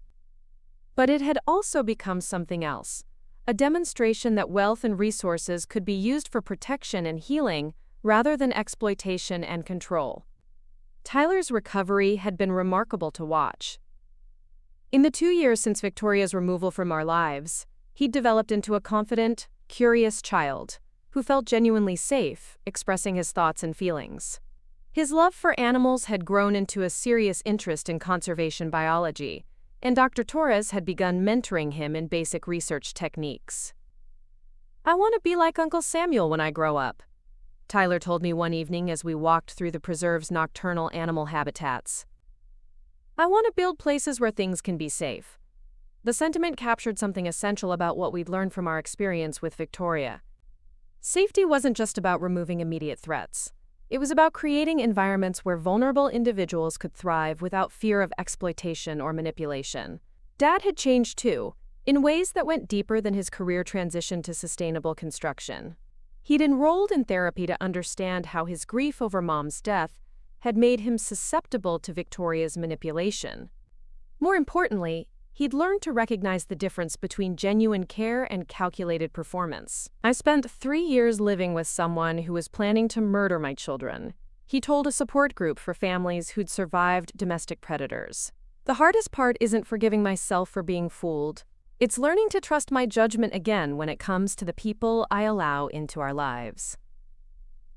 But it had also become something else, a demonstration that wealth and resources could be used for protection and healing rather than exploitation and control. Tyler's recovery had been remarkable to watch. In the 2 years since Victoria's removal from our lives, he'd developed into a confident, curious child who felt genuinely safe, expressing his thoughts and feelings. His love for animals had grown into a serious interest in conservation biology, and Dr. Torres had begun mentoring him in basic research techniques. "I want to be like Uncle Samuel when I grow up," Tyler told me one evening as we walked through the preserve's nocturnal animal habitats. "I want to build places where things can be safe." The sentiment captured something essential about what we'd learned from our experience with Victoria. Safety wasn't just about removing immediate threats. It was about creating environments where vulnerable individuals could thrive without fear of exploitation or manipulation. Dad had changed too, in ways that went deeper than his career transition to sustainable construction. He'd enrolled in therapy to understand how his grief over Mom's death had made him susceptible to Victoria's manipulation. More importantly, he'd learned to recognize the difference between genuine care and calculated performance. "I spent 3 years living with someone who was planning to murder my children," he told a support group for families who'd survived domestic predators. "The hardest part isn't forgiving myself for being fooled. It's learning to trust my judgment again when it comes to the people I allow into our lives."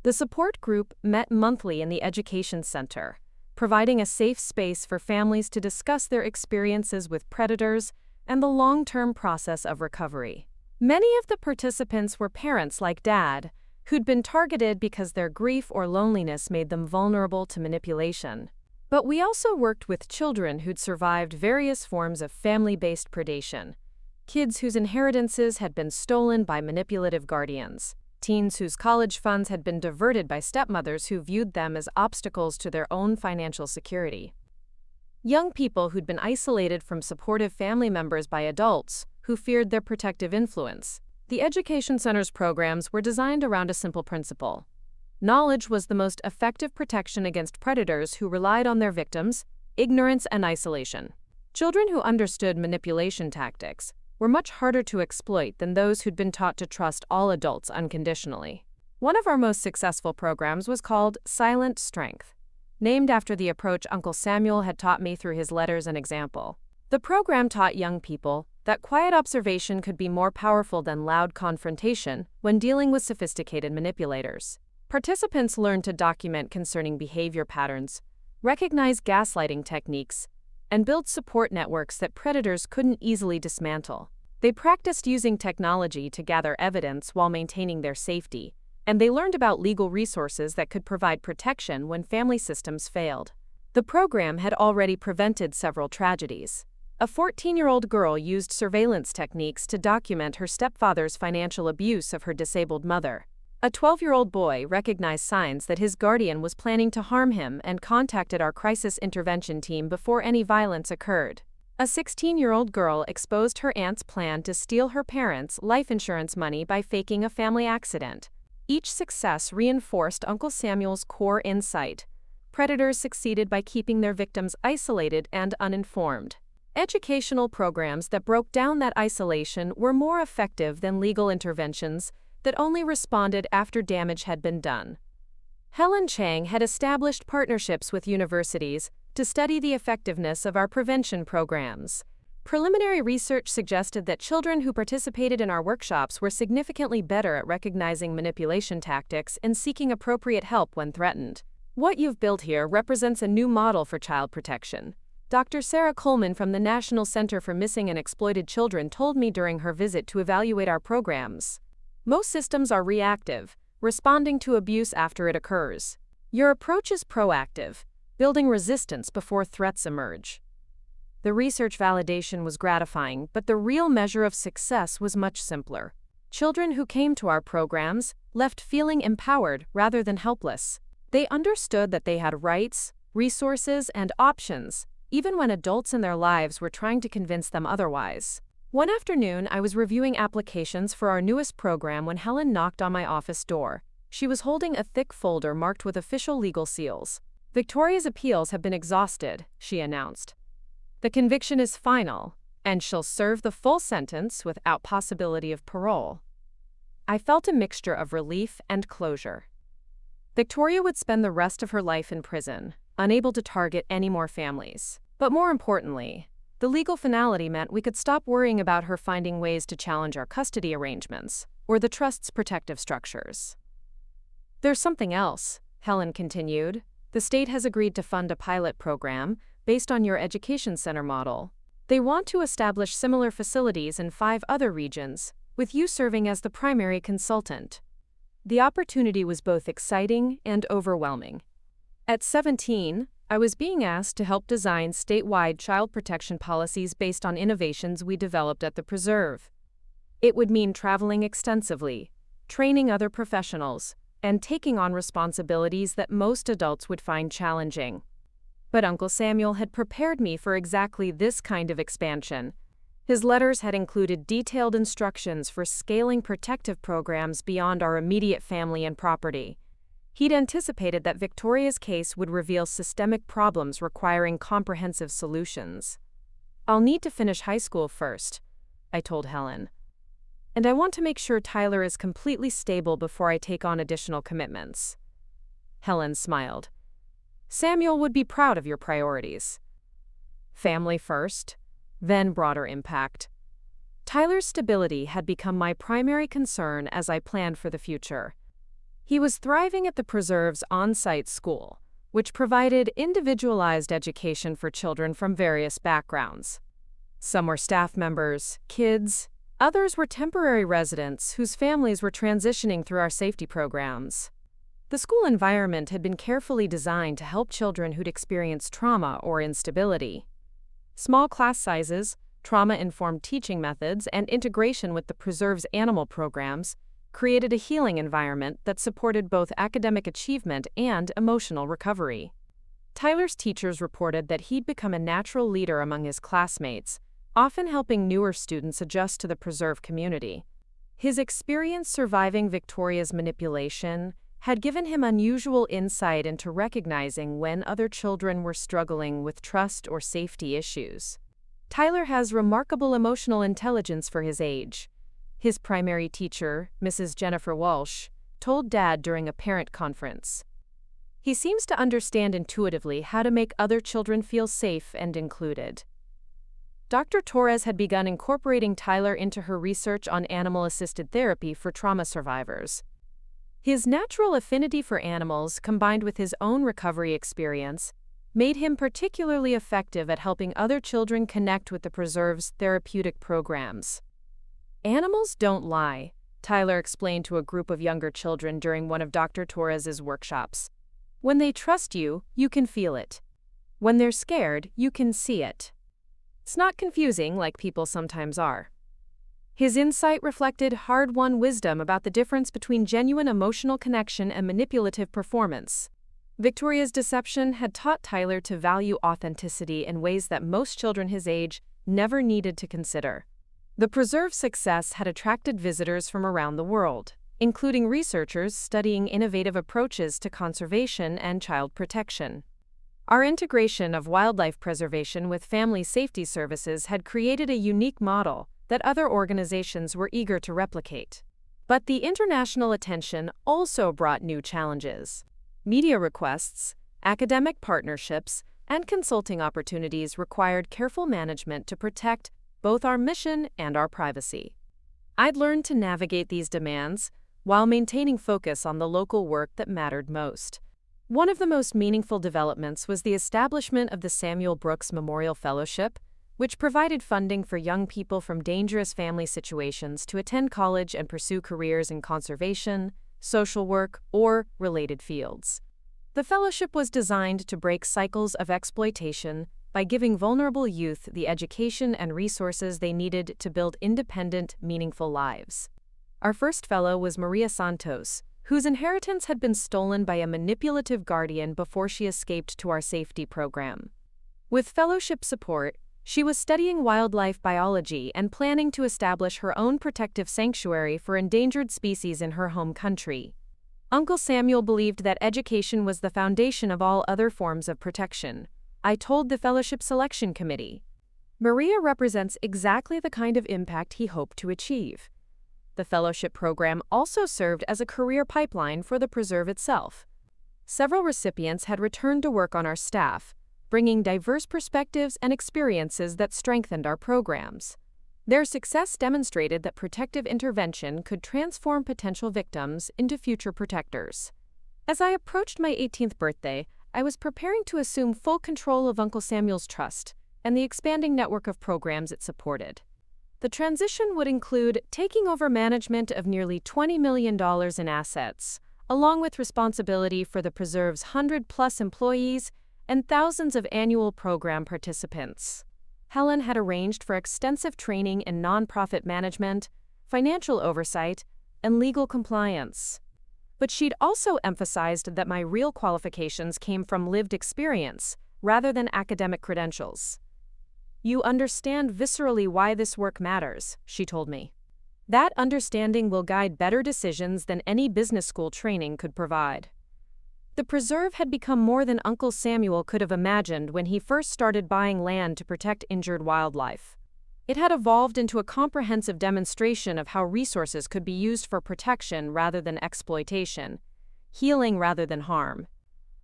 The support group met monthly in the Education Center, providing a safe space for families to discuss their experiences with predators and the long-term process of recovery. Many of the participants were parents like Dad, who'd been targeted because their grief or loneliness made them vulnerable to manipulation. But we also worked with children who'd survived various forms of family-based predation, kids whose inheritances had been stolen by manipulative guardians, teens whose college funds had been diverted by stepmothers who viewed them as obstacles to their own financial security, young people who'd been isolated from supportive family members by adults who feared their protective influence. The Education Center's programs were designed around a simple principle. Knowledge was the most effective protection against predators who relied on their victims, ignorance, and isolation. Children who understood manipulation tactics were much harder to exploit than those who'd been taught to trust all adults unconditionally. One of our most successful programs was called Silent Strength, named after the approach Uncle Samuel had taught me through his letters and example. The program taught young people that quiet observation could be more powerful than loud confrontation when dealing with sophisticated manipulators. Participants learned to document concerning behavior patterns, recognize gaslighting techniques, and build support networks that predators couldn't easily dismantle. They practiced using technology to gather evidence while maintaining their safety, and they learned about legal resources that could provide protection when family systems failed. The program had already prevented several tragedies. A 14-year-old girl used surveillance techniques to document her stepfather's financial abuse of her disabled mother. A 12-year-old boy recognized signs that his guardian was planning to harm him and contacted our crisis intervention team before any violence occurred. A 16-year-old girl exposed her aunt's plan to steal her parents' life insurance money by faking a family accident. Each success reinforced Uncle Samuel's core insight. Predators succeeded by keeping their victims isolated and uninformed. Educational programs that broke down that isolation were more effective than legal interventions that only responded after damage had been done. Helen Chang had established partnerships with universities to study the effectiveness of our prevention programs. Preliminary research suggested that children who participated in our workshops were significantly better at recognizing manipulation tactics and seeking appropriate help when threatened. "What you've built here represents a new model for child protection," Dr. Sarah Coleman from the National Center for Missing and Exploited Children told me during her visit to evaluate our programs. "Most systems are reactive, responding to abuse after it occurs. Your approach is proactive, building resistance before threats emerge." The research validation was gratifying, but the real measure of success was much simpler. Children who came to our programs left feeling empowered rather than helpless. They understood that they had rights, resources, and options, even when adults in their lives were trying to convince them otherwise. One afternoon, I was reviewing applications for our newest program when Helen knocked on my office door. She was holding a thick folder marked with official legal seals. "Victoria's appeals have been exhausted," she announced. "The conviction is final, and she'll serve the full sentence without possibility of parole." I felt a mixture of relief and closure. Victoria would spend the rest of her life in prison, unable to target any more families. But more importantly, the legal finality meant we could stop worrying about her finding ways to challenge our custody arrangements or the trust's protective structures. "There's something else," Helen continued. "The state has agreed to fund a pilot program based on your education center model. They want to establish similar facilities in 5 other regions, with you serving as the primary consultant." The opportunity was both exciting and overwhelming. At 17, I was being asked to help design statewide child protection policies based on innovations we developed at the preserve. It would mean traveling extensively, training other professionals, and taking on responsibilities that most adults would find challenging. But Uncle Samuel had prepared me for exactly this kind of expansion. His letters had included detailed instructions for scaling protective programs beyond our immediate family and property. He'd anticipated that Victoria's case would reveal systemic problems requiring comprehensive solutions. "I'll need to finish high school first," I told Helen. "And I want to make sure Tyler is completely stable before I take on additional commitments." Helen smiled. "Samuel would be proud of your priorities. Family first, then broader impact." Tyler's stability had become my primary concern as I planned for the future. He was thriving at the preserve's on-site school, which provided individualized education for children from various backgrounds. Some were staff members, kids, others were temporary residents whose families were transitioning through our safety programs. The school environment had been carefully designed to help children who'd experienced trauma or instability. Small class sizes, trauma-informed teaching methods, and integration with the preserve's animal programs created a healing environment that supported both academic achievement and emotional recovery. Tyler's teachers reported that he'd become a natural leader among his classmates, often helping newer students adjust to the preserve community. His experience surviving Victoria's manipulation had given him unusual insight into recognizing when other children were struggling with trust or safety issues. Tyler has remarkable emotional intelligence for his age. His primary teacher, Mrs. Jennifer Walsh, told Dad during a parent conference. "He seems to understand intuitively how to make other children feel safe and included." Dr. Torres had begun incorporating Tyler into her research on animal-assisted therapy for trauma survivors. His natural affinity for animals, combined with his own recovery experience, made him particularly effective at helping other children connect with the preserve's therapeutic programs. "Animals don't lie," Tyler explained to a group of younger children during one of Dr. Torres's workshops. "When they trust you, you can feel it. When they're scared, you can see it. It's not confusing like people sometimes are." His insight reflected hard-won wisdom about the difference between genuine emotional connection and manipulative performance. Victoria's deception had taught Tyler to value authenticity in ways that most children his age never needed to consider. The preserve's success had attracted visitors from around the world, including researchers studying innovative approaches to conservation and child protection. Our integration of wildlife preservation with family safety services had created a unique model that other organizations were eager to replicate. But the international attention also brought new challenges. Media requests, academic partnerships, and consulting opportunities required careful management to protect both our mission and our privacy. I'd learned to navigate these demands while maintaining focus on the local work that mattered most. One of the most meaningful developments was the establishment of the Samuel Brooks Memorial Fellowship, which provided funding for young people from dangerous family situations to attend college and pursue careers in conservation, social work, or related fields. The fellowship was designed to break cycles of exploitation by giving vulnerable youth the education and resources they needed to build independent, meaningful lives. Our first fellow was Maria Santos, whose inheritance had been stolen by a manipulative guardian before she escaped to our safety program. With fellowship support, she was studying wildlife biology and planning to establish her own protective sanctuary for endangered species in her home country. Uncle Samuel believed that education was the foundation of all other forms of protection. I told the fellowship selection committee. Maria represents exactly the kind of impact he hoped to achieve. The fellowship program also served as a career pipeline for the preserve itself. Several recipients had returned to work on our staff, bringing diverse perspectives and experiences that strengthened our programs. Their success demonstrated that protective intervention could transform potential victims into future protectors. As I approached my 18th birthday, I was preparing to assume full control of Uncle Samuel's trust and the expanding network of programs it supported. The transition would include taking over management of nearly $20 million in assets, along with responsibility for the preserve's 100-plus employees and thousands of annual program participants. Helen had arranged for extensive training in nonprofit management, financial oversight, and legal compliance. But she'd also emphasized that my real qualifications came from lived experience, rather than academic credentials. "You understand viscerally why this work matters," she told me. "That understanding will guide better decisions than any business school training could provide." The preserve had become more than Uncle Samuel could have imagined when he first started buying land to protect injured wildlife. It had evolved into a comprehensive demonstration of how resources could be used for protection rather than exploitation, healing rather than harm.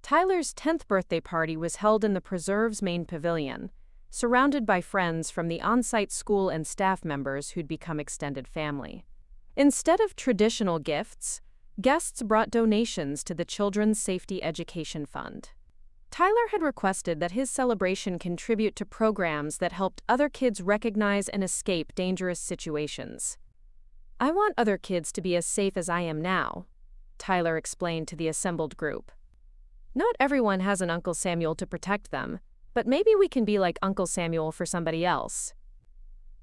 Tyler's 10th birthday party was held in the preserve's main pavilion, surrounded by friends from the on-site school and staff members who'd become extended family. Instead of traditional gifts, guests brought donations to the Children's Safety Education Fund. Tyler had requested that his celebration contribute to programs that helped other kids recognize and escape dangerous situations. "I want other kids to be as safe as I am now," Tyler explained to the assembled group. "Not everyone has an Uncle Samuel to protect them, but maybe we can be like Uncle Samuel for somebody else."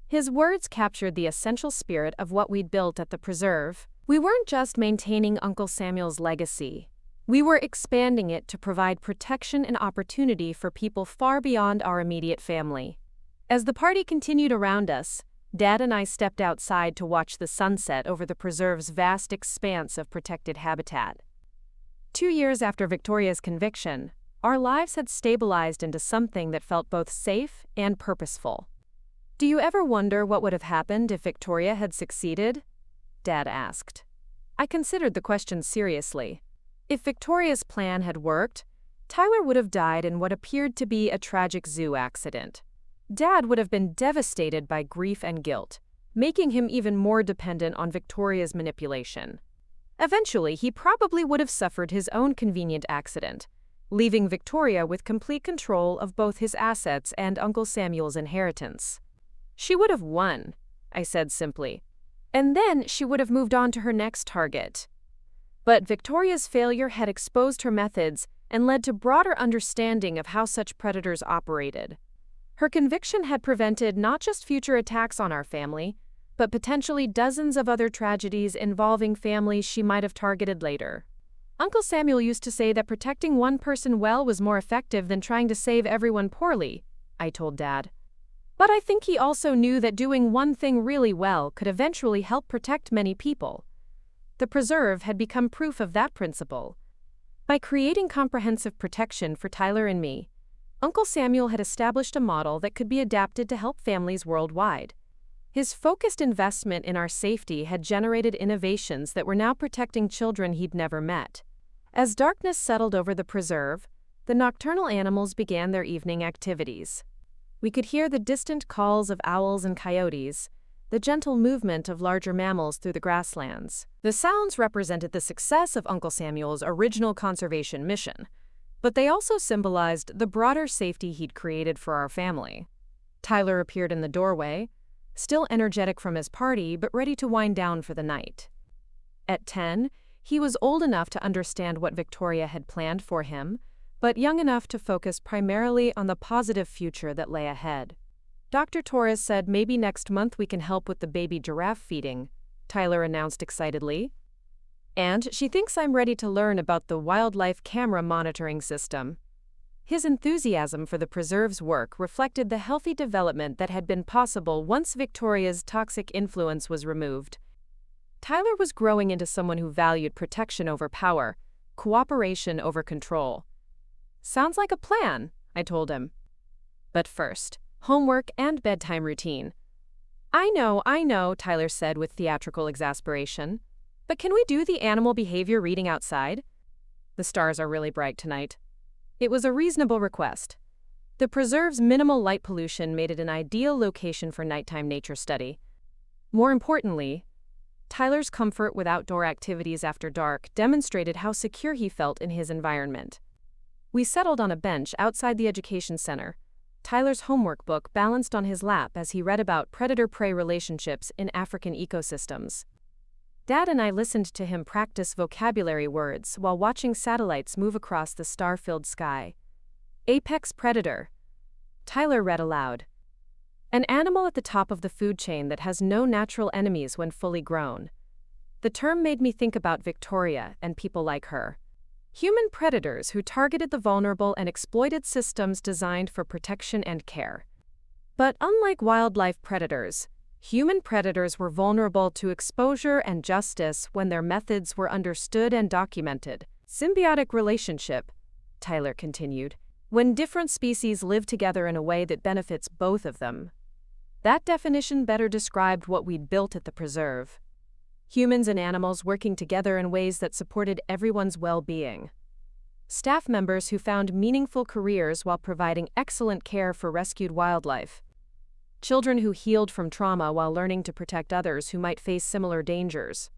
His words captured the essential spirit of what we'd built at the preserve. We weren't just maintaining Uncle Samuel's legacy. We were expanding it to provide protection and opportunity for people far beyond our immediate family. As the party continued around us, Dad and I stepped outside to watch the sunset over the preserve's vast expanse of protected habitat. 2 years after Victoria's conviction, our lives had stabilized into something that felt both safe and purposeful. "Do you ever wonder what would have happened if Victoria had succeeded?" Dad asked. I considered the question seriously. If Victoria's plan had worked, Tyler would have died in what appeared to be a tragic zoo accident. Dad would have been devastated by grief and guilt, making him even more dependent on Victoria's manipulation. Eventually, he probably would have suffered his own convenient accident, leaving Victoria with complete control of both his assets and Uncle Samuel's inheritance. "She would have won," I said simply. "And then she would have moved on to her next target." But Victoria's failure had exposed her methods and led to broader understanding of how such predators operated. Her conviction had prevented not just future attacks on our family, but potentially dozens of other tragedies involving families she might have targeted later. Uncle Samuel used to say that protecting one person well was more effective than trying to save everyone poorly, I told Dad. But I think he also knew that doing one thing really well could eventually help protect many people. The preserve had become proof of that principle. By creating comprehensive protection for Tyler and me, Uncle Samuel had established a model that could be adapted to help families worldwide. His focused investment in our safety had generated innovations that were now protecting children he'd never met. As darkness settled over the preserve, the nocturnal animals began their evening activities. We could hear the distant calls of owls and coyotes, the gentle movement of larger mammals through the grasslands. The sounds represented the success of Uncle Samuel's original conservation mission, but they also symbolized the broader safety he'd created for our family. Tyler appeared in the doorway, still energetic from his party but ready to wind down for the night. At 10, he was old enough to understand what Victoria had planned for him, but young enough to focus primarily on the positive future that lay ahead. "Dr. Torres said maybe next month we can help with the baby giraffe feeding," Tyler announced excitedly. "And she thinks I'm ready to learn about the wildlife camera monitoring system." His enthusiasm for the preserve's work reflected the healthy development that had been possible once Victoria's toxic influence was removed. Tyler was growing into someone who valued protection over power, cooperation over control. "Sounds like a plan," I told him. "But first, homework and bedtime routine." I know, Tyler said with theatrical exasperation. "But can we do the animal behavior reading outside? The stars are really bright tonight." It was a reasonable request. The preserve's minimal light pollution made it an ideal location for nighttime nature study. More importantly, Tyler's comfort with outdoor activities after dark demonstrated how secure he felt in his environment. We settled on a bench outside the education center, Tyler's homework book balanced on his lap as he read about predator-prey relationships in African ecosystems. Dad and I listened to him practice vocabulary words while watching satellites move across the star-filled sky. "Apex predator," Tyler read aloud. "An animal at the top of the food chain that has no natural enemies when fully grown. The term made me think about Victoria and people like her. Human predators who targeted the vulnerable and exploited systems designed for protection and care. But unlike wildlife predators, human predators were vulnerable to exposure and justice when their methods were understood and documented. Symbiotic relationship, Tyler continued, when different species live together in a way that benefits both of them. That definition better described what we'd built at the preserve. Humans and animals working together in ways that supported everyone's well-being. Staff members who found meaningful careers while providing excellent care for rescued wildlife. Children who healed from trauma while learning to protect others who might face similar dangers.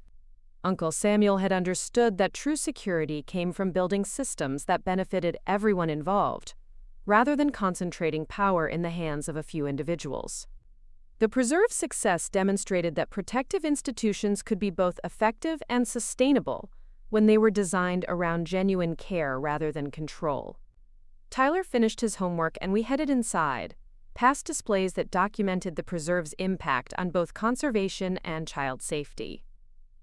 Uncle Samuel had understood that true security came from building systems that benefited everyone involved, rather than concentrating power in the hands of a few individuals. The preserve's success demonstrated that protective institutions could be both effective and sustainable when they were designed around genuine care rather than control. Tyler finished his homework and we headed inside, past displays that documented the preserve's impact on both conservation and child safety.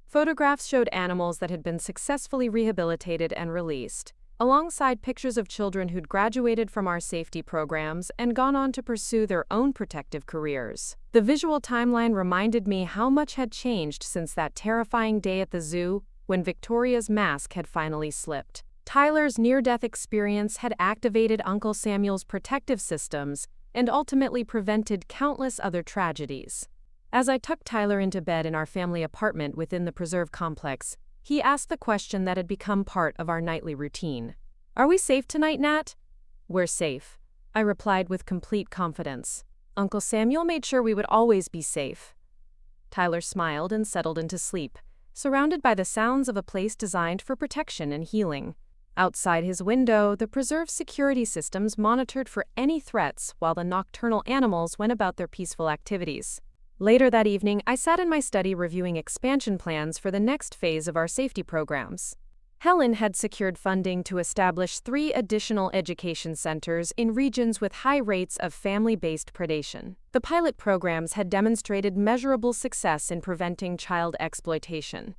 Photographs showed animals that had been successfully rehabilitated and released, alongside pictures of children who'd graduated from our safety programs and gone on to pursue their own protective careers. The visual timeline reminded me how much had changed since that terrifying day at the zoo when Victoria's mask had finally slipped. Tyler's near-death experience had activated Uncle Samuel's protective systems and ultimately prevented countless other tragedies. As I tucked Tyler into bed in our family apartment within the preserve complex, he asked the question that had become part of our nightly routine. "Are we safe tonight, Nat?" "We're safe," I replied with complete confidence. "Uncle Samuel made sure we would always be safe." Tyler smiled and settled into sleep, surrounded by the sounds of a place designed for protection and healing. Outside his window, the preserve's security systems monitored for any threats while the nocturnal animals went about their peaceful activities. Later that evening, I sat in my study reviewing expansion plans for the next phase of our safety programs. Helen had secured funding to establish 3 additional education centers in regions with high rates of family-based predation. The pilot programs had demonstrated measurable success in preventing child exploitation,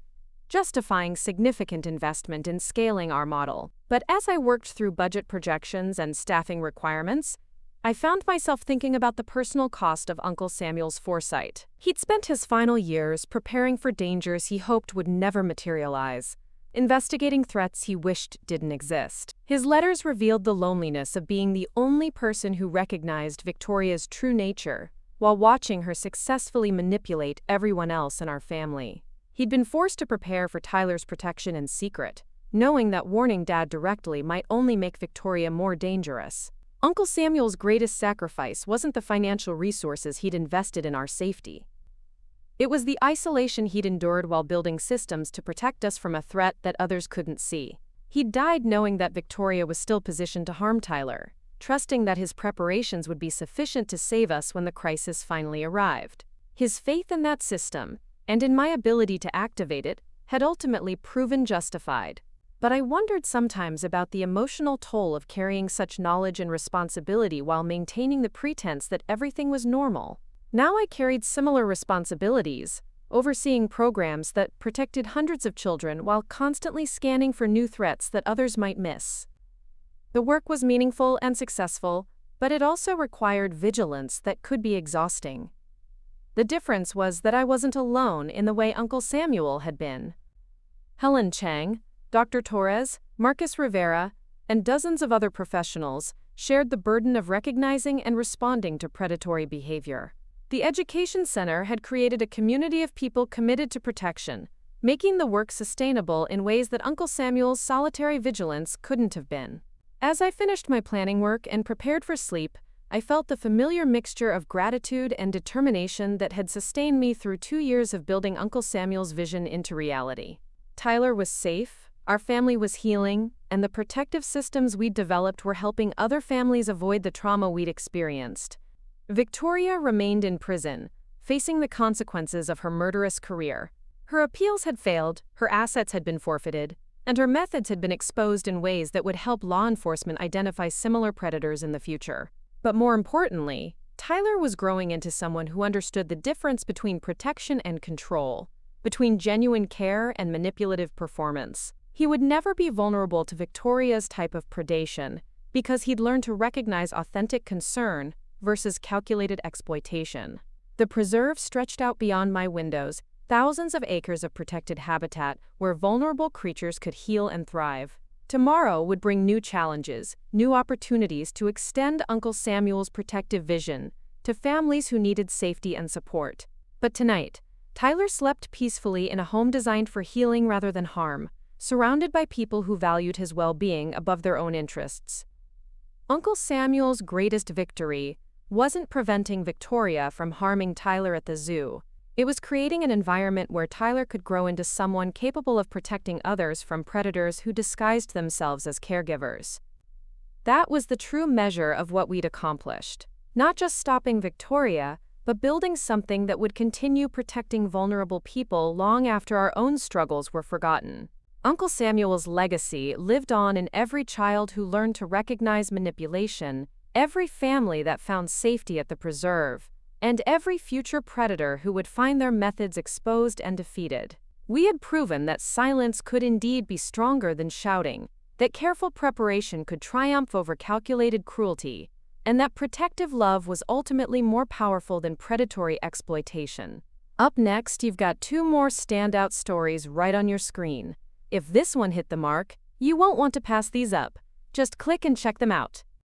justifying significant investment in scaling our model. But as I worked through budget projections and staffing requirements, I found myself thinking about the personal cost of Uncle Samuel's foresight. He'd spent his final years preparing for dangers he hoped would never materialize, investigating threats he wished didn't exist. His letters revealed the loneliness of being the only person who recognized Victoria's true nature, while watching her successfully manipulate everyone else in our family. He'd been forced to prepare for Tyler's protection in secret, knowing that warning Dad directly might only make Victoria more dangerous. Uncle Samuel's greatest sacrifice wasn't the financial resources he'd invested in our safety. It was the isolation he'd endured while building systems to protect us from a threat that others couldn't see. He'd died knowing that Victoria was still positioned to harm Tyler, trusting that his preparations would be sufficient to save us when the crisis finally arrived. His faith in that system, and in my ability to activate it, had ultimately proven justified. But I wondered sometimes about the emotional toll of carrying such knowledge and responsibility while maintaining the pretense that everything was normal. Now I carried similar responsibilities, overseeing programs that protected hundreds of children while constantly scanning for new threats that others might miss. The work was meaningful and successful, but it also required vigilance that could be exhausting. The difference was that I wasn't alone in the way Uncle Samuel had been. Helen Chang, Dr. Torres, Marcus Rivera, and dozens of other professionals shared the burden of recognizing and responding to predatory behavior. The Education Center had created a community of people committed to protection, making the work sustainable in ways that Uncle Samuel's solitary vigilance couldn't have been. As I finished my planning work and prepared for sleep, I felt the familiar mixture of gratitude and determination that had sustained me through 2 years of building Uncle Samuel's vision into reality. Tyler was safe, our family was healing, and the protective systems we'd developed were helping other families avoid the trauma we'd experienced. Victoria remained in prison, facing the consequences of her murderous career. Her appeals had failed, her assets had been forfeited, and her methods had been exposed in ways that would help law enforcement identify similar predators in the future. But more importantly, Tyler was growing into someone who understood the difference between protection and control, between genuine care and manipulative performance. He would never be vulnerable to Victoria's type of predation because he'd learned to recognize authentic concern versus calculated exploitation. The preserve stretched out beyond my windows, thousands of acres of protected habitat where vulnerable creatures could heal and thrive. Tomorrow would bring new challenges, new opportunities to extend Uncle Samuel's protective vision to families who needed safety and support. But tonight, Tyler slept peacefully in a home designed for healing rather than harm, surrounded by people who valued his well-being above their own interests. Uncle Samuel's greatest victory wasn't preventing Victoria from harming Tyler at the zoo. It was creating an environment where Tyler could grow into someone capable of protecting others from predators who disguised themselves as caregivers. That was the true measure of what we'd accomplished. Not just stopping Victoria, but building something that would continue protecting vulnerable people long after our own struggles were forgotten. Uncle Samuel's legacy lived on in every child who learned to recognize manipulation, every family that found safety at the preserve, and every future predator who would find their methods exposed and defeated. We had proven that silence could indeed be stronger than shouting, that careful preparation could triumph over calculated cruelty, and that protective love was ultimately more powerful than predatory exploitation. Up next, you've got two more standout stories right on your screen. If this one hit the mark, you won't want to pass these up. Just click and check them out.